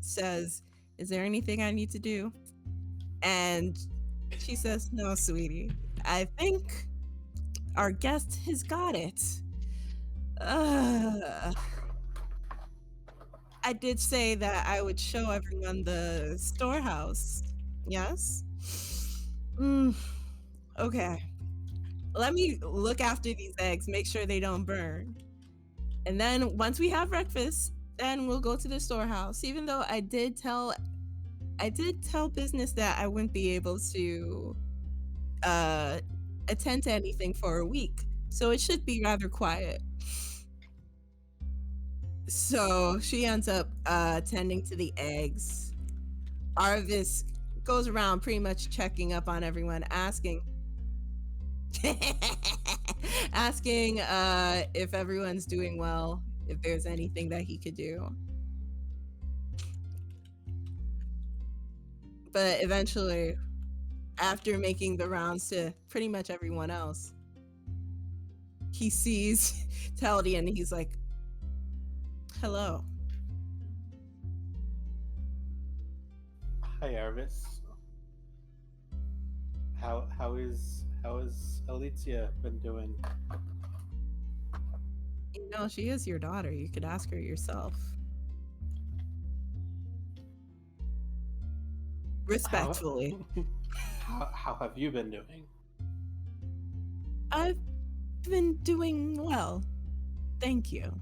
says, is there anything I need to do? And she says, no, sweetie. I think our guest has got it. I did say that I would show everyone the storehouse. Yes? Okay. Let me look after these eggs, make sure they don't burn. And then once we have breakfast, then we'll go to the storehouse. Even though I did tell business that I wouldn't be able to attend to anything for a week. So it should be rather quiet. So she ends up tending to the eggs. Arvis goes around pretty much checking up on everyone, asking if everyone's doing well, if there's anything that he could do. But eventually, after making the rounds to pretty much everyone else, he sees Taldy and he's like, hello. Hi, Arvis. How is Alicia been doing? You know, she is your daughter. You could ask her yourself. Respectfully. How have you been doing? I've been doing well. Thank you.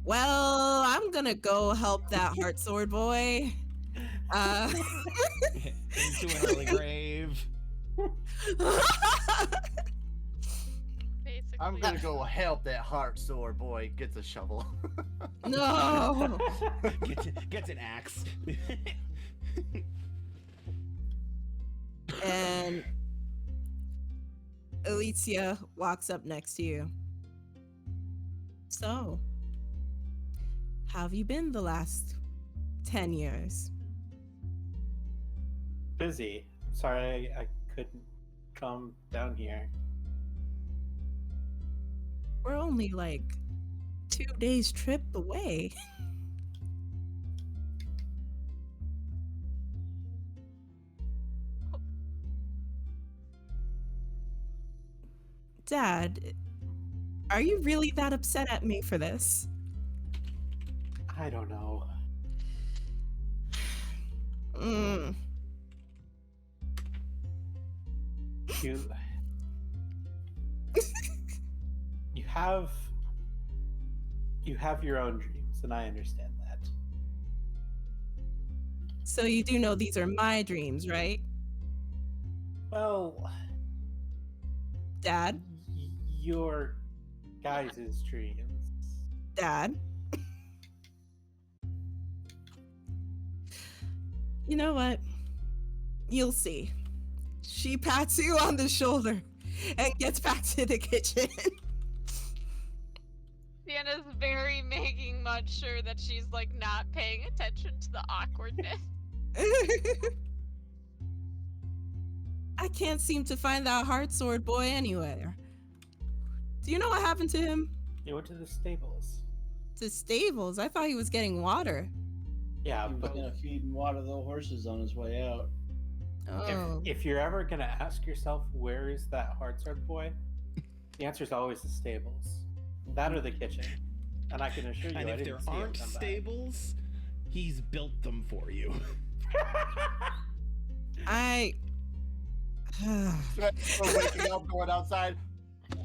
Well, I'm gonna go help that heart sword boy. Into an early grave. Basically. I'm gonna go help that heart sore boy. Gets a shovel. No. Gets an axe. And Alicia walks up next to you. So, how have you been the last 10 years? Busy. Sorry, I couldn't come down here. We're only like 2 days trip away. Dad, are you really that upset at me for this? I don't know. Mm. You you have your own dreams, and I understand that. So you do know these are my dreams, right, Well, Dad? your guys' dreams. Dad? You know what? You'll see. She pats you on the shoulder and gets back to the kitchen. Sienna's very making much sure that she's like not paying attention to the awkwardness. I can't seem to find that heart sword boy anywhere. Do you know what happened to him? He went to the stables. To stables? I thought he was getting water. Yeah, He was but gonna feed and water the horses on his way out. Oh. if you're ever gonna ask yourself where is that heart sword boy, the answer is always the stables. That or the kitchen. And I can assure you, And I if didn't there see him aren't come back. stables, he's built them for you. I. We're waking up, going outside.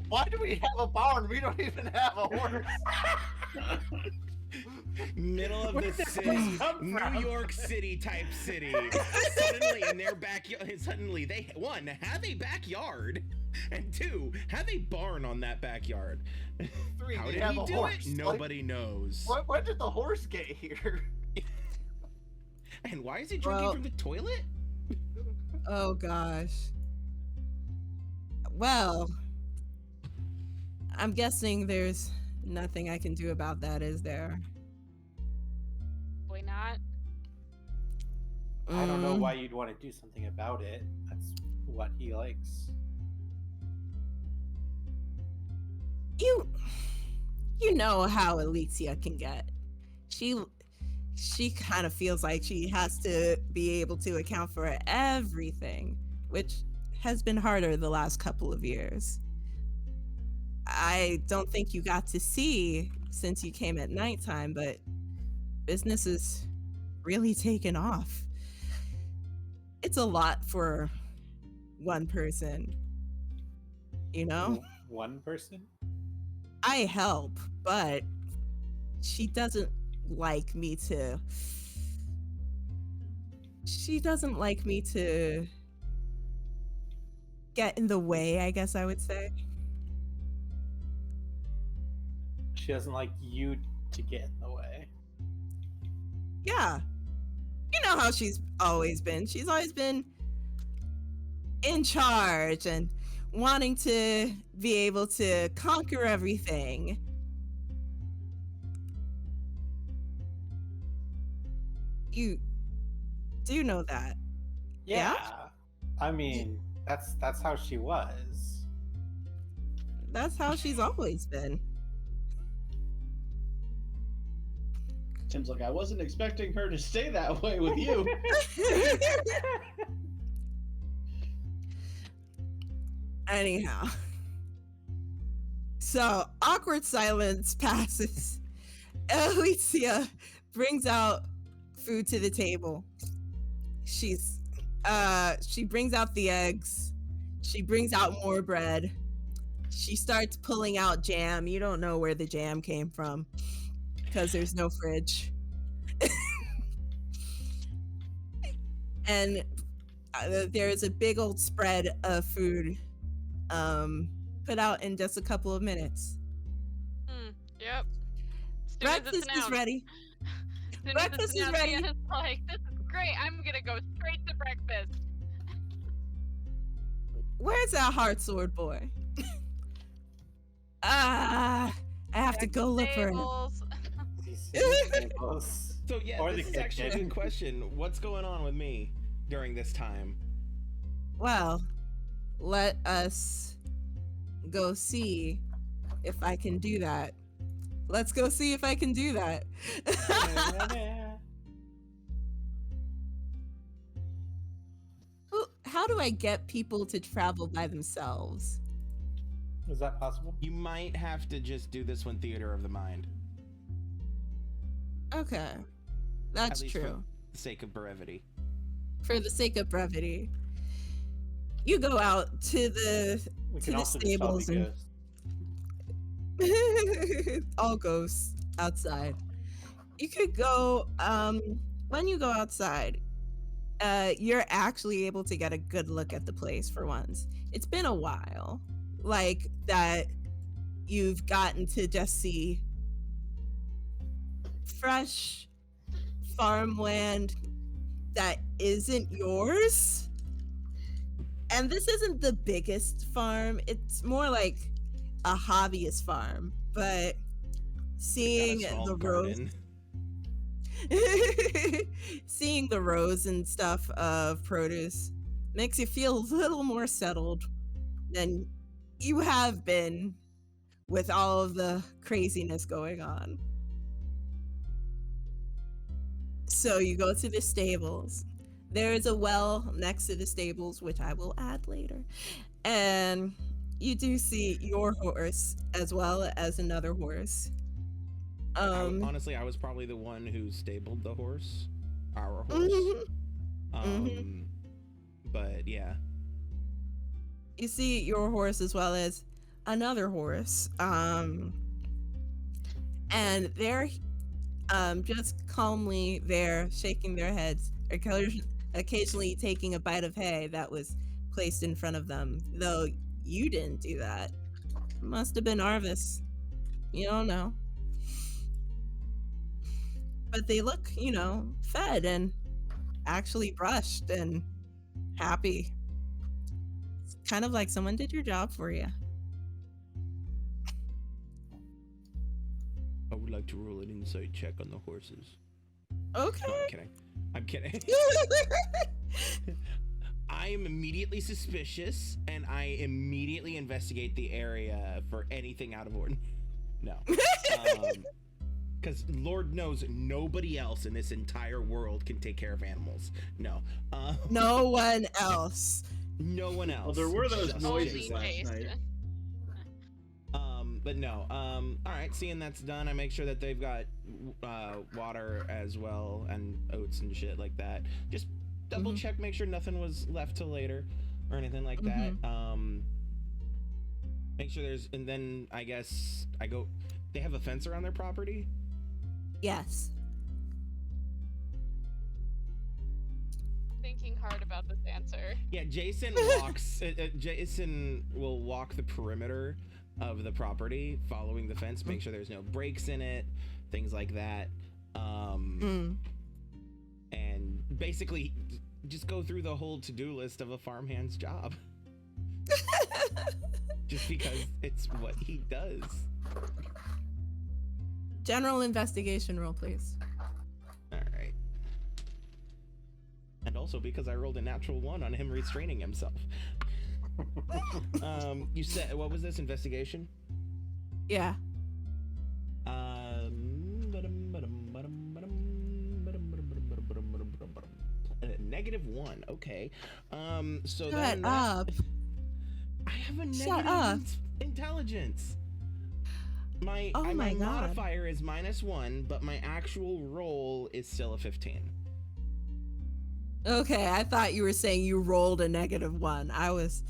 Why do we have a barn? We don't even have a horse. Middle of Where the did this city, come New from? York City type city. Suddenly in their backyard, suddenly they, one, have a backyard, and two, have a barn on that backyard. Three, How we did have he a do horse. it? Nobody knows. When did the horse get here? And why is he drinking Well- from the toilet? Oh gosh. Well, I'm guessing there's nothing I can do about that, is there? Probably not. I don't know Mm. why you'd want to do something about it. That's what he likes. You know how Alicia can get. She kind of feels like she has to be able to account for everything, which has been harder the last couple of years. I don't think you got to see since you came at nighttime, but business is really taken off. It's a lot for one person, you know? One person? I help, but she doesn't like me to. She doesn't like me to get in the way, I guess I would say. She doesn't like you to get in the way. Yeah. You know how she's always been. She's always been in charge and wanting to be able to conquer everything. You do know that. Yeah. Yeah? I mean, that's how she was. That's how she's always been. Tim's like, I wasn't expecting her to stay that way with you. Anyhow. So, awkward silence passes. Alicia brings out food to the table. She brings out the eggs. She brings out more bread. She starts pulling out jam. You don't know where the jam came from because there's no fridge. And there's a big old spread of food put out in just a couple of minutes. Yep. As soon as Breakfast it's is announced- ready. as soon as Breakfast it's is announced, ready. Sienna's like, this is great. I'm gonna go straight to breakfast. Where's that heart sword boy? I have to go look for him. Tables. These tables. So yeah, Or this the is actually a kitchen. good question. What's going on with me during this time? Well, let us go see if I can do that. Let's go see if I can do that. How do I get people to travel by themselves? Is that possible? You might have to just do this one theater of the mind. Okay, that's At least true. For the sake of brevity. For the sake of brevity, you go out to the We to can the also just all be stables and ghosts. all ghosts outside. You could go when you go outside, you're actually able to get a good look at the place for once. It's been a while, like that you've gotten to just see fresh farmland that isn't yours. And this isn't the biggest farm, it's more like a hobbyist farm, but seeing Got a small the rows garden. seeing the rows and stuff of produce makes you feel a little more settled than you have been with all of the craziness going on. So you go to the stables. There is a well next to the stables, which I will add later. And you do see your horse as well as another horse. Honestly, I was probably the one who stabled the horse. Our horse. But yeah. You see your horse as well as another horse. And they're just calmly there, shaking their heads, occasionally taking a bite of hay that was placed in front of them. Though you didn't do that. Must have been Arvis. You don't know. But they look, fed and actually brushed and happy. It's kind of like someone did your job for you. I would like to roll an insight check on the horses. Okay. No, I'm kidding. I am immediately suspicious, and I immediately investigate the area for anything out of order. No. Because Lord knows nobody else in this entire world can take care of animals. No. No one else. No one else. Well, there were those Just noises Jason. last Jason. night. But no. All right. Seeing that's done, I make sure that they've got water as well and oats and shit like that. Just double check, make sure nothing was left till later or anything like that. Make sure there's, and then I guess I go. They have a fence around their property. Yes. Thinking hard about this answer. Yeah, Jason walks. Jason will walk the perimeter of the property, following the fence, make sure there's no breaks in it, things like that. And basically, just go through the whole to-do list of a farmhand's job. Just because it's what he does. General investigation roll, please. All right. And also because I rolled a natural 1 on him restraining himself. You said, what was this, investigation? Yeah. -1. Okay. So Shut then up. I have a Shut up. negative intelligence. My Oh my God. modifier is -1, but my actual roll is still a 15. Okay, I thought you were saying you rolled a -1. I was,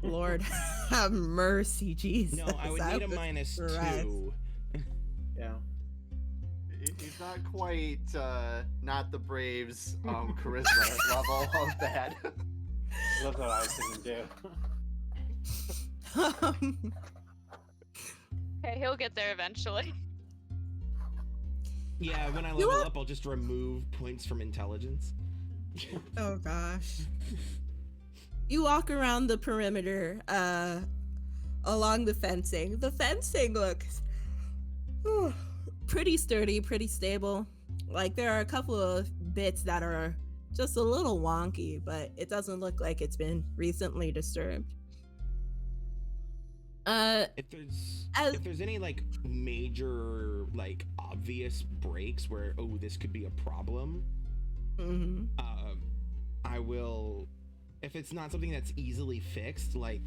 Lord, have mercy, Jesus. No, I would need a was -2. Yeah. He's not quite not the Braves charisma level of that. That's what I was thinking too. Okay, he'll get there eventually. Yeah, when I You level are- up, I'll just remove points from intelligence. Oh gosh. You walk around the perimeter, along the fencing. The fencing looks pretty sturdy, pretty stable. Like there are a couple of bits that are just a little wonky, but it doesn't look like it's been recently disturbed. If there's As- if there's any like major like obvious breaks where this could be a problem, mhm. I will, if it's not something that's easily fixed, like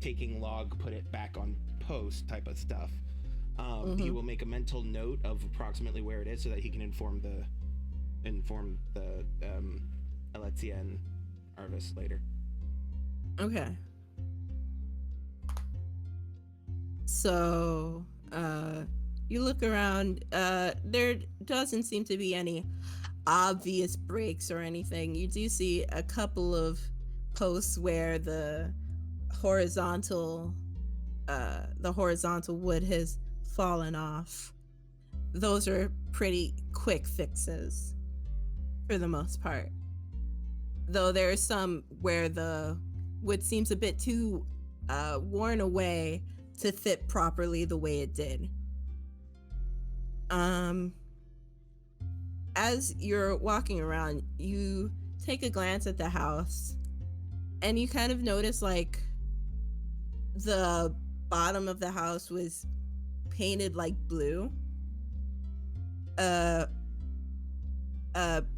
taking log, put it back on post type of stuff. He will make a mental note of approximately where it is so that he can inform the Alexia and Arvis later. Okay. So, you look around, there doesn't seem to be any obvious breaks or anything. You do see a couple of posts where the horizontal wood has fallen off. Those are pretty quick fixes for the most part. Though there are some where the wood seems a bit too worn away to fit properly the way it did. As you're walking around, you take a glance at the house and you kind of notice like the bottom of the house was painted like blue. A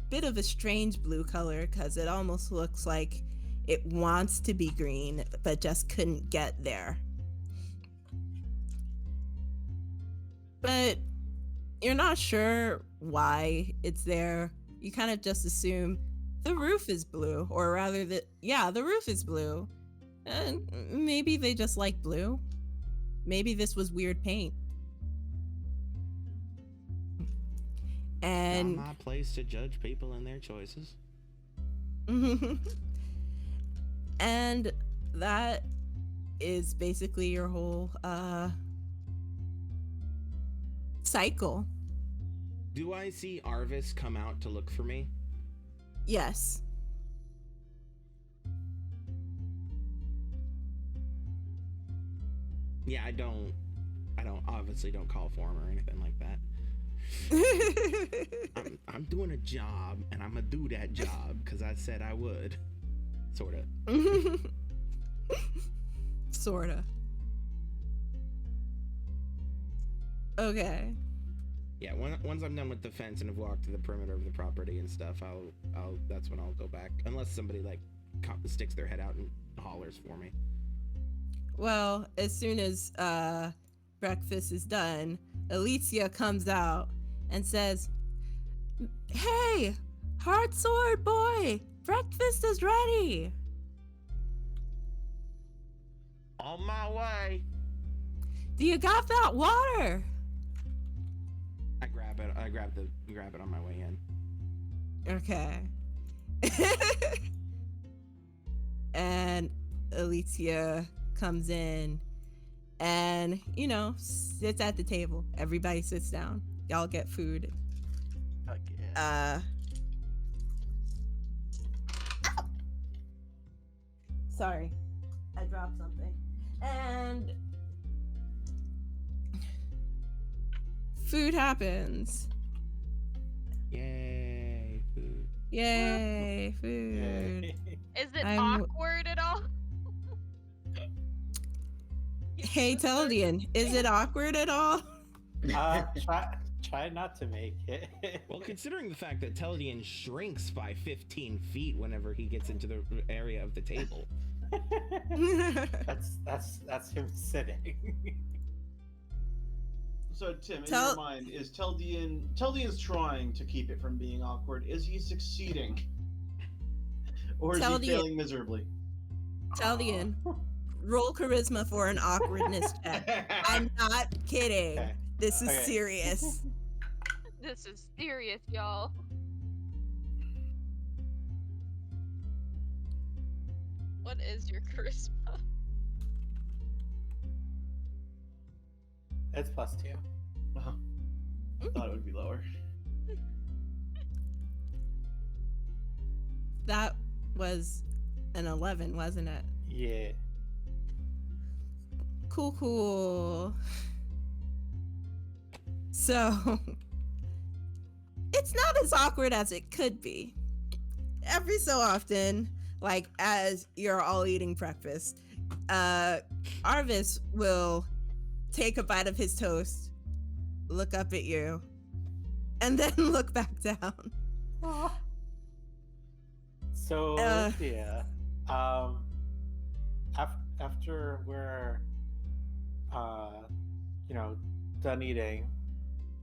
bit of a strange blue color because it almost looks like it wants to be green but just couldn't get there. But you're not sure why it's there. You kind of just assume the roof is blue, or rather the roof is blue. And maybe they just like blue. Maybe this was weird paint. And not my place to judge people and their choices. And that is basically your whole cycle. Do I see Arvis come out to look for me? Yes. Yeah, I don't obviously don't call for him or anything like that. I'm doing a job and I'm gonna do that job because I said I would. Sorta. Sorta. Okay. Yeah, once I'm done with the fence and have walked to the perimeter of the property and stuff, that's when I'll go back. Unless somebody like sticks their head out and hollers for me. Well, as soon as breakfast is done, Alicia comes out and says, "Hey, Heart Sword boy, breakfast is ready." On my way. Do you got that water? I grab it on my way in. Okay. And Alicia comes in and, sits at the table. Everybody sits down. Y'all get food. Okay. Sorry. I dropped something. And food happens. Yay, food. Yay, food. Is it I'm- awkward at all? Hey, Teldian, is it awkward at all? Try not to make it. Well, considering the fact that Teldian shrinks by 15 feet whenever he gets into the area of the table. that's him sitting. So Tim, in your mind, is Teldian's trying to keep it from being awkward? Is he succeeding? Or is he failing miserably? Teldian, roll charisma for an awkwardness check. I'm not kidding. Okay. This is Okay. serious. This is serious, y'all. What is your charisma? It's +2. Uh-huh. Thought it would be lower. That was an 11, wasn't it? Yeah. Cool. So, it's not as awkward as it could be. Every so often, like as you're all eating breakfast, Arvis will take a bite of his toast, look up at you, and then look back down. So, yeah. after we're, done eating,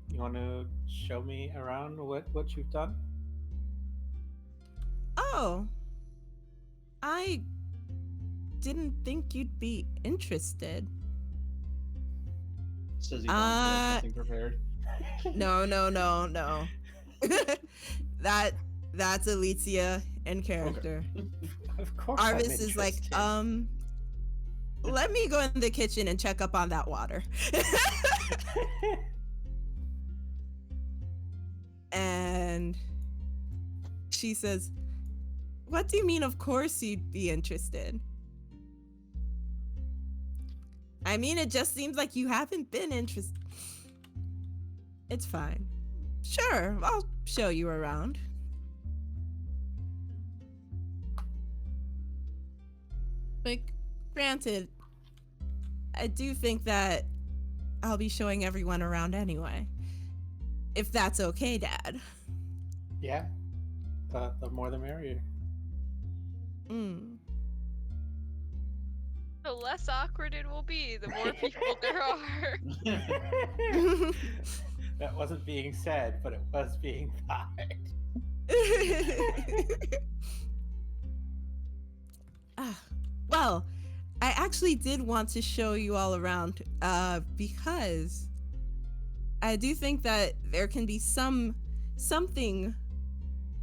you want to show me around what you've done? Oh, I didn't think you'd be interested. Says Yvonne, has nothing prepared. No. That's Alicia in character. Of course. I'm Arvis is like, interested. let me go in the kitchen and check up on that water. And she says, what do you mean, of course you'd be interested? I mean, it just seems like you haven't been interested. It's fine. Sure, I'll show you around. Like, granted, I do think that I'll be showing everyone around anyway. If that's okay, Dad. Yeah. The more the merrier. Mm. The less awkward it will be, the more people there are. That wasn't being said, but it was being thought. Well, I actually did want to show you all around because I do think that there can be something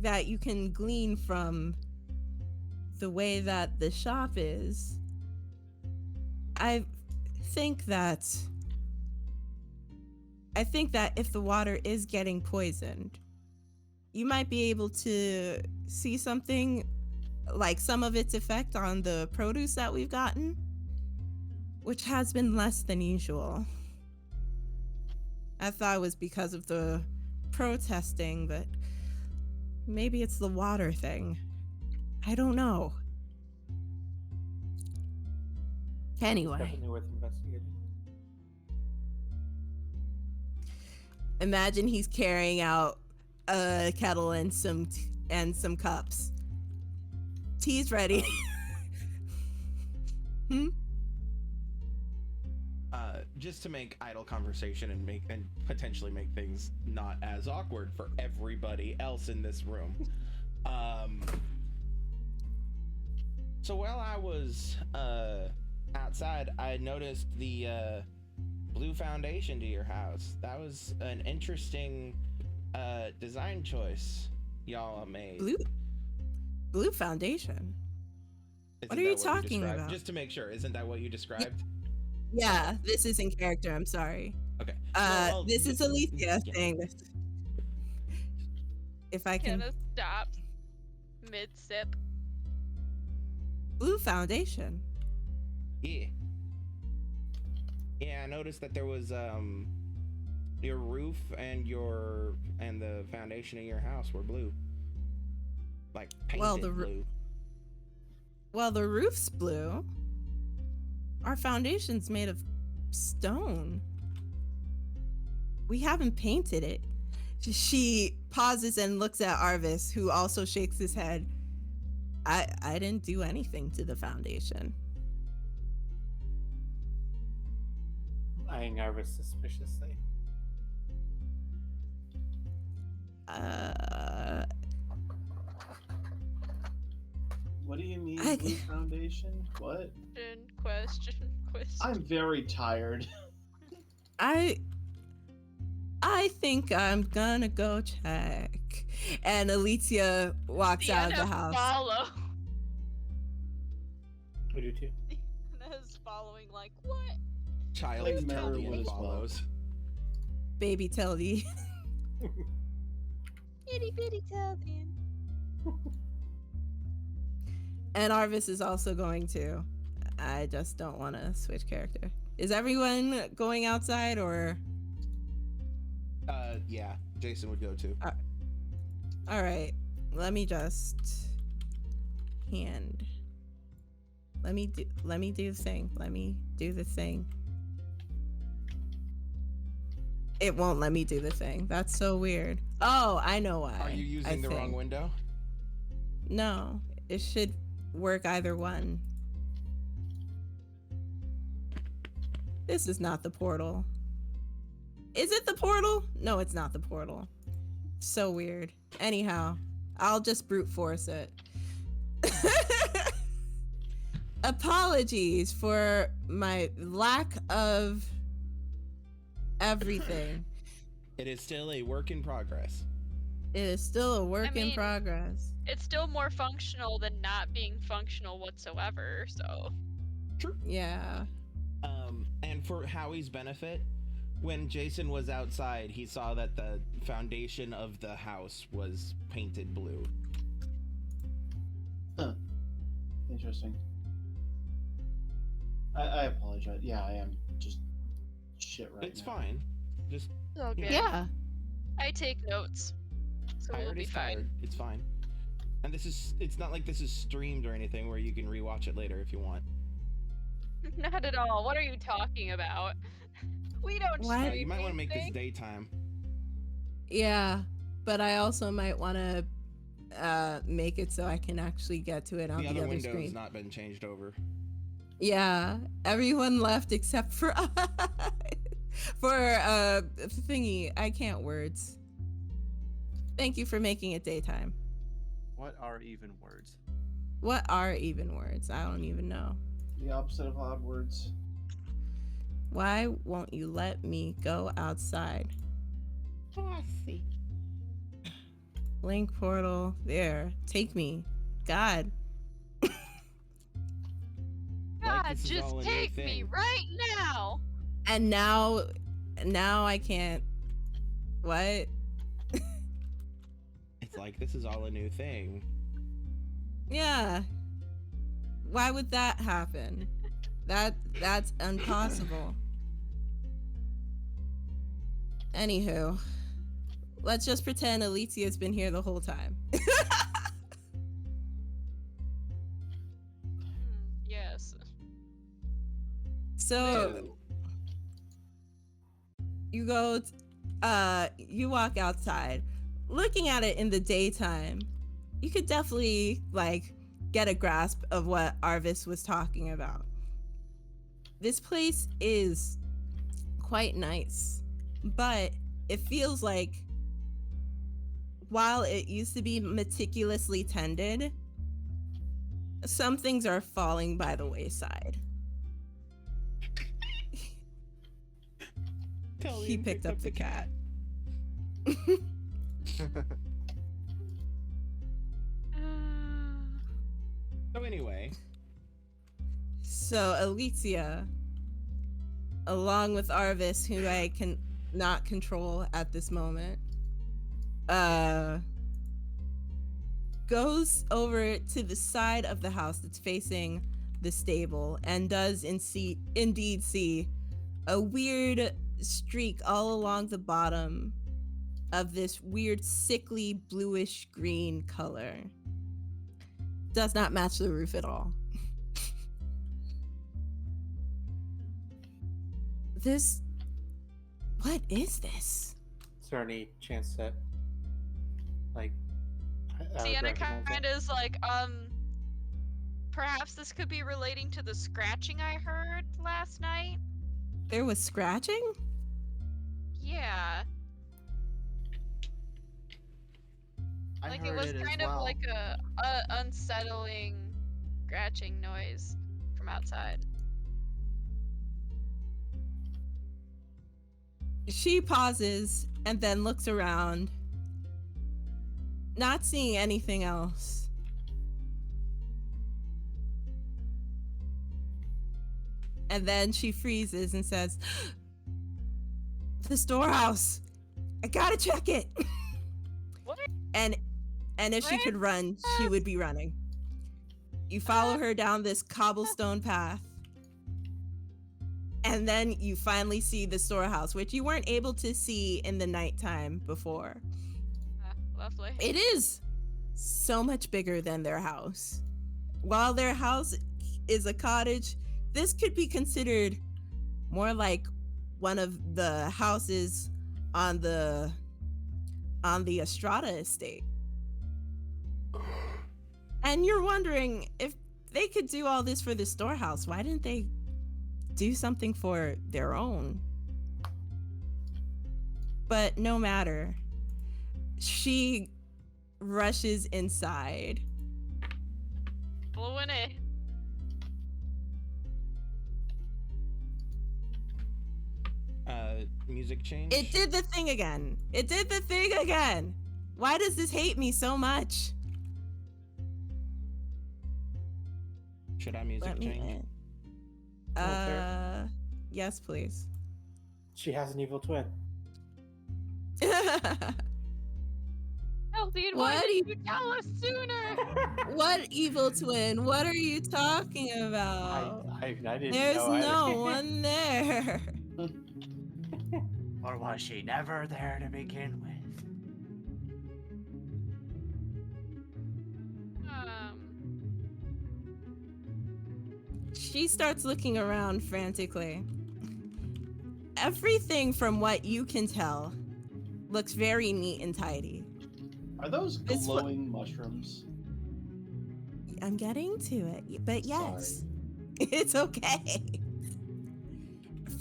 that you can glean from the way that the shop is. I think that if the water is getting poisoned, you might be able to see something like some of its effect on the produce that we've gotten, which has been less than usual. I thought it was because of the protesting, but maybe it's the water thing. I don't know. Anyway. Definitely worth investigating. Imagine he's carrying out a kettle and some cups. Tea's ready. Just to make idle conversation and potentially make things not as awkward for everybody else in this room. So while I was outside, I noticed the blue foundation to your house. That was an interesting design choice y'all made. Blue foundation? Isn't What are you that talking described? about? Just to make sure, isn't that what you described? Yeah, this is in character. I'm sorry. Okay. This is Alicia saying this. If I can. Gonna stop mid sip. Blue foundation. Yeah. Yeah, I noticed that there was your roof and the foundation of your house were blue. Like painted blue. Well, the roof's blue. Our foundation's made of stone. We haven't painted it. She pauses and looks at Arvis, who also shakes his head. I didn't do anything to the foundation. Eyeing Arvis suspiciously. What do you mean, I- blue foundation? What? Question. I'm very tired. I think I'm gonna go check. And Alicia walks out of the house. Follow. We do too. Is following like what? Child Like Teldian Merriwood as well. follows. Baby Teldy. Itty bitty Teldian. And Arvis is also going to. I just don't want to switch character. Is everyone going outside or? Yeah, Jason would go too. All right. Let me just hand. Let me do the thing. Let me do the thing. It won't let me do the thing. That's so weird. Oh, I know why. Are you using the wrong window? No, it should work either one. This is not the portal. Is it the portal? No, it's not the portal. So weird. Anyhow, I'll just brute force it. Apologies for my lack of everything. It is still a work in progress. It is still a work in mean, progress. It's still more functional than not being functional whatsoever, so. Yeah. And for Howie's benefit, when Jason was outside, he saw that the foundation of the house was painted blue. Huh. Interesting. I apologize. Yeah, I am just shit right It's now. fine. Just It's all good. Yeah. I take notes. So we'll tired be is fine. tired. It's fine. And it's not like this is streamed or anything where you can rewatch it later if you want. Not at all. What are you talking about? We don't What? stream You might want to make this anything. daytime. Yeah. But I also might want to make it so I can actually get to it on The the other other window has screen. not been changed over. Yeah. Everyone left except for for thingy. I can't words. Thank you for making it daytime. What are even words? What are even words? I don't even know. The opposite of odd words. Why won't you let me go outside? Oh, I see. Link portal. There. Take me. God. God, this is just all a new take me thing. right now. And now I can't. What? It's like this is all a new thing. Yeah. Why would that happen? That's impossible. Anywho, let's just pretend Alicia's been here the whole time. Yes. So you go you walk outside. Looking at it in the daytime, you could definitely like get a grasp of what Arvis was talking about. This place is quite nice, but it feels like while it used to be meticulously tended, some things are falling by the wayside. He picked up the cat. So anyway, So Alicia, along with Arvis, who I can not control at this moment, goes over to the side of the house that's facing the stable and does indeed see a weird streak all along the bottom of this weird sickly bluish green color. Does not match the roof at all. What is this? Is there any chance that, like, I would Sienna recognize kind it? of is like, perhaps this could be relating to the scratching I heard last night. There was scratching? Yeah, I like heard it was as kind well. of like a unsettling scratching noise from outside. She pauses and then looks around, not seeing anything else. And then she freezes and says, "The storehouse. I gotta check it." What? And if she could run, she would be running. You follow her down this cobblestone path. And then you finally see the storehouse, which you weren't able to see in the nighttime before. Lovely. It is so much bigger than their house. While their house is a cottage, this could be considered more like one of the houses on the Estrada estate. And you're wondering if they could do all this for the storehouse, why didn't they do something for their own. But no matter, she rushes inside. Blowing it. Music change. It did the thing again. It did the thing again. Why does this hate me so much? Should I music Let me change? in. fair. Yes, please. She has an evil twin. Oh, dude, What why do didn't you tell us sooner? What evil twin? What are you talking about? I didn't There's know either. no one there. Or was she never there to begin with? She starts looking around frantically. Everything from what you can tell looks very neat and tidy. Are those It's what- glowing mushrooms? I'm getting to it, but yes, it's okay.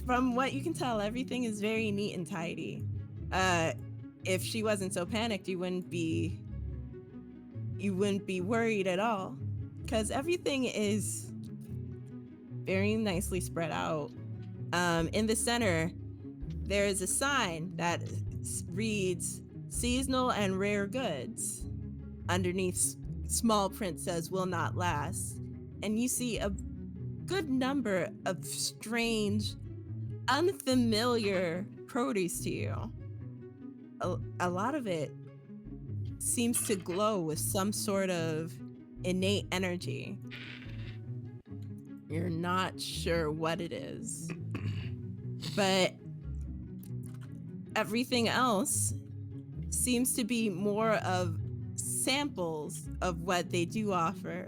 From what you can tell, everything is very neat and tidy. If she wasn't so panicked, you wouldn't be worried at all, because everything is very nicely spread out. In the center, there is a sign that reads "Seasonal and Rare Goods." Underneath, small print says "Will not last," and you see a good number of strange, unfamiliar produce to you. A lot of it seems to glow with some sort of innate energy. You're not sure what it is, but everything else seems to be more of samples of what they do offer.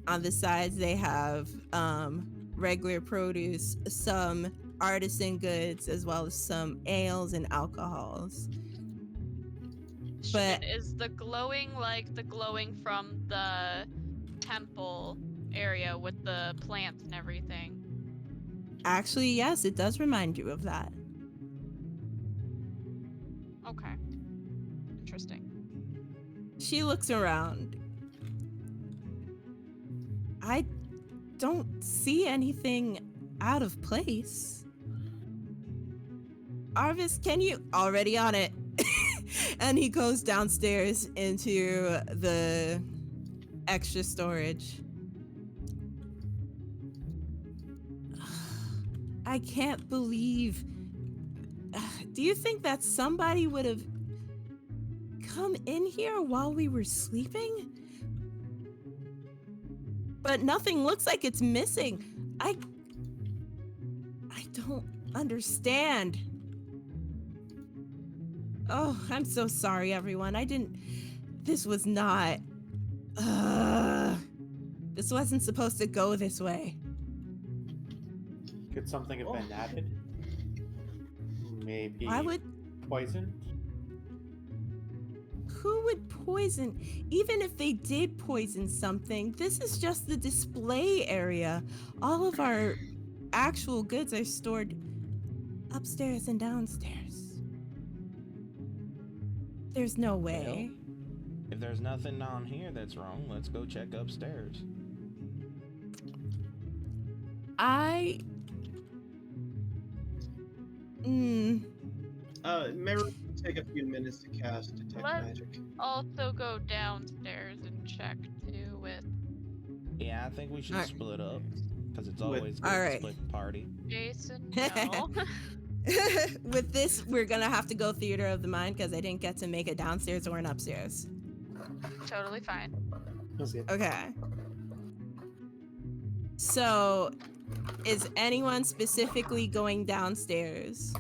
On the sides, they have regular produce, some artisan goods, as well as some ales and alcohols. But- Shit, is the glowing like the glowing from the temple area with the plants and everything? Actually, yes, it does remind you of that. Okay. Interesting. She looks around. I don't see anything out of place. Arvis, can you already on it? And he goes downstairs into the extra storage. I can't believe. Do you think that somebody would have come in here while we were sleeping? But nothing looks like it's missing. I don't understand. Oh, I'm so sorry, everyone. This was not. This wasn't supposed to go this way. Could something have been added? Maybe Why would. poison? Who would poison? Even if they did poison something, this is just the display area. All of our actual goods are stored upstairs and downstairs. There's no way. If there's nothing down here that's wrong, let's go check upstairs. Mary, take a few minutes to cast Detect What? Magic. Also go downstairs and check too with Yeah, I think we should Alright. split up because it's always good Alright. to split the party. Jason. No. With this, we're gonna have to go theater of the mind because I didn't get to make it downstairs or an upstairs. Totally fine. Was it? Okay. So, is anyone specifically going downstairs?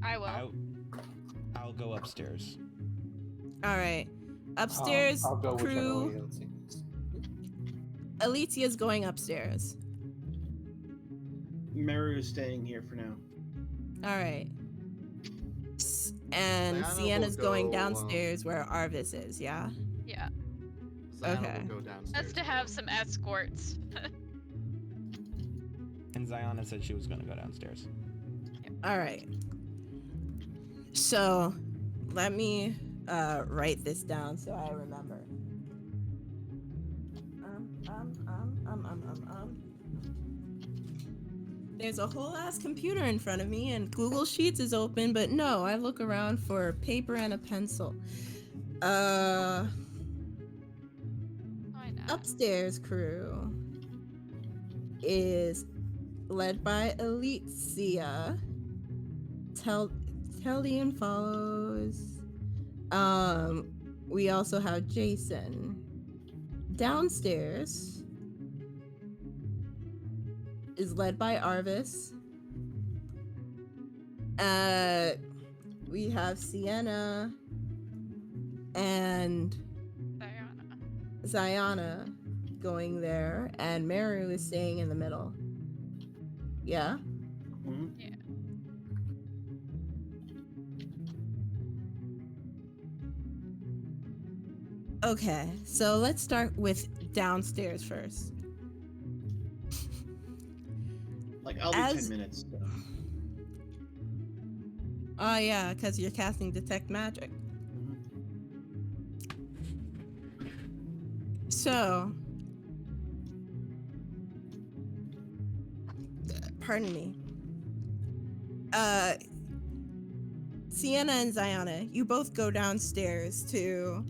I will. I'll go upstairs. All right. Upstairs, I'll go whichever crew. way else it is. Alicia's going upstairs. Meru is staying here for now. All right. And Diana Sienna's will going go, downstairs where Arvis is, yeah? Yeah. Zion Okay. will go downstairs. That's to have some escorts. And Ziana said she was gonna go downstairs. All right. So, let me write this down so I remember. There's a whole ass computer in front of me and Google Sheets is open, but no, I look around for paper and a pencil. Why not? Upstairs crew is led by Alicia. Teldian follows. We also have Jason. Downstairs is led by Arvis. We have Sienna and Ziana going there, and Mary was staying in the middle. Yeah? Mhm. Yeah. Okay, so let's start with downstairs first. Like, I'll be As- 10 minutes. So. Oh yeah, because you're casting Detect Magic. So, pardon me. Sienna and Ziana, you both go downstairs to,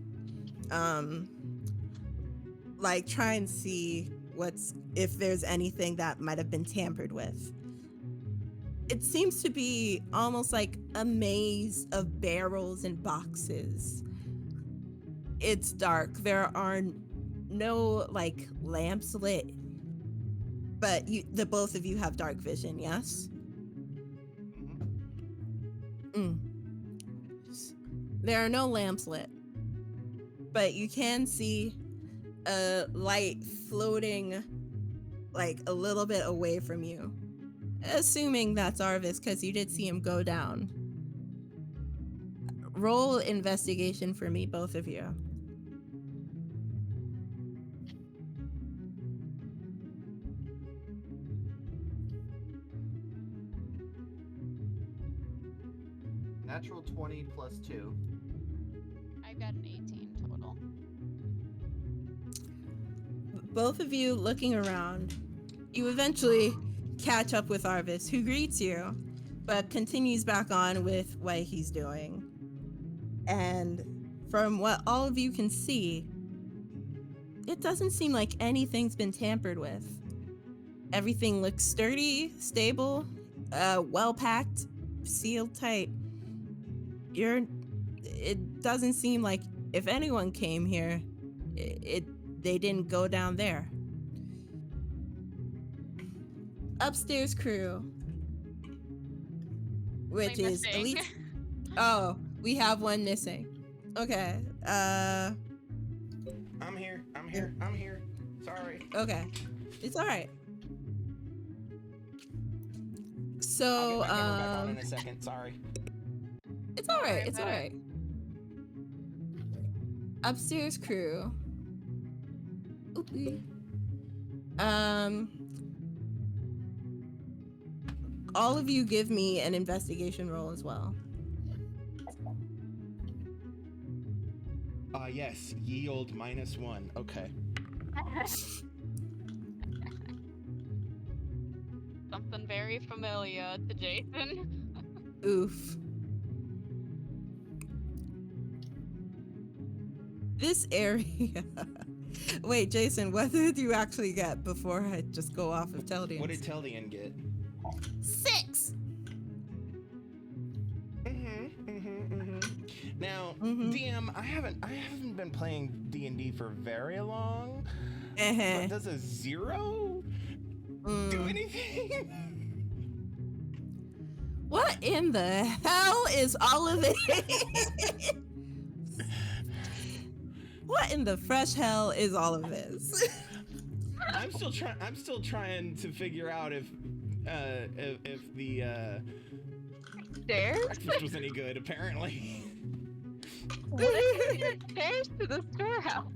like, try and see if there's anything that might have been tampered with. It seems to be almost like a maze of barrels and boxes. It's dark. There are no, like, lamps lit. But the both of you have dark vision, yes? There are no lamps lit. But you can see a light floating, like, a little bit away from you. Assuming that's Arvis, because you did see him go down. Roll investigation for me, both of you. Natural 20 plus 2. I got an 18 total. Both of you looking around, you eventually catch up with Arvis, who greets you, but continues back on with what he's doing. And from what all of you can see, it doesn't seem like anything's been tampered with. Everything looks sturdy, stable, well-packed, sealed tight. It doesn't seem like if anyone came here, they didn't go down there. Upstairs crew, which is Missing. elite. Oh, we have one missing. Okay. I'm here. Sorry. Okay. It's all right. I'll So, get my camera back on in a second. Sorry. it's all right. It's all about it. right. Upstairs crew. Oopie. All of you give me an investigation roll as well. Yes. Yield -1. Okay. Something very familiar to Jason. Oof. This area. Wait, Jason, what did you actually get before I just go off of Teldian? What did Teldian get? 6. Now, Mhm. DM, I haven't been playing D&D for very long. Uh-huh. But does a 0 do anything? What in the hell is all of it? What in the fresh hell is all of this? I'm still trying to figure out if the Stairs? breakfast was any good. Apparently. What is the stairs to the storehouse?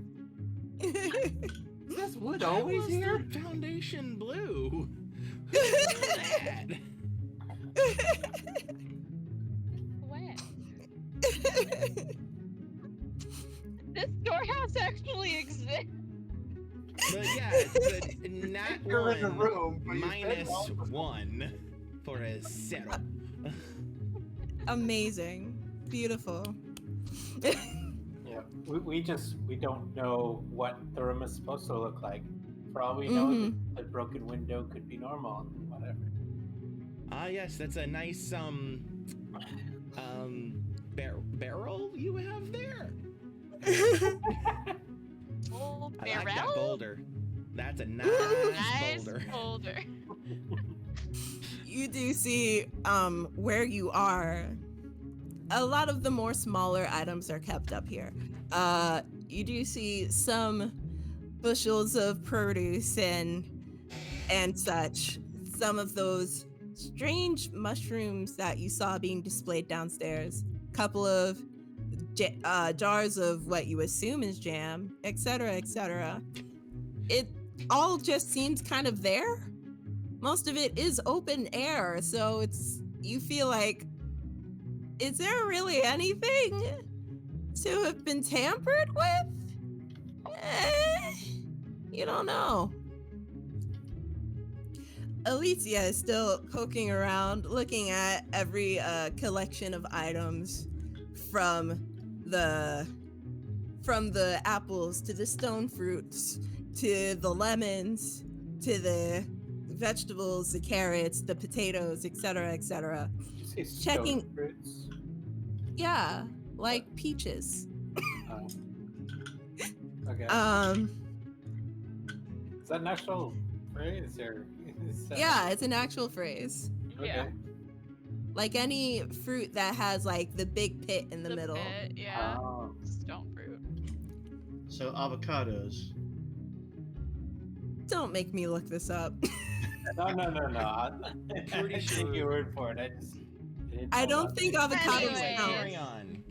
Is this wood How always was here? the foundation blue? When? This storehouse actually exists. But yeah, it's a nat You're in the 1 room, but you said minus all of us. 1 for a 0. Amazing. Beautiful. Yeah, we don't know what the room is supposed to look like. For all we know, Mhm. the broken window could be normal, whatever. Ah, yes, that's a nice barrel you have there. Oh, I like that barrel? boulder. That's a nice Nice boulder. boulder. You do see where you are. A lot of the more smaller items are kept up here. You do see some bushels of produce and such. Some of those strange mushrooms that you saw being displayed downstairs. Couple of jars of what you assume is jam, etc., etc. It all just seems kind of there. Most of it is open air, so you feel like, is there really anything to have been tampered with? You don't know. Alicia is still poking around, looking at every collection of items, from the apples to the stone fruits to the lemons to the vegetables, the carrots, the potatoes, etc., etc. Did you say Checking- stone fruits? Yeah, like peaches. Oh. Okay. Is that an actual phrase or? Yeah, it's an actual phrase. Okay. Yeah. Like any fruit that has like the big pit in the middle. Pit, yeah. Oh. Stone fruit. So avocados. Don't make me look this up. No. I Pretty take sure- your word for it. I don't think avocados Anyway. count. Carry on.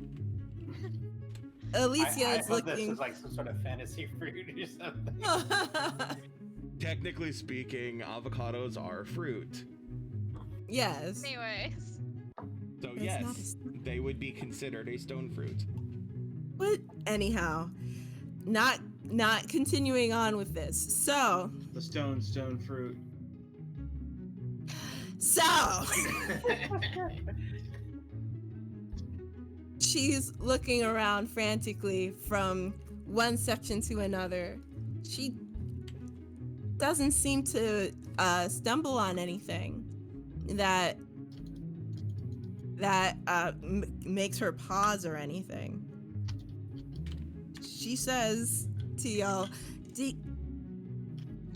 Alicia I is thought this looking. was like some sort of fantasy fruit or something. Technically speaking, avocados are fruit. Yes. Anyways. So It's yes, not a stone. they would be considered a stone fruit. But anyhow, not continuing on with this. So The stone fruit. she's looking around frantically from one section to another. She doesn't seem to stumble on anything that makes her pause or anything. She says to y'all,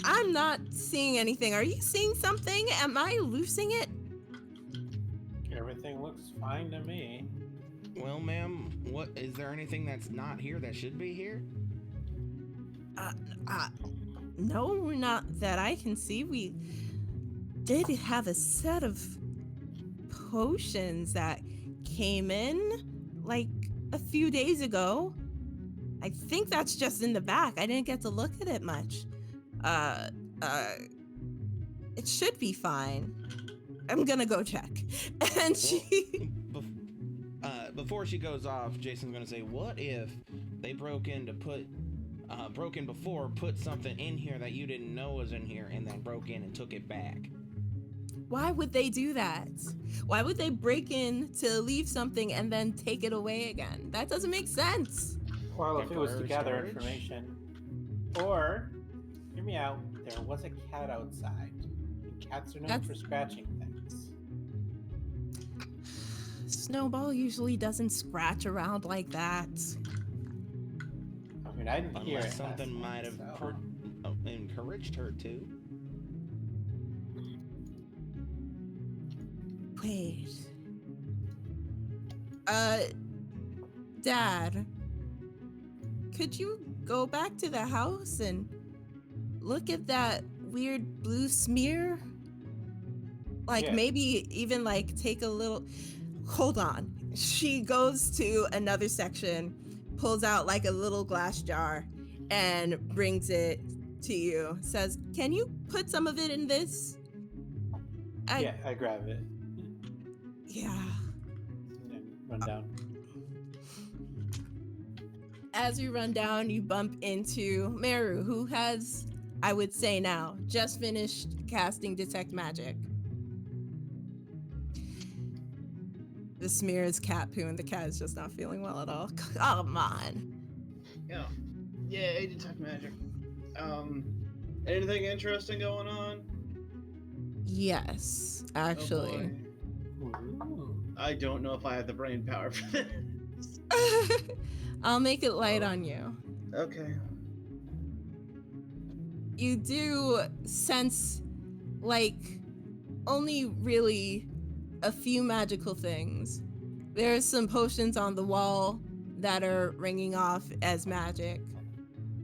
I'm not seeing anything. Are you seeing something? Am I losing it? Everything looks fine to me. Well, ma'am, what is there anything that's not here that should be here? No, not that I can see. We did have a set of potions that came in like a few days ago. I think that's just in the back. I didn't get to look at it much. It should be fine. I'm gonna go check. And she Before she goes off, Jason's gonna say, "What if they broke before, put something in here that you didn't know was in here, and then broke in and took it back?" Why would they do that? Why would they break in to leave something and then take it away again? That doesn't make sense. Well, if it was to Temporary gather storage? information. Or, hear me out, there was a cat outside. And cats are known That's- for scratching things. Snowball usually doesn't scratch around like that. I mean, I didn't hear it. Unless something last might have night, so- encouraged her to. Wait. Dad, could you go back to the house and look at that weird blue smear? Like Yeah. maybe even like take a little. Hold on. She goes to another section, pulls out like a little glass jar, and brings it to you. Says, "Can you put some of it in this?" Yeah, I grab it Yeah. and then run down. As you run down, you bump into Meru, who has, I would say now, just finished casting Detect Magic. The smear is cat poo, and the cat is just not feeling well at all. Come on. Yeah. Yay, detect magic. Anything interesting going on? Yes, Oh, actually. boy. Ooh. I don't know if I have the brain power for this. I'll make it light on you. Okay. You do sense, like, only really a few magical things. There's some potions on the wall that are ringing off as magic.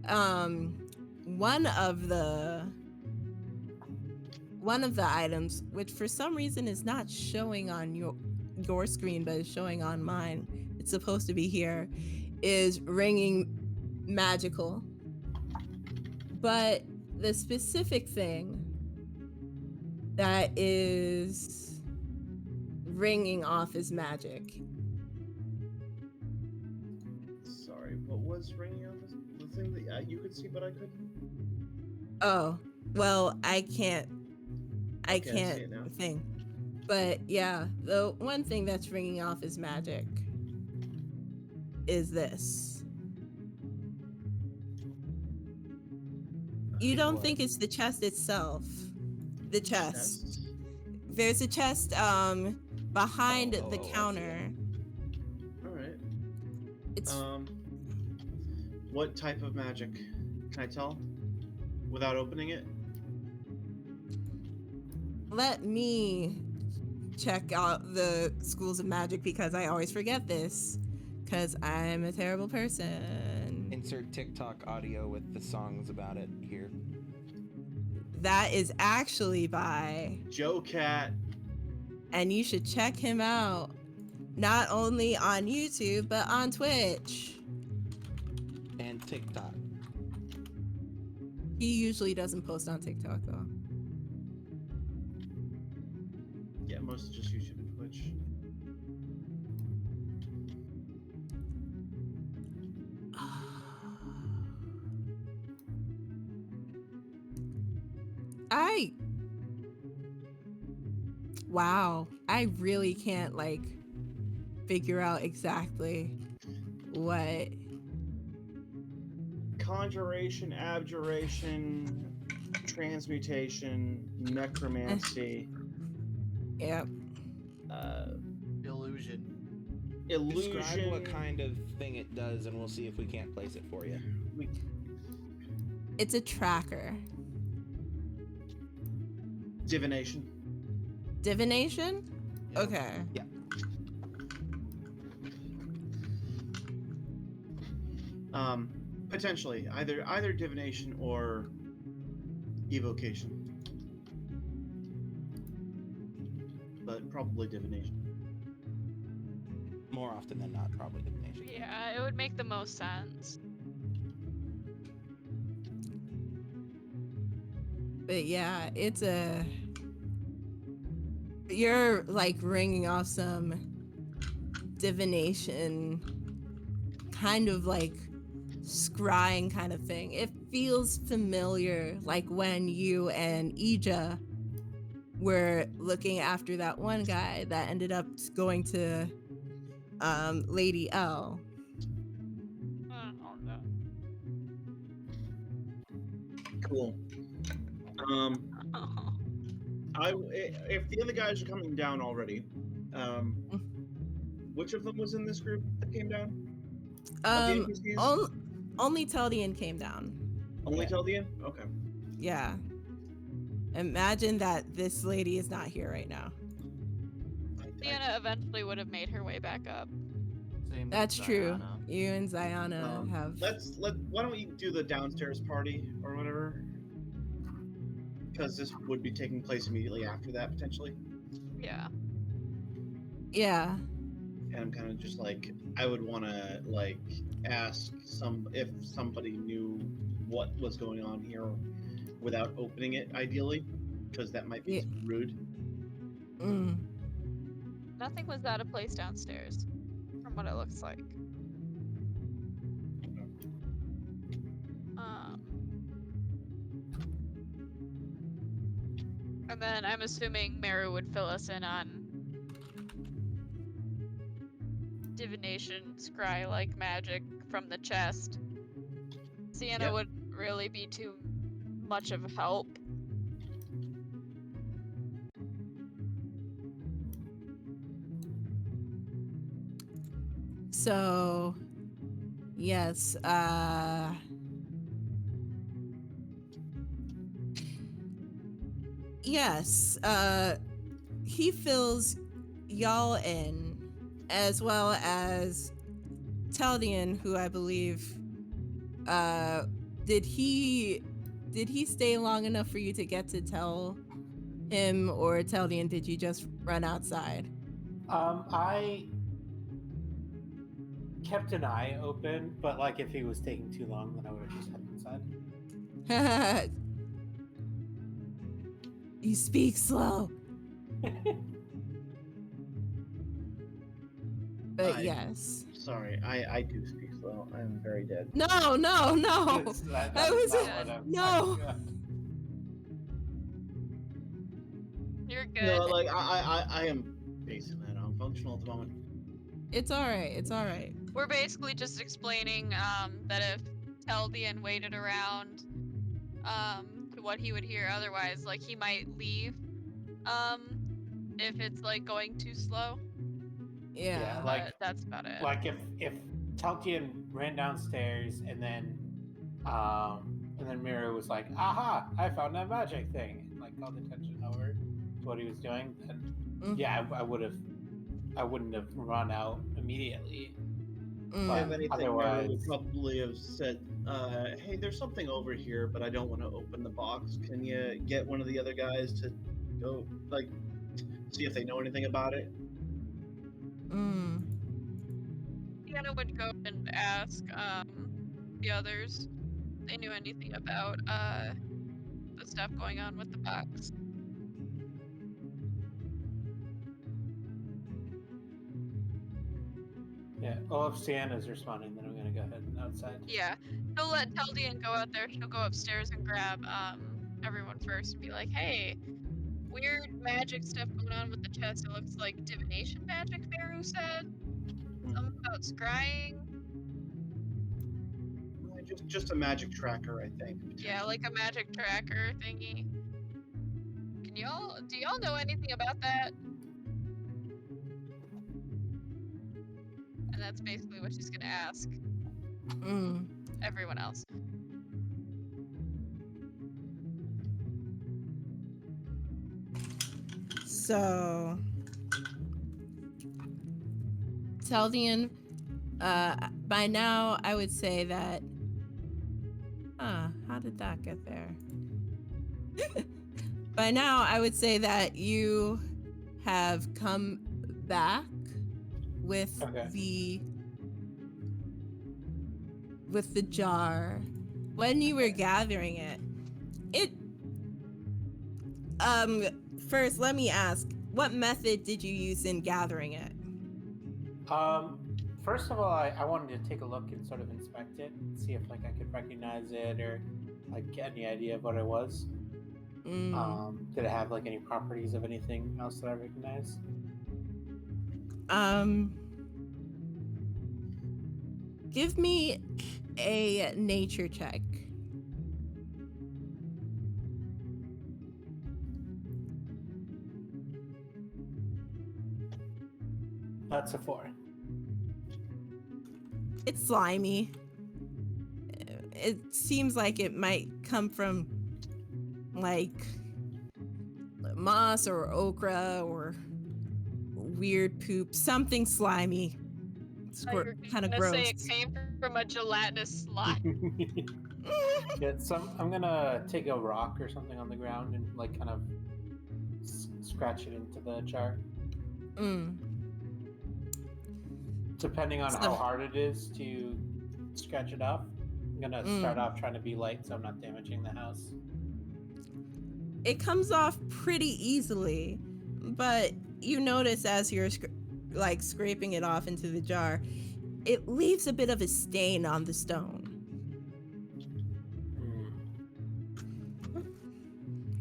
One of the items, which for some reason is not showing on your screen but is showing on mine, it's supposed to be here, is ringing magical. But the specific thing that is ringing off as magic. Sorry, what was ringing off? The thing that you could see, but I couldn't. Oh, well, I can't I see it now. think. But yeah, the one thing that's ringing off as magic is this. You don't think it's the chest itself. The chest. There's a chest behind the counter. All right. It's What type of magic? Can I tell? Without opening it? let me check out the schools of magic because I always forget this because I'm a terrible person. Insert TikTok audio with the songs about it here. That is actually by Joe Cat. and you should check him out not only on YouTube but on Twitch. And TikTok. He usually doesn't post on TikTok though. Yeah, most just YouTube and Twitch. Wow, I really can't like figure out exactly what. Conjuration, abjuration, transmutation, necromancy, Yep. Illusion. illusion. Describe what kind of thing it does, and we'll see if we can't place it for you. It's a tracker. Divination. Divination? Yeah. Okay. Yeah. Potentially either divination or evocation, but probably divination. More often than not, probably divination. Yeah, it would make the most sense. But yeah, it's a. You're like ringing off some divination, kind of like scrying kind of thing. It feels familiar, like when you and Ija were looking after that one guy that ended up going to Lady L. Oh no. Cool. If the other guys are coming down already, which of them was in this group that came down? Of the NPCs? Only Teldian came down. Only Teldian? Okay. Yeah. Imagine that this lady is not here right now. Sienna eventually would have made her way back up. Same That's with true. Diana. You and Ziana have. Why don't we do the downstairs party or whatever? Because this would be taking place immediately after that, potentially. Yeah. Yeah. And I'm kind of just like, I would want to like ask if somebody knew what was going on here without opening it, ideally, because that might be rude. Mm. Nothing was out of place downstairs, from what it looks like. And then I'm assuming Meru would fill us in on divination, scry-like magic from the chest. Sienna Yep. would really be too much of help. So, yes, yes, he fills y'all in, as well as Teldian, who I believe, did he stay long enough for you to get to tell him, or Teldian, did you just run outside? I kept an eye open, but like if he was taking too long, then I would have just headed inside. You speak slow. But yes. Sorry, I do speak slow. I'm very dead. No. That I is was not what I'm no. talking about. You're good. No, like I am basically non-functional at the moment. It's all right. We're basically just explaining that if Teldian waited around to what he would hear otherwise, like he might leave if it's like going too slow. Yeah. But that's about it. Like if Teltian ran downstairs and then Mira was like, "Aha! I found that magic thing," and like called attention over to what he was doing, then yeah, I wouldn't have run out immediately. But If anything, otherwise, Mary would probably have said, "Hey, there's something over here, but I don't want to open the box. Can you get one of the other guys to go, like, see if they know anything about it?" Sienna would go and ask the others if they knew anything about the stuff going on with the box. yeah. Well, if Sienna's responding, then I'm gonna go ahead and outside. Yeah, she'll let Teldian go out there. She'll go upstairs and grab everyone first and be like, "Hey, weird magic stuff going on with the chest. It looks like divination magic." Meru said something about scrying. Just a magic tracker, I think. Yeah, like a magic tracker thingy. Do y'all know anything about that? And that's basically what she's gonna ask everyone else. So, Teldian, by now I would say that. How did that get there? By now I would say that you have come back with the jar. When you were gathering it first let me ask, what method did you use in gathering it? First of all, I wanted to take a look and sort of inspect it, see if like I could recognize it or like get any idea of what it was. Did it have like any properties of anything else that I recognize? Give me a nature check. That's a 4. It's slimy. It seems like it might come from like moss or okra or weird poop, something slimy. It's kind of gross. Say it came from a gelatinous slime. Yeah, I'm gonna take a rock or something on the ground and like kind of scratch it into the jar. Depending on how hard it is to scratch it off, I'm gonna start off trying to be light so I'm not damaging the house. It comes off pretty easily, but you notice as you're like scraping it off into the jar, it leaves a bit of a stain on the stone.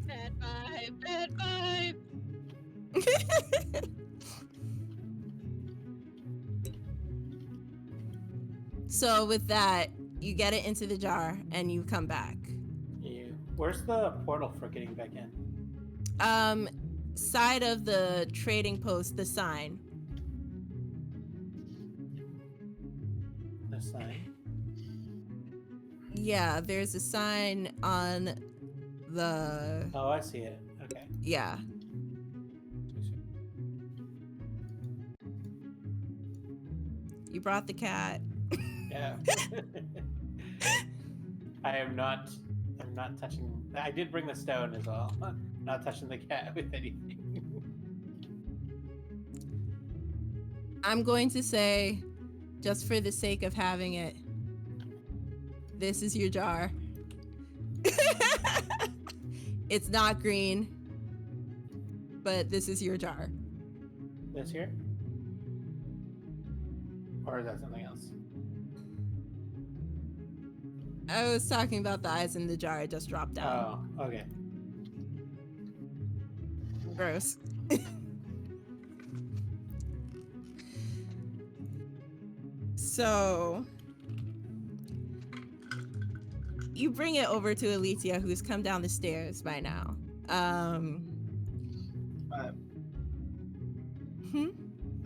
Bad vibe, bad vibe. So with that, you get it into the jar and you come back. Where's the portal for getting back in? Side of the trading post, the sign. The sign? Yeah, there's a sign on the. Oh, I see it. Okay. Yeah. You brought the cat. Yeah. I'm not touching. I did bring the stone as well. Not touching the cat with anything. I'm going to say, just for the sake of having it, this is your jar. It's not green, but this is your jar. This here? Or is that something else? I was talking about the eyes in the jar. It just dropped down. Oh, okay. Gross. So you bring it over to Alicia, who's come down the stairs by now. I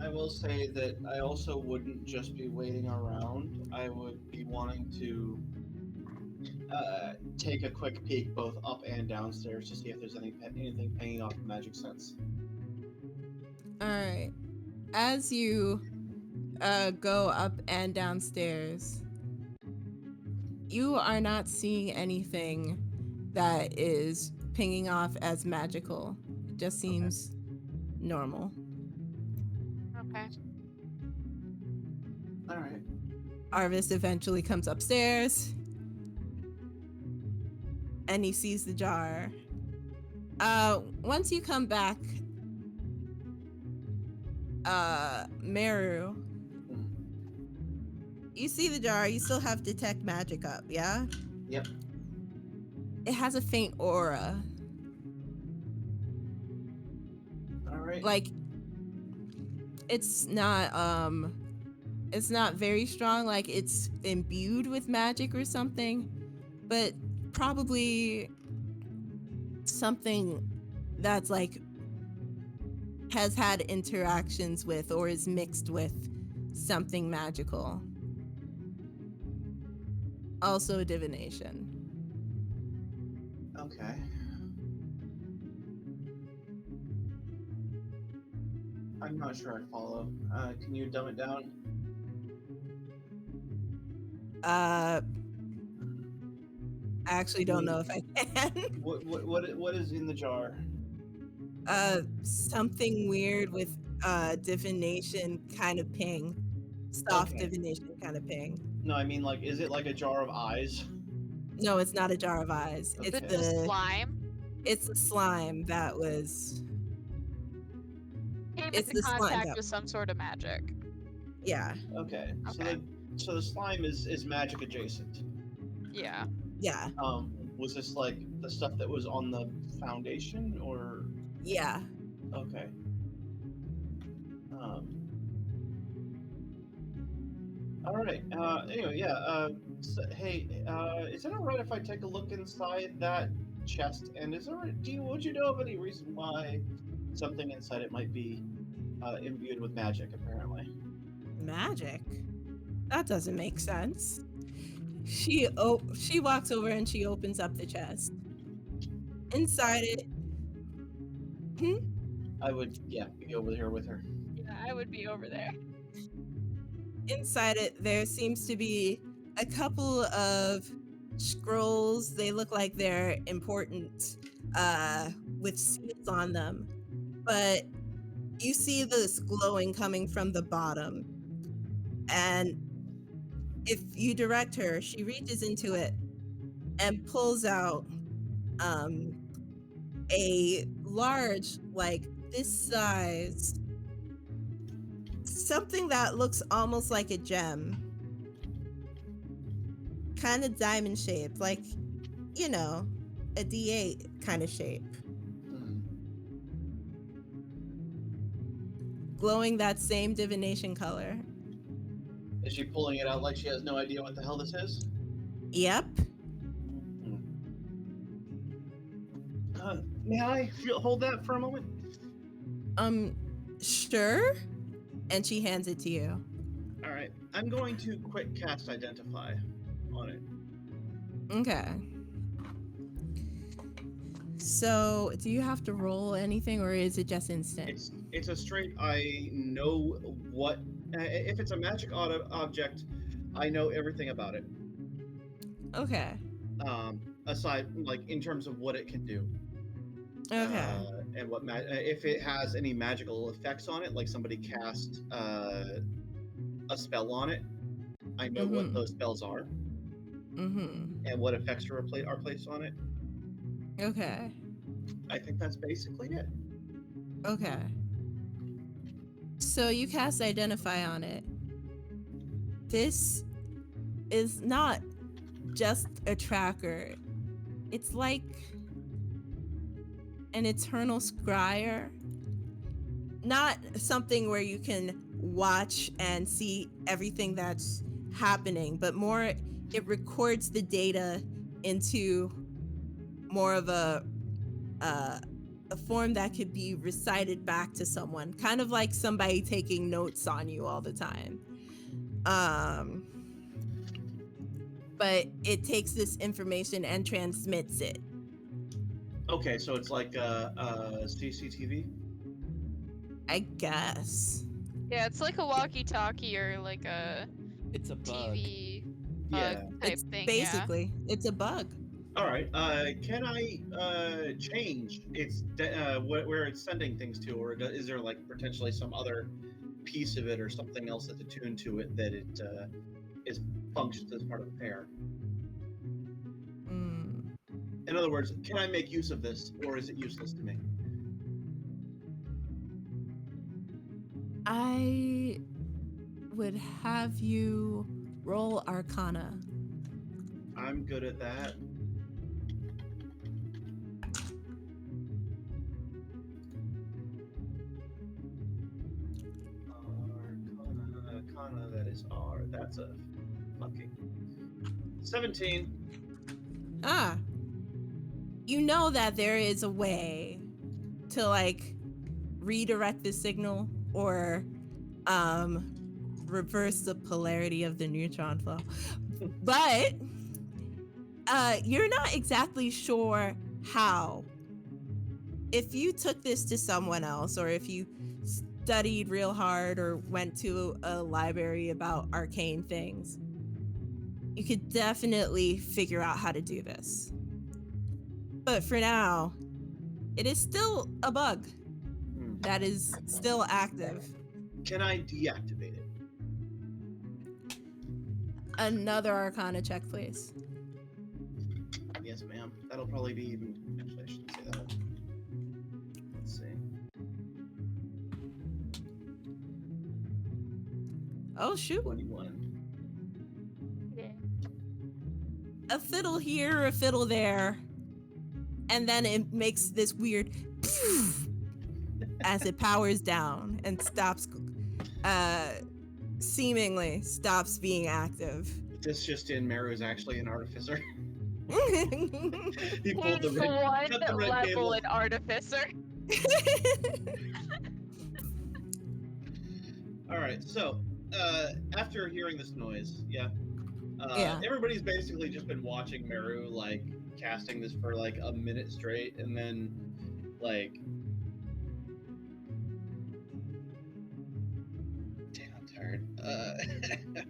will say that I also wouldn't just be waiting around. I would be wanting to take a quick peek both up and downstairs to see if there's anything paying off magic sense. All right. As you go up and downstairs, you are not seeing anything that is pinging off as magical. It just seems normal. Okay. All right. Arvis eventually comes upstairs and he sees the jar. Once you come back, Meru, you see the jar, you still have detect magic up, yeah? Yep. It has a faint aura. All right. Like, it's not very strong, like it's imbued with magic or something, but probably something that's like has had interactions with or is mixed with something magical. Also divination. Okay. I'm not sure I follow. Can you dumb it down? I actually don't know if I can. What is in the jar? Something weird with divination kind of ping. Soft Okay. divination kind of ping. No, I mean like, is it like a jar of eyes? No, it's not a jar of eyes. Okay. It's The slime it's the slime that was came It's into the slime contact that- with some sort of magic. yeah. Okay. Okay. So the slime is magic adjacent. Yeah. Yeah. Was this like the stuff that was on the foundation or? Yeah. Okay. All right. Anyway, yeah. So, hey, is it alright if I take a look inside that chest? And would you know of any reason why something inside it might be imbued with magic? Apparently. Magic? That doesn't make sense. She walks over and she opens up the chest. Inside it. I would, yeah, be over here with her. Yeah, I would be over there. Inside it, there seems to be a couple of scrolls. They look like they're important, with seals on them. But you see this glowing coming from the bottom. And if you direct her, she reaches into it and pulls out a large, like, this size. Something that looks almost like a gem. Kind of diamond shaped, like, you know, a D8 kind of shape. Hmm. Glowing that same divination color. Is she pulling it out like she has no idea what the hell this is? Yep. May I hold that for a moment? Sure. And she hands it to you. All right. I'm going to quick cast Identify on it. Okay. So, do you have to roll anything, or is it just instant? It's a straight. I know what. If it's a magic object, I know everything about it. Okay. Aside, like in terms of what it can do. Okay. And what if it has any magical effects on it, like somebody cast a spell on it, I know what those spells are. And what effects are placed on it. Okay. I think that's basically it. Okay. So you cast Identify on it. This is not just a tracker. It's like an eternal scryer. Not something where you can watch and see everything that's happening, but more it records the data into more of a form that could be recited back to someone, kind of like somebody taking notes on you all the time. But it takes this information and transmits it. Okay, so it's like CCTV? I guess. Yeah, it's like a walkie-talkie or like a It's a bug. TV Yeah. type It's thing. basically, it's a bug. All right. Can I change its where it's sending things to, or is there like potentially some other piece of it or something else that's attuned to it that it is functions as part of the pair? In other words, can I make use of this, or is it useless to me? I would have you roll Arcana. I'm good at that. Arcana, that is R. That's a fucking 17. Ah. You know that there is a way to like redirect the signal or reverse the polarity of the neutron flow. But you're not exactly sure how. If you took this to someone else, or if you studied real hard or went to a library about arcane things, you could definitely figure out how to do this. But for now, it is still a bug that is still active. Can I deactivate it? Another Arcana check, please. Yes, ma'am. That'll probably be even. Actually, I shouldn't say that. Let's see. Oh, shoot. 21. A fiddle here, a fiddle there. And then it makes this weird as it powers down and stops, seemingly stops being active. This just in, Meru is actually an artificer. He He's pulled the red, cut the red level cable. an artificer. All right, so after hearing this noise, yeah, Yeah. everybody's basically just been watching Meru like casting this for like a minute straight, and then like, damn, I'm tired.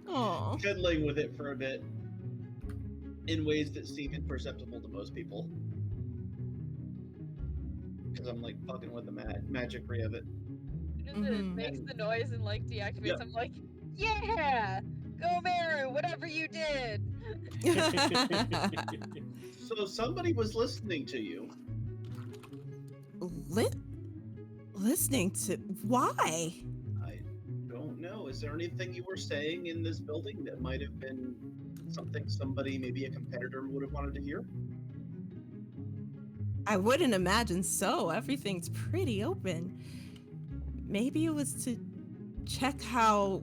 Aw. Fiddling with it for a bit in ways that seem imperceptible to most people, because I'm like fucking with the magicry of it. As soon as it makes the noise and like deactivates, Yep. I'm like, yeah, go Meru, whatever you did. So somebody was listening to you. listening to. Why? I don't know. Is there anything you were saying in this building that might have been something somebody, maybe a competitor, would have wanted to hear? I wouldn't imagine so. Everything's pretty open. Maybe it was to check how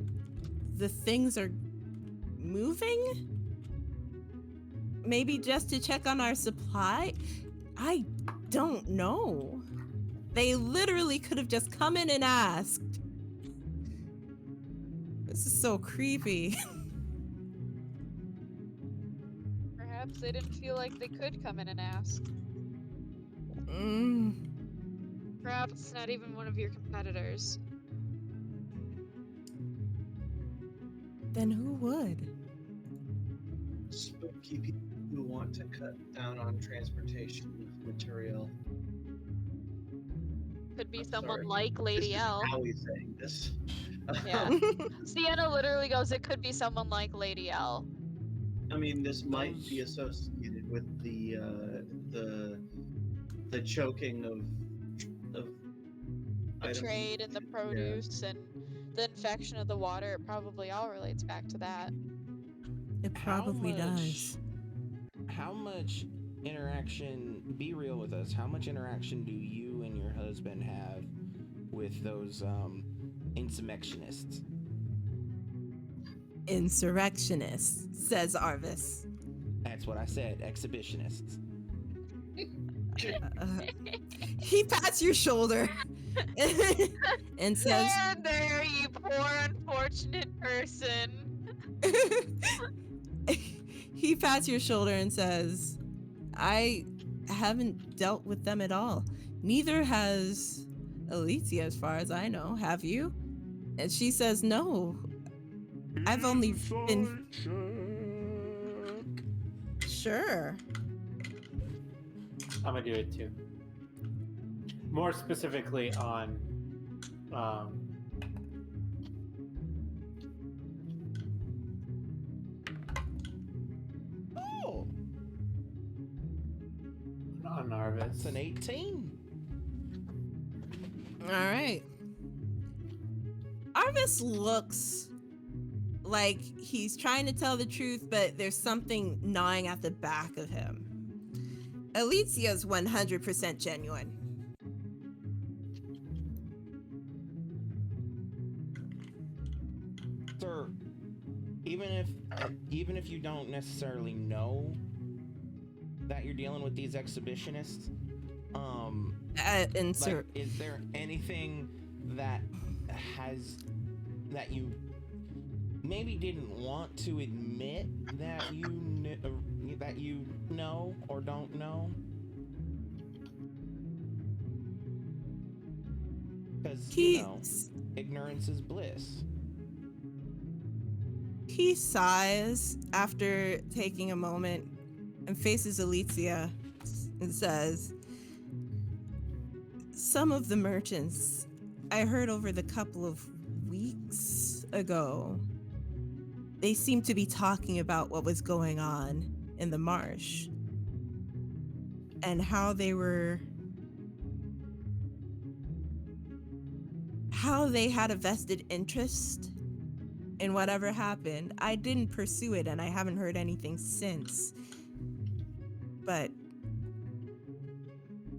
the things are moving? Maybe just to check on our supply? I don't know. They literally could have just come in and asked. This is so creepy. Perhaps they didn't feel like they could come in and ask. Perhaps it's not even one of your competitors. Then who would? Spooky people who want to cut down on transportation of material. Could be I'm someone sorry. like Lady This L. is Howie saying this. Yeah. Sienna literally goes, it could be someone like Lady L. I mean, this might be associated with the choking of The items. trade and the produce and the infection of the water, it probably all relates back to that. It probably does. How much interaction, be real with us, how much interaction do you and your husband have with those insurrectionists? Insurrectionists, says Arvis. That's what I said, exhibitionists. He pats your shoulder and says, There, you poor unfortunate person. he pats your shoulder and says, I haven't dealt with them at all. Neither has Alicia, as far as I know. Have you? And she says, no. I've only been... Sure. I'm gonna do it too. More specifically on Oh, on Narvis. it's an 18. All right. Arvis looks like he's trying to tell the truth, but there's something gnawing at the back of him. Alicia's 100% genuine. Sir, even if you don't necessarily know that you're dealing with these exhibitionists, is there anything that you maybe didn't want to admit that you know or don't know? Because ignorance is bliss. He sighs after taking a moment and faces Alicia and says, some of the merchants I heard over the couple of weeks ago, they seemed to be talking about what was going on in the marsh and how they had a vested interest in whatever happened. I didn't pursue it and I haven't heard anything since. But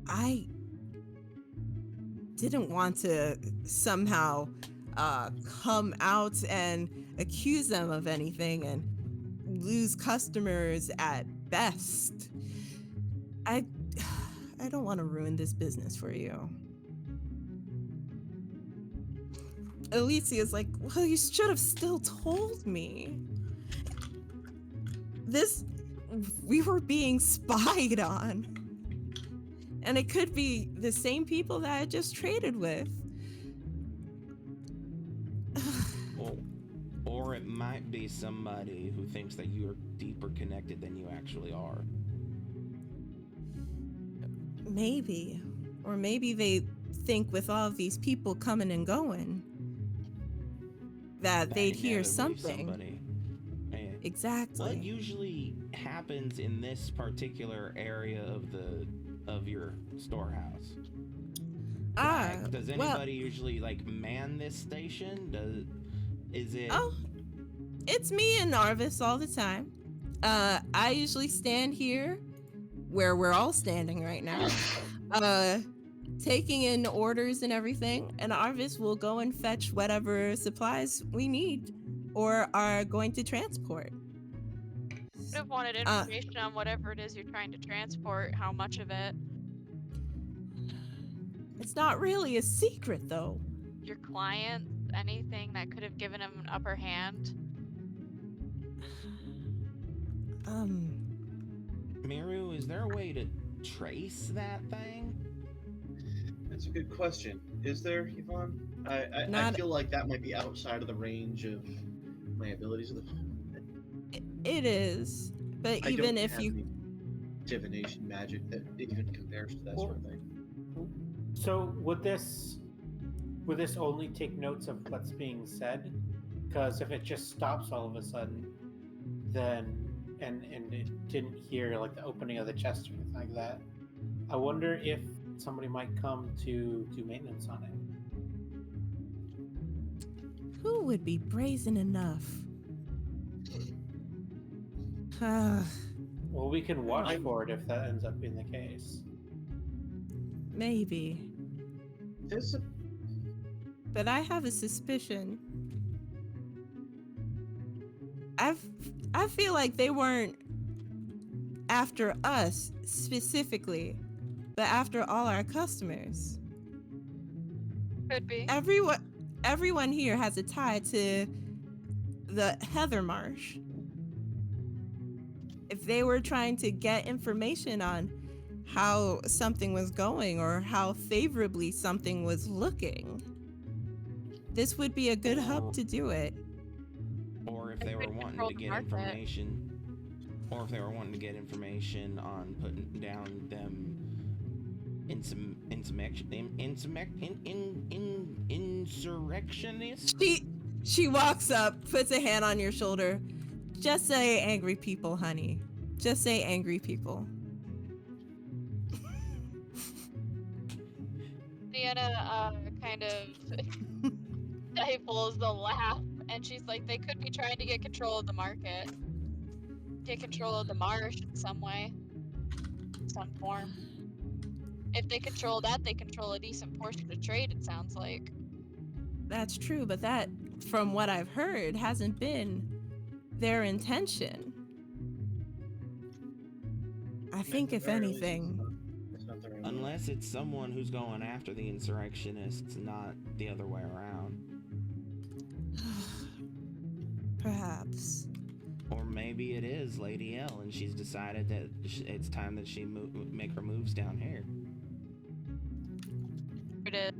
I didn't want to somehow come out and accuse them of anything and lose customers at best. I don't want to ruin this business for you. Alicia's like, well, you should have still told me. We were being spied on. And it could be the same people that I just traded with. Or it might be somebody who thinks that you are deeper connected than you actually are. Maybe. Or maybe they think with all of these people coming and going that they'd hear something. Exactly. What usually happens in this particular area of your storehouse? Ah, Like, does well, anybody usually like man this station? Is it? oh, it's me and Narvis all the time. I usually stand here where we're all standing right now, taking in orders and everything, and Arvis will go and fetch whatever supplies we need or are going to transport. Would have wanted Uh, information on whatever it is you're trying to transport, how much of it, it's not really a secret, though. your client, anything that could have given him an upper hand. Miru, is there a way to trace that thing? That's a good question. Is there, Yvonne? I Not- feel like that might be outside of the range of my abilities. It is, but I even don't if have you, any divination magic that even compares to that sort of thing. So would this only take notes of what's being said? Because if it just stops all of a sudden, then and it didn't hear like the opening of the chest or anything like that, I wonder if somebody might come to do maintenance on it. who would be brazen enough? Well, we can watch for it if that ends up being the case. Maybe. There's a But I have a suspicion. I feel like they weren't after us specifically, but after all our customers. Could be. Everyone here has a tie to the Heather Marsh. If they were trying to get information on how something was going or how favorably something was looking, this would be a good hub to do it. Or if they were could wanting control to the get market. information, or if they were wanting to get information on putting down them insurrectionists. She walks up, puts a hand on your shoulder. Just say angry people, honey. Just say angry people. Deanna kind of stifles the laugh, and she's like, they could be trying to get control of the market. Get control of the marsh in some way. Some form. If they control that, they control a decent portion of trade, it sounds like. That's true, but that, from what I've heard, hasn't been their intention. I think if anything... It's not their own. Unless it's someone who's going after the insurrectionists, not the other way around. Perhaps. Or maybe it is Lady L, and she's decided that it's time that she make her moves down here. It is.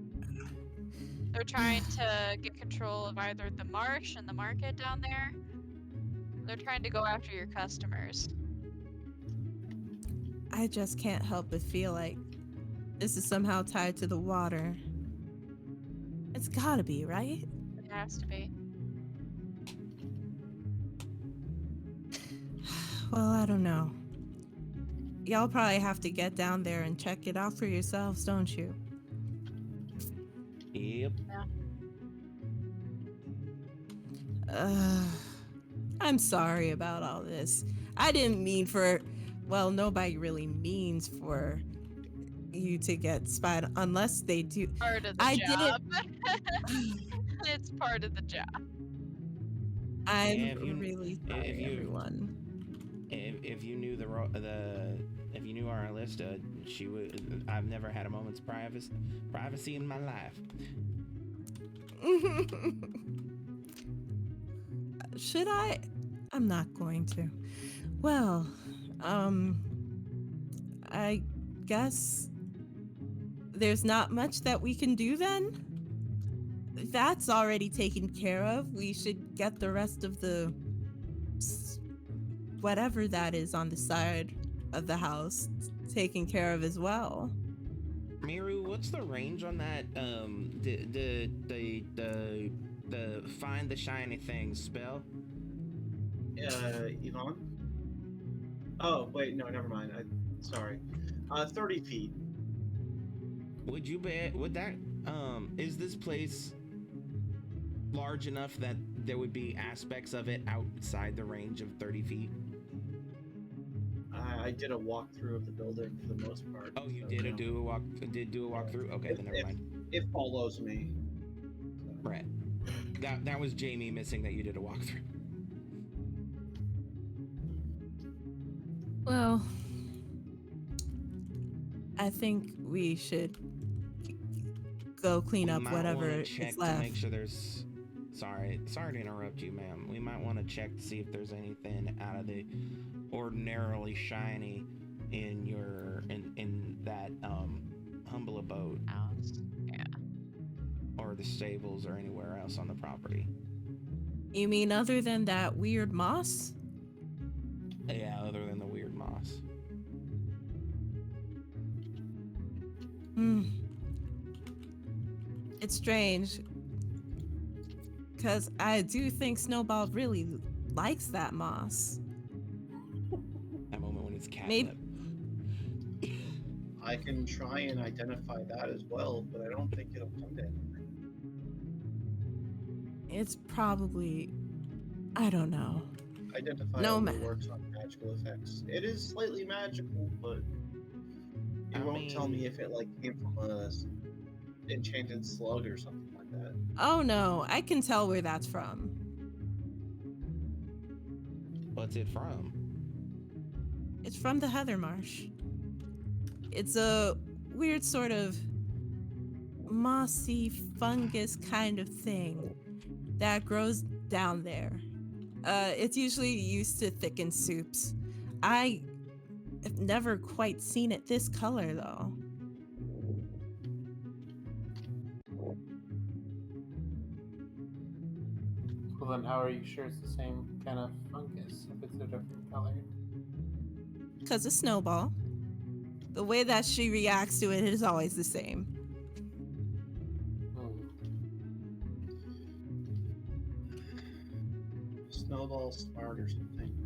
They're trying to get control of either the marsh and the market down there. They're trying to go after your customers. I just can't help but feel like this is somehow tied to the water. It's gotta be, right? It has to be. Well, I don't know. Y'all probably have to get down there and check it out for yourselves, don't you? Yep. I'm sorry about all this. I didn't mean for... Well, nobody really means for you to get spied unless they do. Part of the I job. It's part of the job. I'm Yeah, if you- really sorry, if you- everyone. If you knew if you knew Arlista, she would. I've never had a moment's privacy in my life. Should I? I'm not going to. Well, I guess there's not much that we can do then. That's already taken care of. We should get the rest of the whatever that is on the side of the house taken care of as well. Miru, what's the range on that? The find the shiny things spell. Yvonne? Oh, wait, no, never mind. Sorry. 30 feet. Would you bet? Would that? Is this place large enough that there would be aspects of it outside the range of 30 feet? I did a walkthrough of the building for the most part. Oh, you so, did you know, do a walkthrough? Okay, then never mind. It follows me. Right. That was Jamey missing that you did a walkthrough. Well, I think we should go clean We up might whatever wanna is check to left. make sure there's. Sorry to interrupt you, ma'am. We might want to check to see if there's anything out of the ordinarily shiny in that humble abode House. Yeah. or the stables or anywhere else on the property. You mean other than that weird moss? Yeah, other than the weird moss. Hmm. It's strange. Because I do think Snowball really likes that moss. That moment when it's catnip. Maybe- I can try and identify that as well, but I don't think it'll come to anything. It's probably... I don't know. Identify No only ma- works on magical effects. It is slightly magical, but it I won't tell me mean- if it like came from a enchanted slug or something like that. Oh no, I can tell where that's from. What's it from? It's from the Heather Marsh. It's a weird sort of mossy fungus kind of thing that grows down there. It's usually used to thicken soups. I have never quite seen it this color though. Well, then how are you sure it's the same kind of fungus if it's a different color? Because of Snowball. The way that she reacts to it is always the same. Hmm. Snowball smart or something.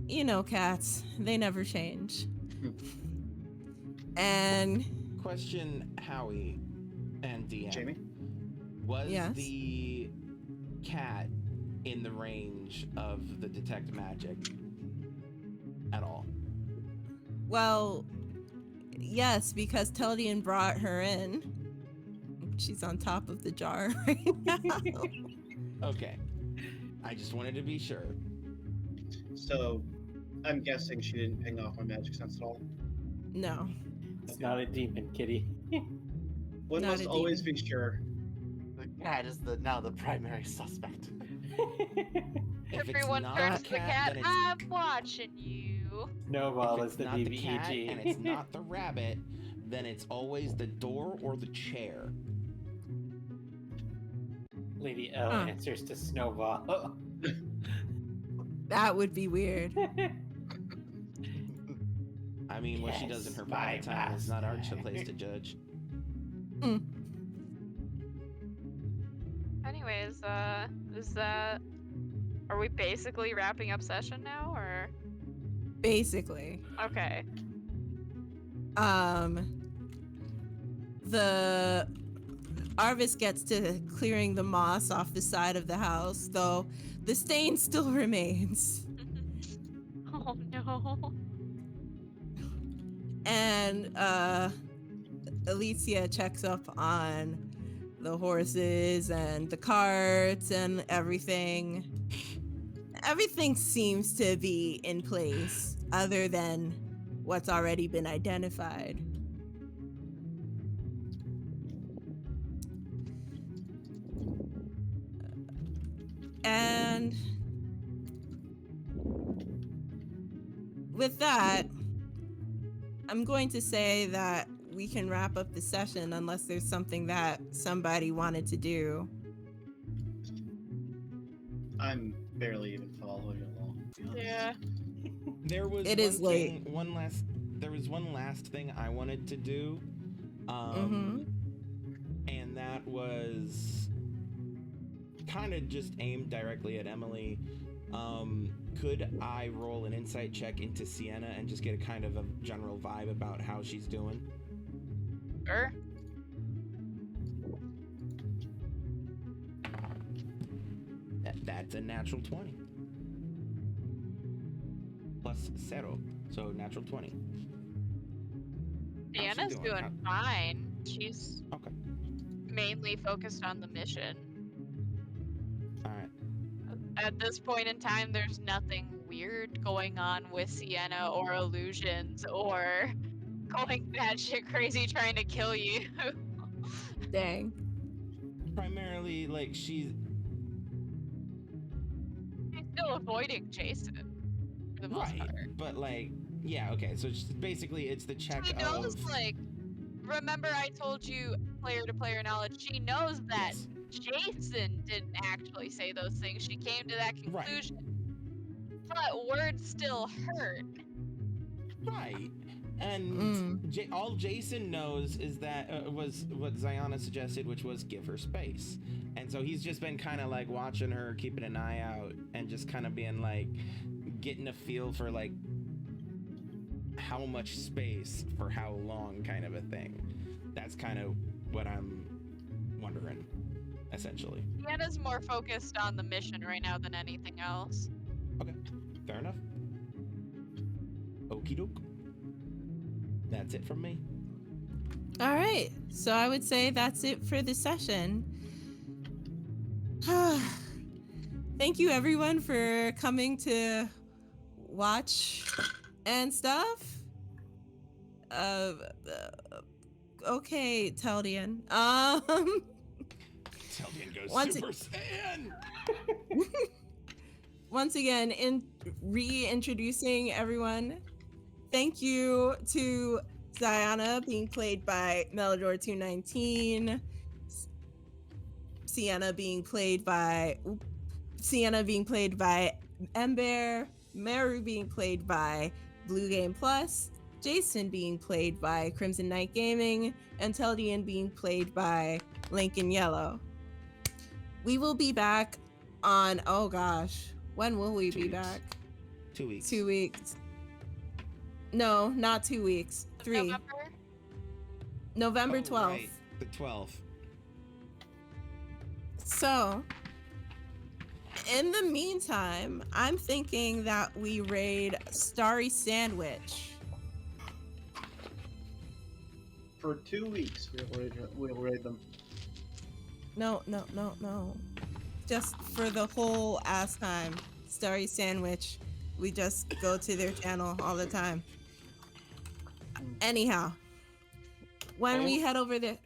You know, cats, they never change. And Question, Howie and DM. Jamey? Was Yes? the cat in the range of the detect magic at all? well, yes, because Teldian brought her in. She's on top of the jar right now. Okay. I just wanted to be sure. So, I'm guessing she didn't ping off my magic sense at all. No. It's not a demon, kitty. One Not must a always demon. be sure. The cat is now the primary suspect. If Everyone it's not turns a to the cat, cat. then it's I'm watching you. Snowball if is it's the not the cat BBEG. and it's not the rabbit, then it's always the door or the chair. Lady L Huh. answers to Snowball. That would be weird. I mean, what she does in her Yes, private my time is not our master. place to judge. Anyways, is that... Are we basically wrapping up session now, or...? Basically. Okay. The Arvis gets to clearing the moss off the side of the house, though the stain still remains. Oh no. And Alicia checks up on the horses and the carts and everything. Everything seems to be in place other than what's already been identified. And with that, I'm going to say that we can wrap up the session unless there's something that somebody wanted to do. I'm barely even following along. to be honest. Yeah. There was It one is late. thing, there was one last thing I wanted to do. Mhm. And that was kind of just aimed directly at Emily. could I roll an insight check into Sienna and just get a kind of a general vibe about how she's doing? Sure. That's a natural 20. Plus 0, so natural 20. How's she Deanna's doing fine. She's Okay. mainly focused on the mission. All right. At this point in time, there's nothing weird going on with Sienna or illusions or going batshit crazy trying to kill you. Dang. Primarily, like She's still avoiding Jason for the most right, part. but like, yeah, okay. So basically, it's the check She knows, of like, remember I told you player-to-player knowledge. She knows that Yes. Jason didn't actually say those things. She came to that Right. conclusion. But words still hurt. Right. And all Jason knows is that was what Ziana suggested, which was give her space. And so he's just been kind of like watching her, keeping an eye out, and just kind of being like, getting a feel for like how much space for how long kind of a thing. That's kind of what I'm wondering, essentially. Deanna's more focused on the mission right now than anything else. Okay, fair enough. Okie doke. That's it from me. All right. So I would say that's it for the session. Thank you everyone for coming to watch and stuff. Okay, Teldian. Teldian goes Once Super Saiyan! Once again, in reintroducing everyone, thank you to Ziana being played by Melodor219, Sienna being played by Ember, Meru being played by BlueGamePlus, Jason being played by KrimzonKnight Gaming, and Teldian being played by Lincoln Yellow. We will be back on, oh gosh, when will we be back? 2 weeks. 2 weeks. No, not 2 weeks. 3. November Oh, 12th. right, the 12th. So, in the meantime, I'm thinking that we raid Starry Sandwich. For 2 weeks, we'll raid them. No. Just for the whole ass time. Starry Sandwich. We just go to their channel all the time. Anyhow, when we head over there...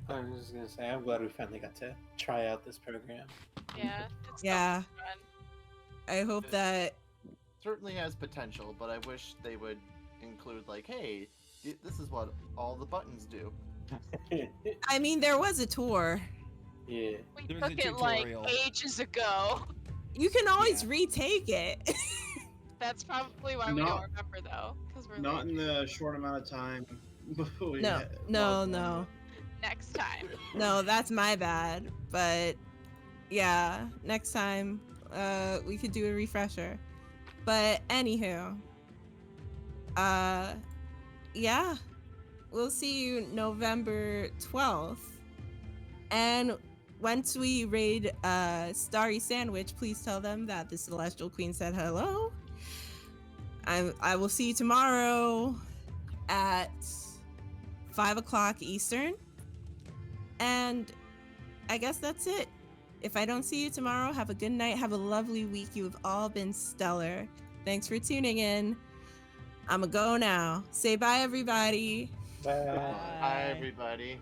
I was just gonna say, I'm glad we finally got to try out this program. Yeah. It's Yeah. fun. I hope that... Certainly has potential, but I wish they would include like, hey, this is what all the buttons do. I mean, there was a tour. Yeah. We There's a took it like tutorial. ages ago. You can always retake it. That's probably why we don't remember though, because we're Not like, in the short amount of time. we No, had no, logged no. on. next time. No, that's my bad. But yeah, next time we could do a refresher. But anywho, yeah, we'll see you November 12th. And once we raid Starry Sandwich, please tell them that the Celestial Queen said hello. I will see you tomorrow at 5 o'clock Eastern. And I guess that's it. If I don't see you tomorrow, have a good night. Have a lovely week. You have all been stellar. Thanks for tuning in. I'm going to go now. Say bye, everybody. Bye. Hi, everybody.